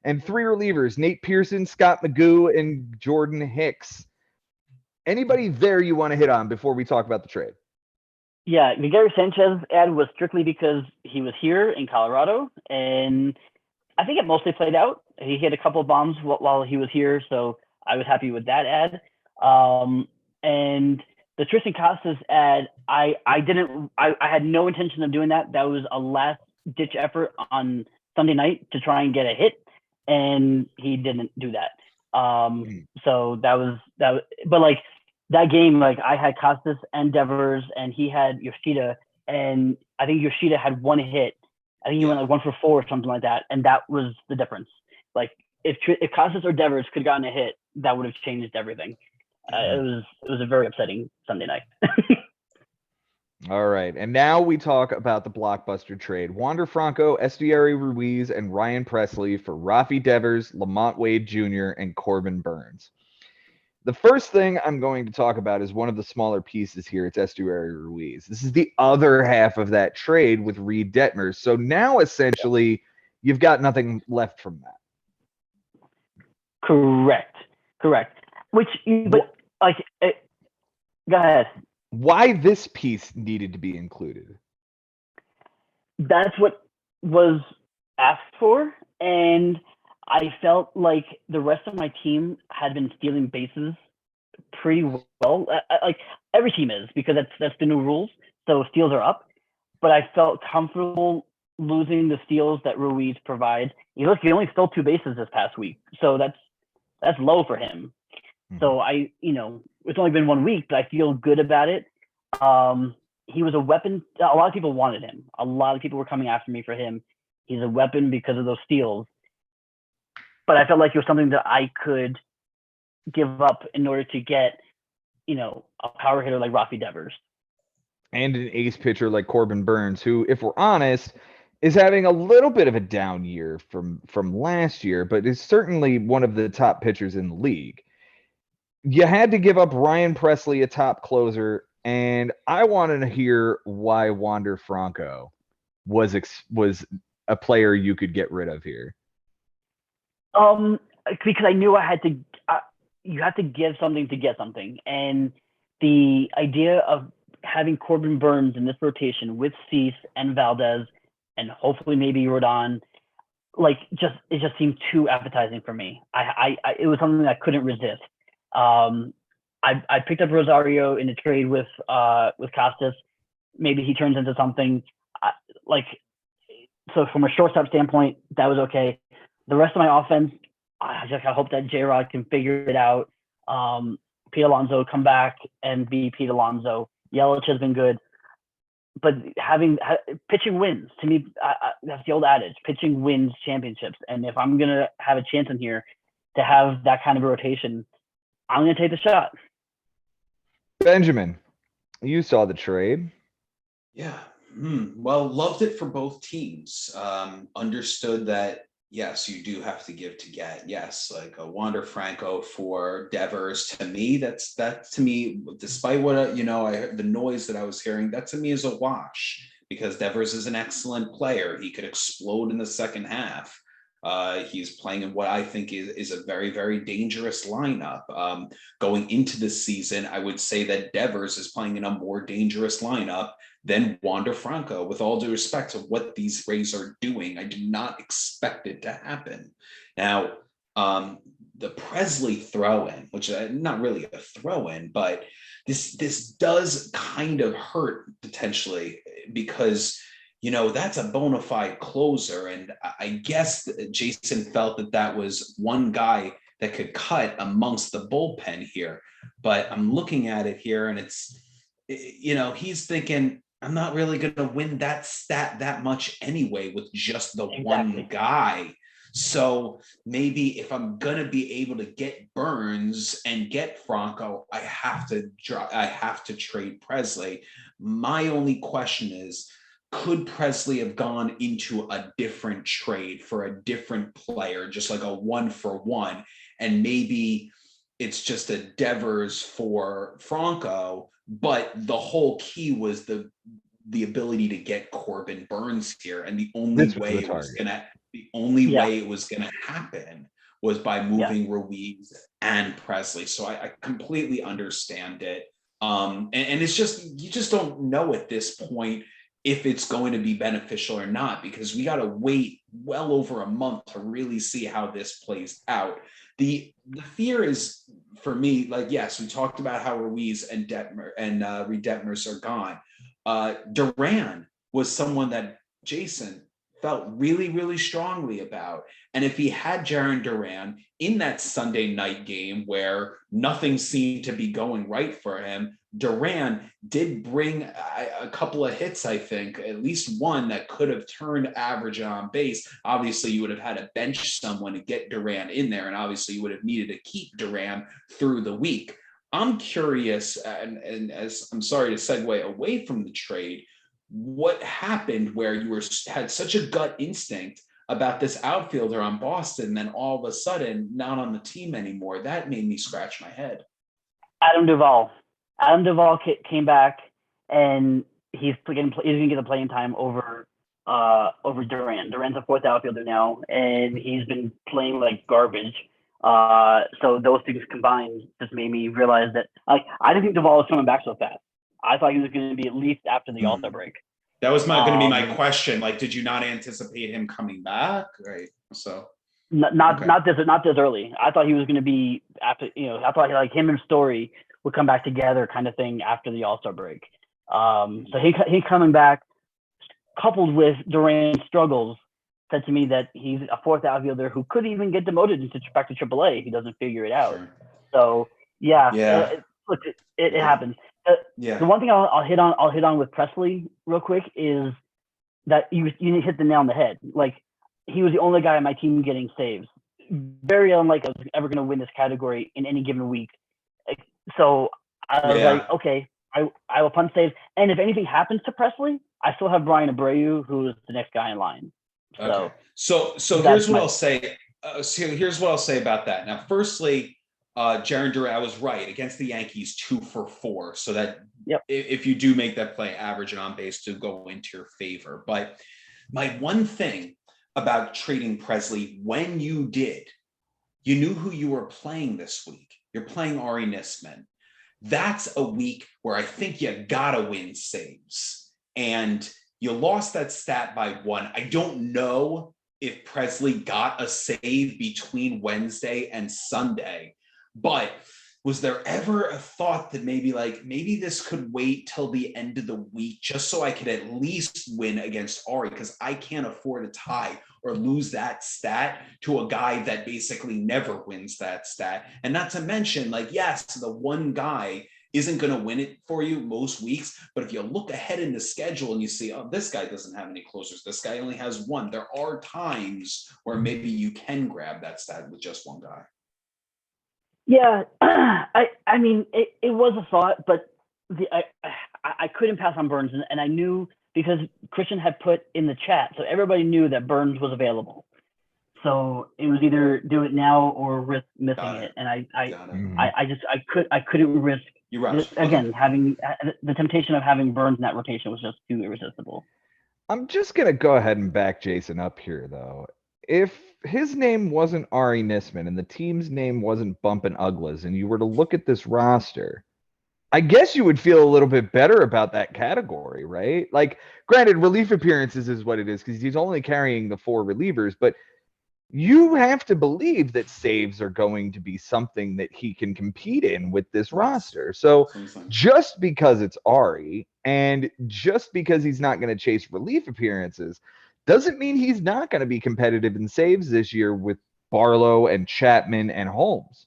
And 3 relievers: Nate Pearson, Scott Magoo, and Jordan Hicks. Anybody there you want to hit on before we talk about the trade? Yeah, the Gary Sanchez ad was strictly because he was here in Colorado, and I think it mostly played out. He hit a couple of bombs while he was here, so I was happy with that ad. And the Tristan Casas ad, I had no intention of doing that. That was a last ditch effort on Sunday night to try and get a hit, and he didn't do that. So that was, but like that game, like I had Casas and Devers, and he had Yoshida, and I think Yoshida had one hit. I think he went like 1 for 4 or something like that, and that was the difference. Like if Casas or Devers could have gotten a hit, that would have changed everything. It was a very upsetting Sunday night. All right, and now we talk about the blockbuster trade: Wander Franco, Esteury Ruiz, and Ryan Pressly for Rafi Devers, Lamont Wade Jr., and Corbin Burns. The first thing I'm going to talk about is one of the smaller pieces here. It's Esteury Ruiz. This is the other half of that trade with Reed Detmers. So now essentially you've got nothing left from that. Correct. Go ahead. Why this piece needed to be included? That's what was asked for, and I felt like the rest of my team had been stealing bases pretty well. Like every team is, because that's the new rules. So steals are up, but I felt comfortable losing the steals that Ruiz provides. He only stole 2 bases this past week, so that's low for him. So it's only been 1 week, but I feel good about it. He was a weapon. A lot of people wanted him. A lot of people were coming after me for him. He's a weapon because of those steals. But I felt like it was something that I could give up in order to get, a power hitter like Rafi Devers. And an ace pitcher like Corbin Burns, who, if we're honest, is having a little bit of a down year from last year, but is certainly one of the top pitchers in the league. You had to give up Ryan Pressly, a top closer, and I wanted to hear why Wander Franco was a player you could get rid of here. Because I knew I had to. You have to give something to get something, and the idea of having Corbin Burns in this rotation with Cease and Valdez, and hopefully maybe Rodon, it just seemed too appetizing for me. It was something I couldn't resist. I picked up Rosario in a trade with Costas. Maybe he turns into something. So from a shortstop standpoint, that was okay. The rest of my offense, I hope that J-Rod can figure it out. Pete Alonso come back and be Pete Alonso. Yelich has been good, but pitching wins. To me, that's the old adage: pitching wins championships. And if I'm gonna have a chance in here to have that kind of a rotation, I'm gonna take the shot. Benjamin, you saw the trade. Yeah. Well, loved it for both teams. Understood that, yes, you do have to give to get. Yes, like a Wander Franco for Devers. To me, that to me, despite what I heard the noise that I was hearing, that to me is a wash, because Devers is an excellent player. He could explode in the second half. He's playing in what I think is a very, very dangerous lineup. Going into this season, I would say that Devers is playing in a more dangerous lineup than Wander Franco. With all due respect to what these Rays are doing, I did not expect it to happen. Now, the Pressly throw-in, which is not really a throw-in, but this does kind of hurt potentially, because that's a bona fide closer. And I guess Jason felt that was one guy that could cut amongst the bullpen here. But I'm looking at it here, and it's, he's thinking, I'm not really going to win that stat that much anyway with just the one guy. So maybe if I'm going to be able to get Burns and get Franco, I have to trade Pressly. My only question is, could Pressly have gone into a different trade for a different player, just like a 1-for-1, and maybe it's just a Devers for Franco, but the whole key was the ability to get Corbin Burns here, and the only way it was gonna happen was by moving Ruiz and Pressly. So I completely understand it. And it's just, you just don't know at this point if it's going to be beneficial or not, because we got to wait well over a month to really see how this plays out. The fear is, for me, like, yes, we talked about how Ruiz and Detmer and Reed Detmers are gone. Duran was someone that Jason felt really, really strongly about. And if he had Jarren Duran in that Sunday night game where nothing seemed to be going right for him, Duran did bring a couple of hits, I think, at least one that could have turned average on base. Obviously, you would have had to bench someone to get Duran in there, and obviously you would have needed to keep Duran through the week. I'm curious, and as I'm sorry to segue away from the trade, what happened where you had such a gut instinct about this outfielder on Boston, then all of a sudden not on the team anymore? That made me scratch my head. Adam Duvall. Adam Duvall came back, and he's going to get the playing time over Duran. Duran's a fourth outfielder now, and he's been playing like garbage. So those things combined just made me realize that I didn't think Duvall was coming back so fast. I thought he was going to be at least after the All-Star break. That was going to be my question. Like, did you not anticipate him coming back? Right. So not this early. I thought he was going to be after. I thought like him and Story would come back together, kind of thing, after the All-Star break. So he coming back, coupled with Duran's struggles, said to me that he's a fourth outfielder who could even get demoted back to AAA if he doesn't figure it out. Sure. So it happens. The one thing I'll hit on with Pressly real quick is that you hit the nail on the head. Like, he was the only guy on my team getting saves. Very unlikely I was ever going to win this category in any given week. So I was like, okay, I will punt saves. And if anything happens to Pressly, I still have Brian Abreu, who is the next guy in line. Okay. So here's what I'll say. Here's what I'll say about that. Now, firstly, Jarren Duran, I was right, against the Yankees, 2 for 4. So that if you do make that play, average and on base to go into your favor. But my one thing about trading Pressly, when you did, you knew who you were playing this week. You're playing Ari Nisman. That's a week where I think you gotta win saves. And you lost that stat by 1. I don't know if Pressly got a save between Wednesday and Sunday, but was there ever a thought that maybe this could wait till the end of the week just so I could at least win against Ari, because I can't afford a tie or lose that stat to a guy that basically never wins that stat? And not to mention, yes, the one guy isn't going to win it for you most weeks, but if you look ahead in the schedule and you see, oh, this guy doesn't have any closers, this guy only has one, there are times where maybe you can grab that stat with just one guy. Yeah, I mean, it was a thought, but I couldn't pass on Burns, and I knew because Christian had put in the chat, so everybody knew that Burns was available. So it was either do it now or risk missing it, and I couldn't risk. You're right. Again, having the temptation of having Burns in that rotation was just too irresistible. I'm just gonna go ahead and back Jason up here, though. If his name wasn't Ari Nisman and the team's name wasn't Bumpin' Uglas, and you were to look at this roster, I guess you would feel a little bit better about that category, right? Like, granted, relief appearances is what it is because he's only carrying the 4 relievers, but you have to believe that saves are going to be something that he can compete in with this roster. So just because it's Ari and just because he's not going to chase relief appearances doesn't mean he's not going to be competitive in saves this year with Barlow and Chapman and Holmes.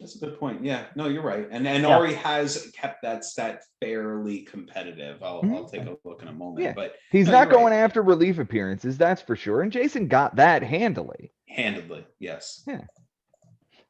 That's a good point. Yeah, no, you're right. And Ari has kept that stat fairly competitive. I'll take a look in a moment. Yeah. But he's not going after relief appearances, that's for sure. And Jason got that handily. Handedly, yes. Yeah.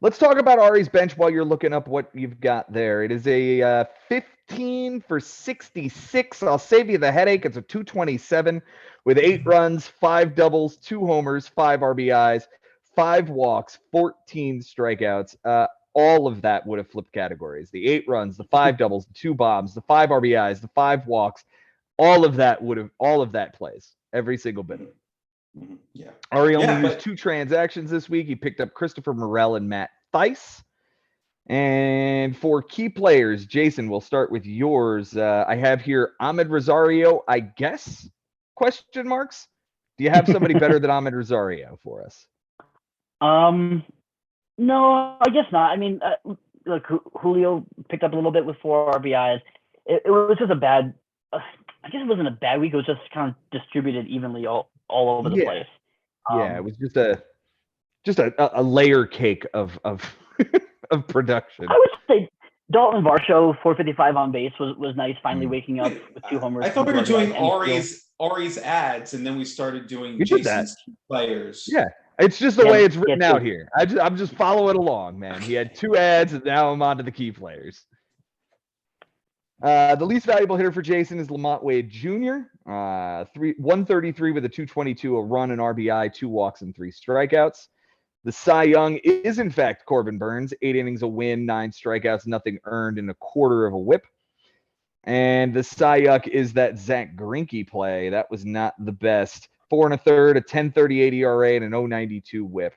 Let's talk about Ari's bench while you're looking up what you've got there. It is a 15 for 66. I'll save you the headache. It's a 227 with 8 runs, 5 doubles, 2 homers, 5 RBIs, 5 walks, 14 strikeouts. All of that would have flipped categories. The 8 runs, the 5 doubles, the 2 bombs, the 5 RBIs, the 5 walks, all of that plays. Every single bit of it. Mm-hmm. Yeah. Ari only used 2 transactions this week. He picked up Christopher Morel and Matt Thaiss. And for key players, Jason, we'll start with yours. I have here Ahmed Rosario, I guess? Question marks. Do you have somebody better than Ahmed Rosario for us? No, I guess not. I mean, look, Julio picked up a little bit with 4 RBIs. It was just a bad. I guess it wasn't a bad week. It was just kind of distributed evenly all over the place. Yeah, it was just a layer cake of of production. I would say Dalton Varsho 455 on base was nice. Finally waking up Wait, with 2 homers. I thought we were 2 RBIs, doing and he still- Ari's ads, and then we started doing We did that. Jason's key players. Yeah, it's just the Yeah, way it's yeah, written too. out here. I'm just following along, man. He had 2 ads, and now I'm on to the key players. The least valuable hitter for Jason is Lamont Wade Jr. 133 with a 222, a run, an RBI, 2 walks, and 3 strikeouts. The Cy Young is, in fact, Corbin Burns. 8 innings, a win, 9 strikeouts, nothing earned, and a quarter of a whip. And the Cy Young is that Zach Greinke play. That was not the best. 4 1/3, a 10.38 ERA, and an 0.92 whip.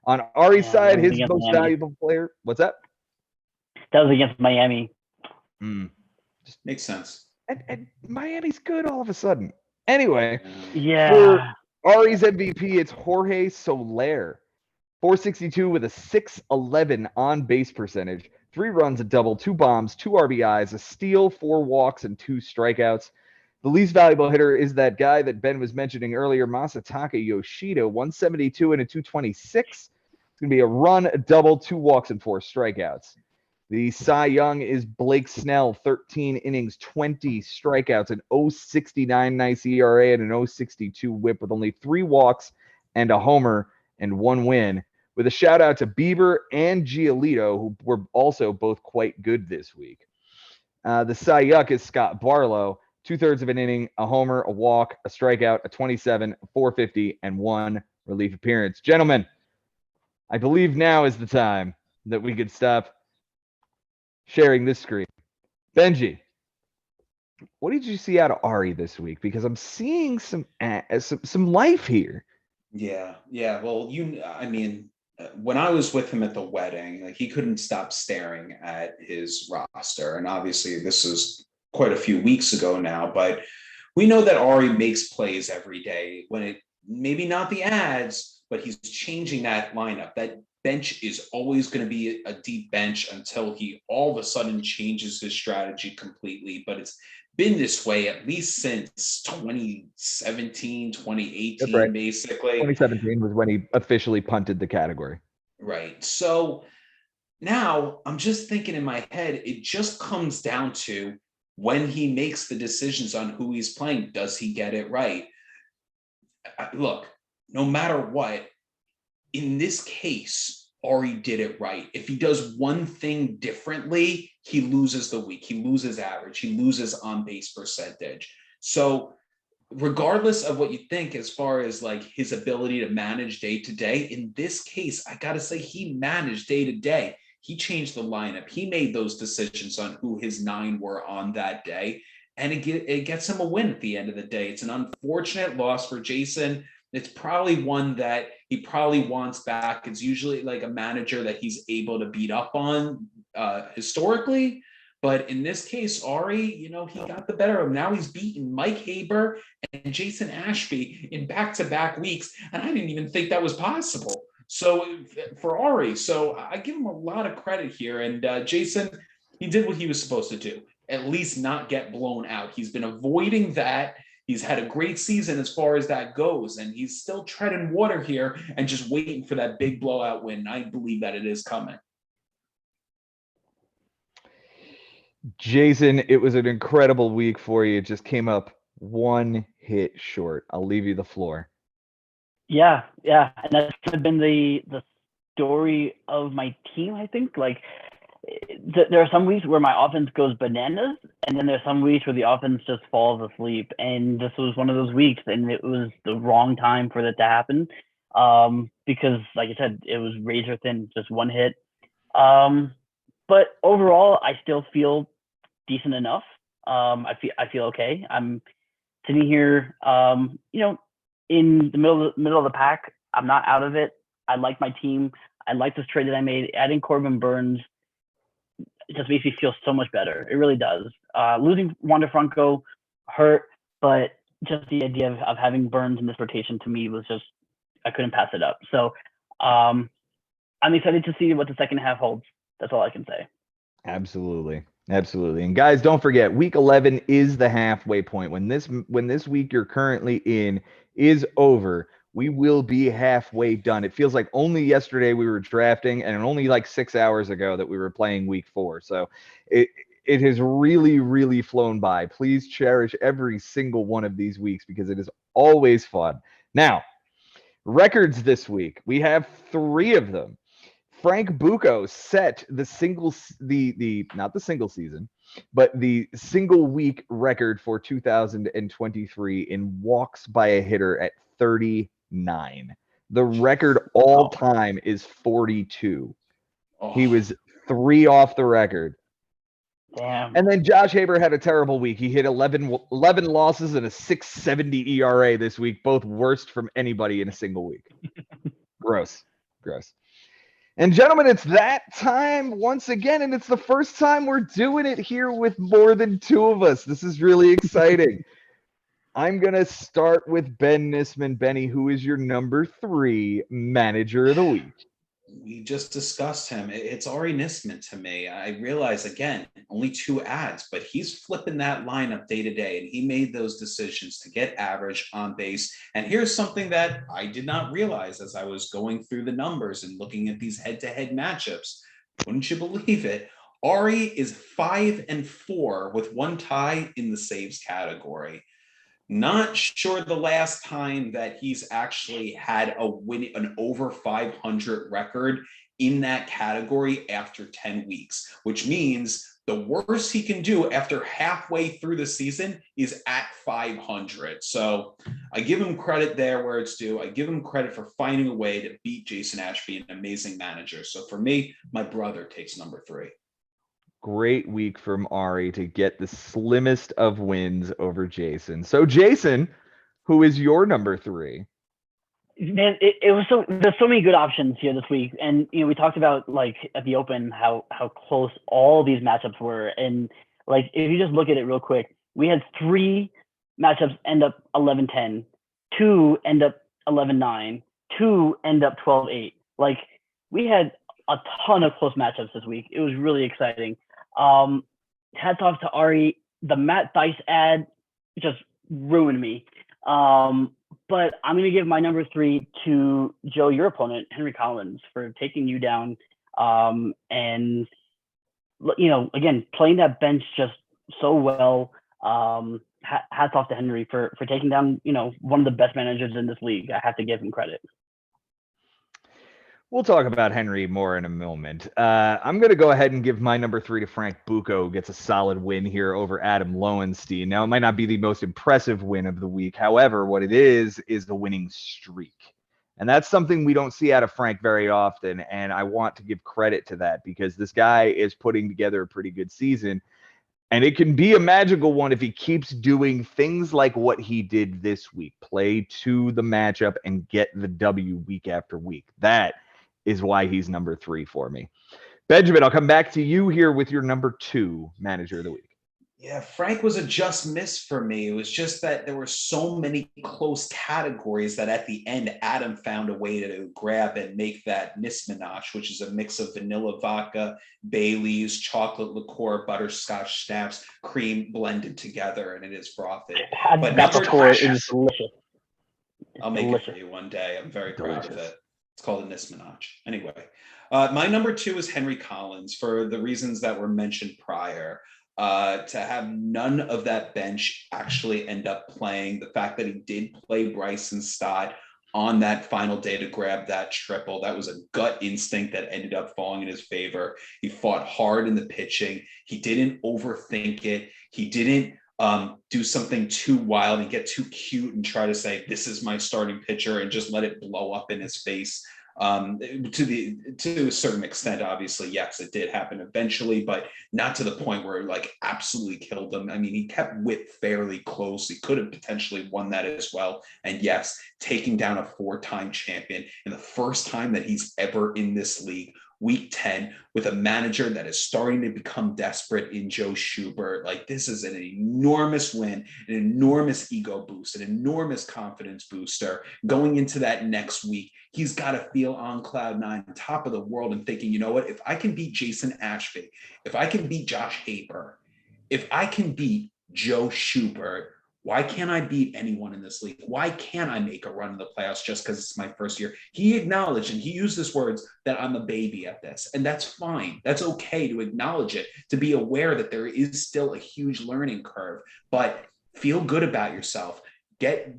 On Ari's side, his most valuable player. What's that? That was against Miami. Just makes sense. And Miami's good all of a sudden. Anyway, Yeah. for Ari's MVP, it's Jorge Soler. 462 with a 611 on base percentage, 3 runs, a double, 2 bombs, 2 RBIs, a steal, 4 walks, and 2 strikeouts. The least valuable hitter is that guy that Ben was mentioning earlier, Masataka Yoshida, 172 and a 226. It's going to be a run, a double, 2 walks, and 4 strikeouts. The Cy Young is Blake Snell, 13 innings, 20 strikeouts, an 0.69 nice ERA, and an 0.62 whip with only 3 walks and a homer and 1 win. With a shout out to Bieber and Giolito, who were also both quite good this week. The Cy Young is Scott Barlow, 2/3 of an inning, a homer, a walk, a strikeout, a 27, a 450, and 1 relief appearance. Gentlemen, I believe now is the time that we could stop sharing this screen. Benji, what did you see out of Ari this week? Because I'm seeing some life here. Yeah. Well, I mean, when I was with him at the wedding, like, he couldn't stop staring at his roster. And obviously this is quite a few weeks ago now, but we know that Ari makes plays every day when it, maybe not the ads, but he's changing that lineup. That bench is always going to be a deep bench until he all of a sudden changes his strategy completely. But it's been this way at least since 2017, 2018, right. basically. 2017 was when he officially punted the category. Right. So now I'm just thinking in my head, it just comes down to when he makes the decisions on who he's playing, does he get it right? Look, no matter what, in this case, Ari did it right. If he does one thing differently, he loses the week. He loses average. He loses on base percentage. So regardless of what you think as far as like his ability to manage day to day, in this case, I got to say he managed day to day. He changed the lineup. He made those decisions on who his 9 were on that day. And it gets him a win at the end of the day. It's an unfortunate loss for Jason. It's probably one that he probably wants back. It's usually like a manager that he's able to beat up on historically. But in this case, Ari, he got the better of him. Now he's beaten Mike Haber and Jason Ashby in back-to-back weeks. And I didn't even think that was possible. So for Ari, so I give him a lot of credit here. And Jason, he did what he was supposed to do, at least not get blown out. He's been avoiding that. He's had a great season as far as that goes, and he's still treading water here and just waiting for that big blowout win. I believe that it is coming. Jason, it was an incredible week for you. It just came up 1 hit short. I'll leave you the floor. Yeah, and that's kind of been the story of my team. I think there are some weeks where my offense goes bananas, and then there's some weeks where the offense just falls asleep. And this was one of those weeks, and it was the wrong time for that to happen, because, like I said, it was razor thin, just 1 hit. But overall, I still feel decent enough. I feel okay. I'm sitting here, in the middle of the pack. I'm not out of it. I like my team. I like this trade that I made, adding Corbin Burns. it just makes me feel so much better. It really does. Losing Wander Franco hurt, but just the idea of having Burns in this rotation to me was just, I couldn't pass it up. So I'm excited to see what the second half holds. That's all I can say. Absolutely. Absolutely. And guys, don't forget, week 11 is the halfway point. When this week you're currently in is over, we will be halfway done. It feels like only yesterday we were drafting and only like 6 hours ago that we were playing week 4. So it has really, really flown by. Please cherish every single one of these weeks because it is always fun. Now, records this week. We have 3 of them. Frank Bucco set the not the single season, but the single week record for 2023 in walks by a hitter at 39. The record all time is 42. He was 3 off the record. Damn. And then Josh Haber had a terrible week. He hit 11 losses and a 6.70 ERA this week, both worst from anybody in a single week. Gross. And gentlemen, it's that time once again, and it's the first time we're doing it here with more than 2 of us. This is really exciting. I'm going to start with Ben Nisman. Benny, who is your number 3 manager of the week? We just discussed him. It's Ari Nisman to me. I realize, again, only 2 ads, but he's flipping that lineup day to day, and he made those decisions to get average on base. And here's something that I did not realize as I was going through the numbers and looking at these head-to-head matchups. Wouldn't you believe it? Ari is 5-4 with 1 tie in the saves category. Not sure the last time that he's actually had an over 500 record in that category after 10 weeks, which means the worst he can do after halfway through the season is at 500. So I give him credit there where it's due. I give him credit for finding a way to beat Jason Ashby, an amazing manager. So for me, my brother takes number 3. Great week from Ari to get the slimmest of wins over Jason. So Jason, who is your number 3? Man, it was there's so many good options here this week. And, we talked about like at the open, how close all these matchups were. And like, if you just look at it real quick, we had 3 matchups end up 11-10, 2 end up 11-9, 2 end up 12-8. Like, we had a ton of close matchups this week. It was really exciting. Hats off to Ari. The Matt Dice ad just ruined me. But I'm going to give my number 3 to Joe, your opponent, Henry Collins, for taking you down. And, again, playing that bench just so well. Hats off to Henry for taking down, one of the best managers in this league. I have to give him credit. We'll talk about Henry more in a moment. I'm going to go ahead and give my number 3 to Frank Bucco, who gets a solid win here over Adam Lowenstein. Now, it might not be the most impressive win of the week. However, what it is the winning streak. And that's something we don't see out of Frank very often. And I want to give credit to that because this guy is putting together a pretty good season. And it can be a magical one if he keeps doing things like what he did this week. Play to the matchup and get the W week after week. That is why he's number 3 for me. Benjamin, I'll come back to you here with your number 2 manager of the week. Yeah, Frank was a just miss for me. It was just that there were so many close categories that at the end, Adam found a way to grab and make that Nismanache, which is a mix of vanilla vodka, Bailey's, chocolate liqueur, butterscotch snaps, cream blended together, and it is frothy. But that liqueur is delicious. I'll make it for you one day. I'm very proud of it. It's called a Nismanache. Anyway, my number 2 is Henry Collins for the reasons that were mentioned prior. To have none of that bench actually end up playing, the fact that he did play Bryson Stott on that final day to grab that triple, that was a gut instinct that ended up falling in his favor. He fought hard in the pitching. He didn't overthink it. He didn't do something too wild and get too cute and try to say, this is my starting pitcher and just let it blow up in his face. To a certain extent, obviously, yes, it did happen eventually, but not to the point where it like absolutely killed him. I mean, he kept Witt fairly close. He could have potentially won that as well. And yes, taking down a 4-time champion and the first time that he's ever in this league week 10 with a manager that is starting to become desperate in Joe Schubert. Like, this is an enormous win, an enormous ego boost, an enormous confidence booster. Going into that next week, he's got to feel on cloud nine, top of the world, and thinking, you know what, if I can beat Jason Ashby, if I can beat Josh Haber, if I can beat Joe Schubert, why can't I beat anyone in this league? Why can't I make a run in the playoffs just because it's my first year? He acknowledged, and he used his words, that I'm a baby at this. And that's fine. That's okay to acknowledge it, to be aware that there is still a huge learning curve, but feel good about yourself. Pat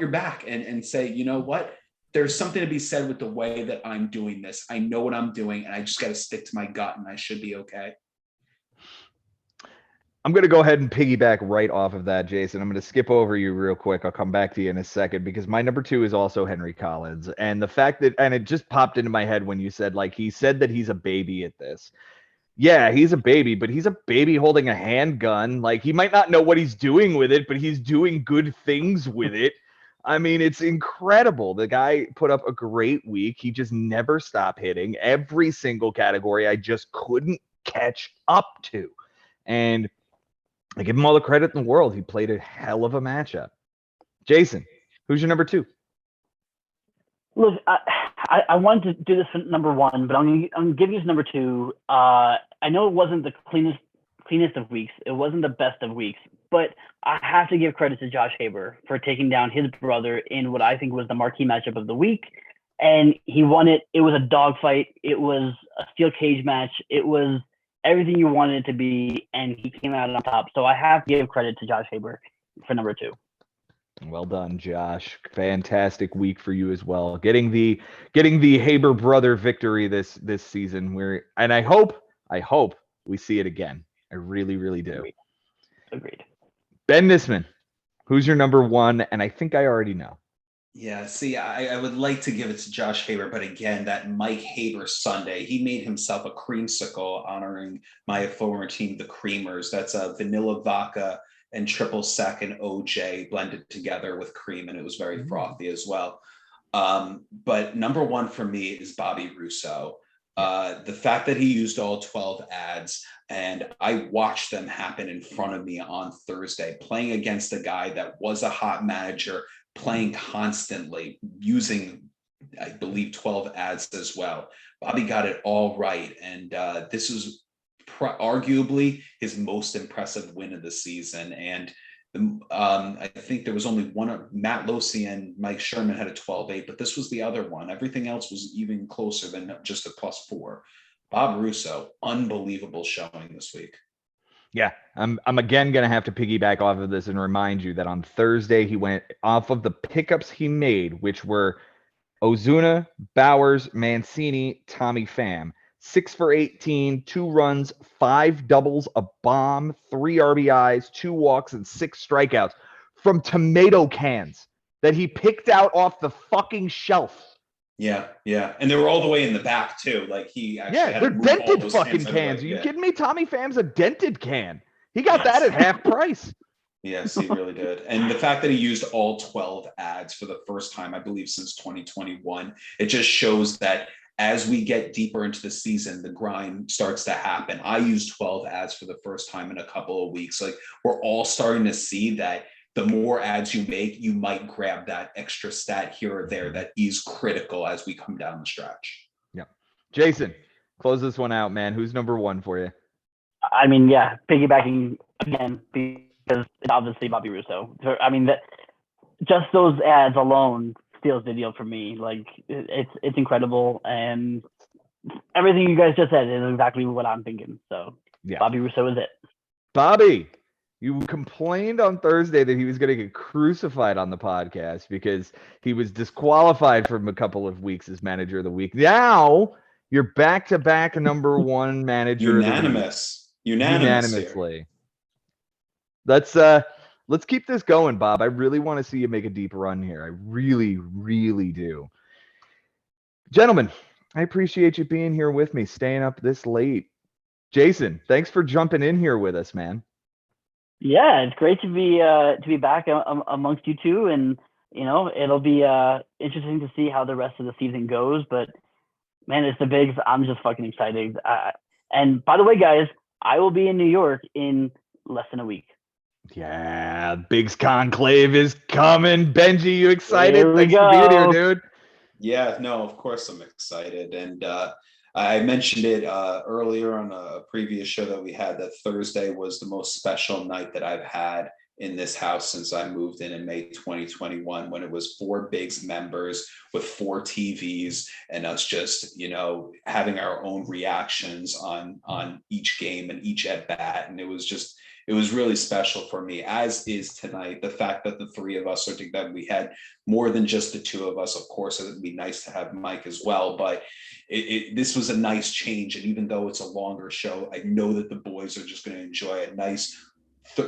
your back and say, you know what? There's something to be said with the way that I'm doing this. I know what I'm doing, and I just got to stick to my gut, and I should be okay. I'm going to go ahead and piggyback right off of that, Jason. I'm going to skip over you real quick. I'll come back to you in a second because my number 2 is also Henry Collins. And the fact that, and it just popped into my head when you said, like, he said that he's a baby at this. Yeah, he's a baby, but he's a baby holding a handgun. Like, he might not know what he's doing with it, but he's doing good things with it. I mean, it's incredible. The guy put up a great week. He just never stopped hitting. Every single category I just couldn't catch up to. And I give him all the credit in the world. He played a hell of a matchup. Jason, who's your number 2? Look, I wanted to do this for number 1, but I'm giving you number 2. I know it wasn't the cleanest of weeks. It wasn't the best of weeks, but I have to give credit to Josh Haber for taking down his brother in what I think was the marquee matchup of the week. And he won it. It was a dogfight. It was a steel cage match. It was everything you wanted it to be, and he came out on top. So I have to give credit to Josh Haber for number 2. Well done, Josh. Fantastic week for you as well. Getting the Haber brother victory this season. And I hope we see it again. I really, really do. Agreed. Ben Nisman, who's your number 1? And I think I already know. Yeah, see, I would like to give it to Josh Haber, but again, that Mike Haber Sunday, he made himself a creamsicle honoring my former team, the Creamers. That's a vanilla vodka and triple sec and OJ blended together with cream, and it was very frothy as well. But number 1 for me is Bobby Russo. The fact that he used all 12 ads, and I watched them happen in front of me on Thursday, playing against a guy that was a hot manager, playing constantly, using, I believe, 12 ads as well. Bobby got it all right. And this was arguably his most impressive win of the season. And I think there was only one, Matt Losi and Mike Sherman had a 12-8, but this was the other one. Everything else was even closer than just a +4. Bob Russo, unbelievable showing this week. Yeah, I'm again going to have to piggyback off of this and remind you that on Thursday he went off of the pickups he made, which were Ozuna, Bowers, Mancini, Tommy Pham. 6 for 18, 2 runs, 5 doubles, a bomb, 3 RBIs, 2 walks, and 6 strikeouts from tomato cans that he picked out off the fucking shelf. Yeah. And they were all the way in the back, too. Like, he actually had they're to move all dented those fucking cans. Are you kidding me? Tommy Pham's a dented can. He got that at half price. Yes, he really did. And the fact that he used all 12 ads for the first time, I believe, since 2021, it just shows that as we get deeper into the season, the grind starts to happen. I used 12 ads for the first time in a couple of weeks. Like, we're all starting to see that the more ads you make, you might grab that extra stat here or there that is critical as we come down the stretch. Yeah. Jason, close this one out, man. Who's number 1 for you? I mean, yeah, piggybacking again, because it's obviously Bobby Russo. I mean, just those ads alone steals the deal for me. Like, it's incredible, and everything you guys just said is exactly what I'm thinking. So yeah, Bobby Russo is it. Bobby, you complained on Thursday that he was going to get crucified on the podcast because he was disqualified from a couple of weeks as manager of the week. Now you're back-to-back number 1 manager of the week. Unanimously. Let's keep this going, Bob. I really want to see you make a deep run here. I really, really do. Gentlemen, I appreciate you being here with me, staying up this late. Jason, thanks for jumping in here with us, man. Yeah, it's great to be back amongst you two, and it'll be interesting to see how the rest of the season goes. But Man, it's the bigs. I'm just fucking excited. And by the way, guys, I will be in New York in less than a week. Yeah, Bigs Conclave is coming. Benji, you excited? Here we Thanks for being here, go. dude. Yeah, no, of course I'm excited. And I mentioned it earlier on a previous show that we had, that Thursday was the most special night that I've had in this house since I moved in May 2021, when it was 4 Bigs members with 4 TVs and us just, having our own reactions on each game and each at bat. And it was really special for me, as is tonight. The fact that the 3 of us are together, we had more than just the 2 of us. Of course, it would be nice to have Mike as well, but this was a nice change. And even though it's a longer show, I know that the boys are just going to enjoy a nice,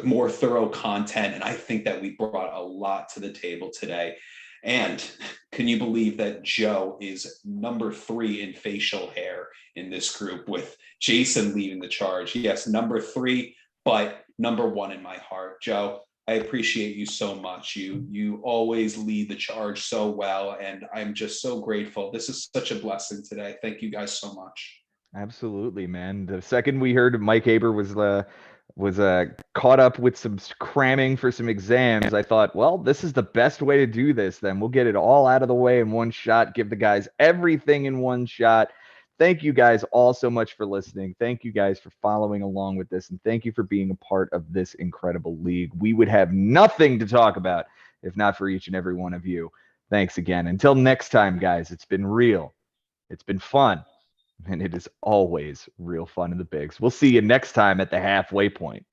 more thorough content. And I think that we brought a lot to the table today. And can you believe that Joe is number 3 in facial hair in this group, with Jason leading the charge? Yes, number 3, but number 1 in my heart. Joe, I appreciate you so much. You always lead the charge so well, and I'm just so grateful. This is such a blessing today. Thank you guys so much. Absolutely, man. The second we heard Mike Aber was caught up with some cramming for some exams, I thought, well, this is the best way to do this. Then we'll get it all out of the way in one shot, give the guys everything in one shot. Thank you guys all so much for listening. Thank you guys for following along with this, and thank you for being a part of this incredible league. We would have nothing to talk about if not for each and every one of you. Thanks again. Until next time, guys, it's been real. It's been fun. And it is always real fun in the bigs. We'll see you next time at the halfway point.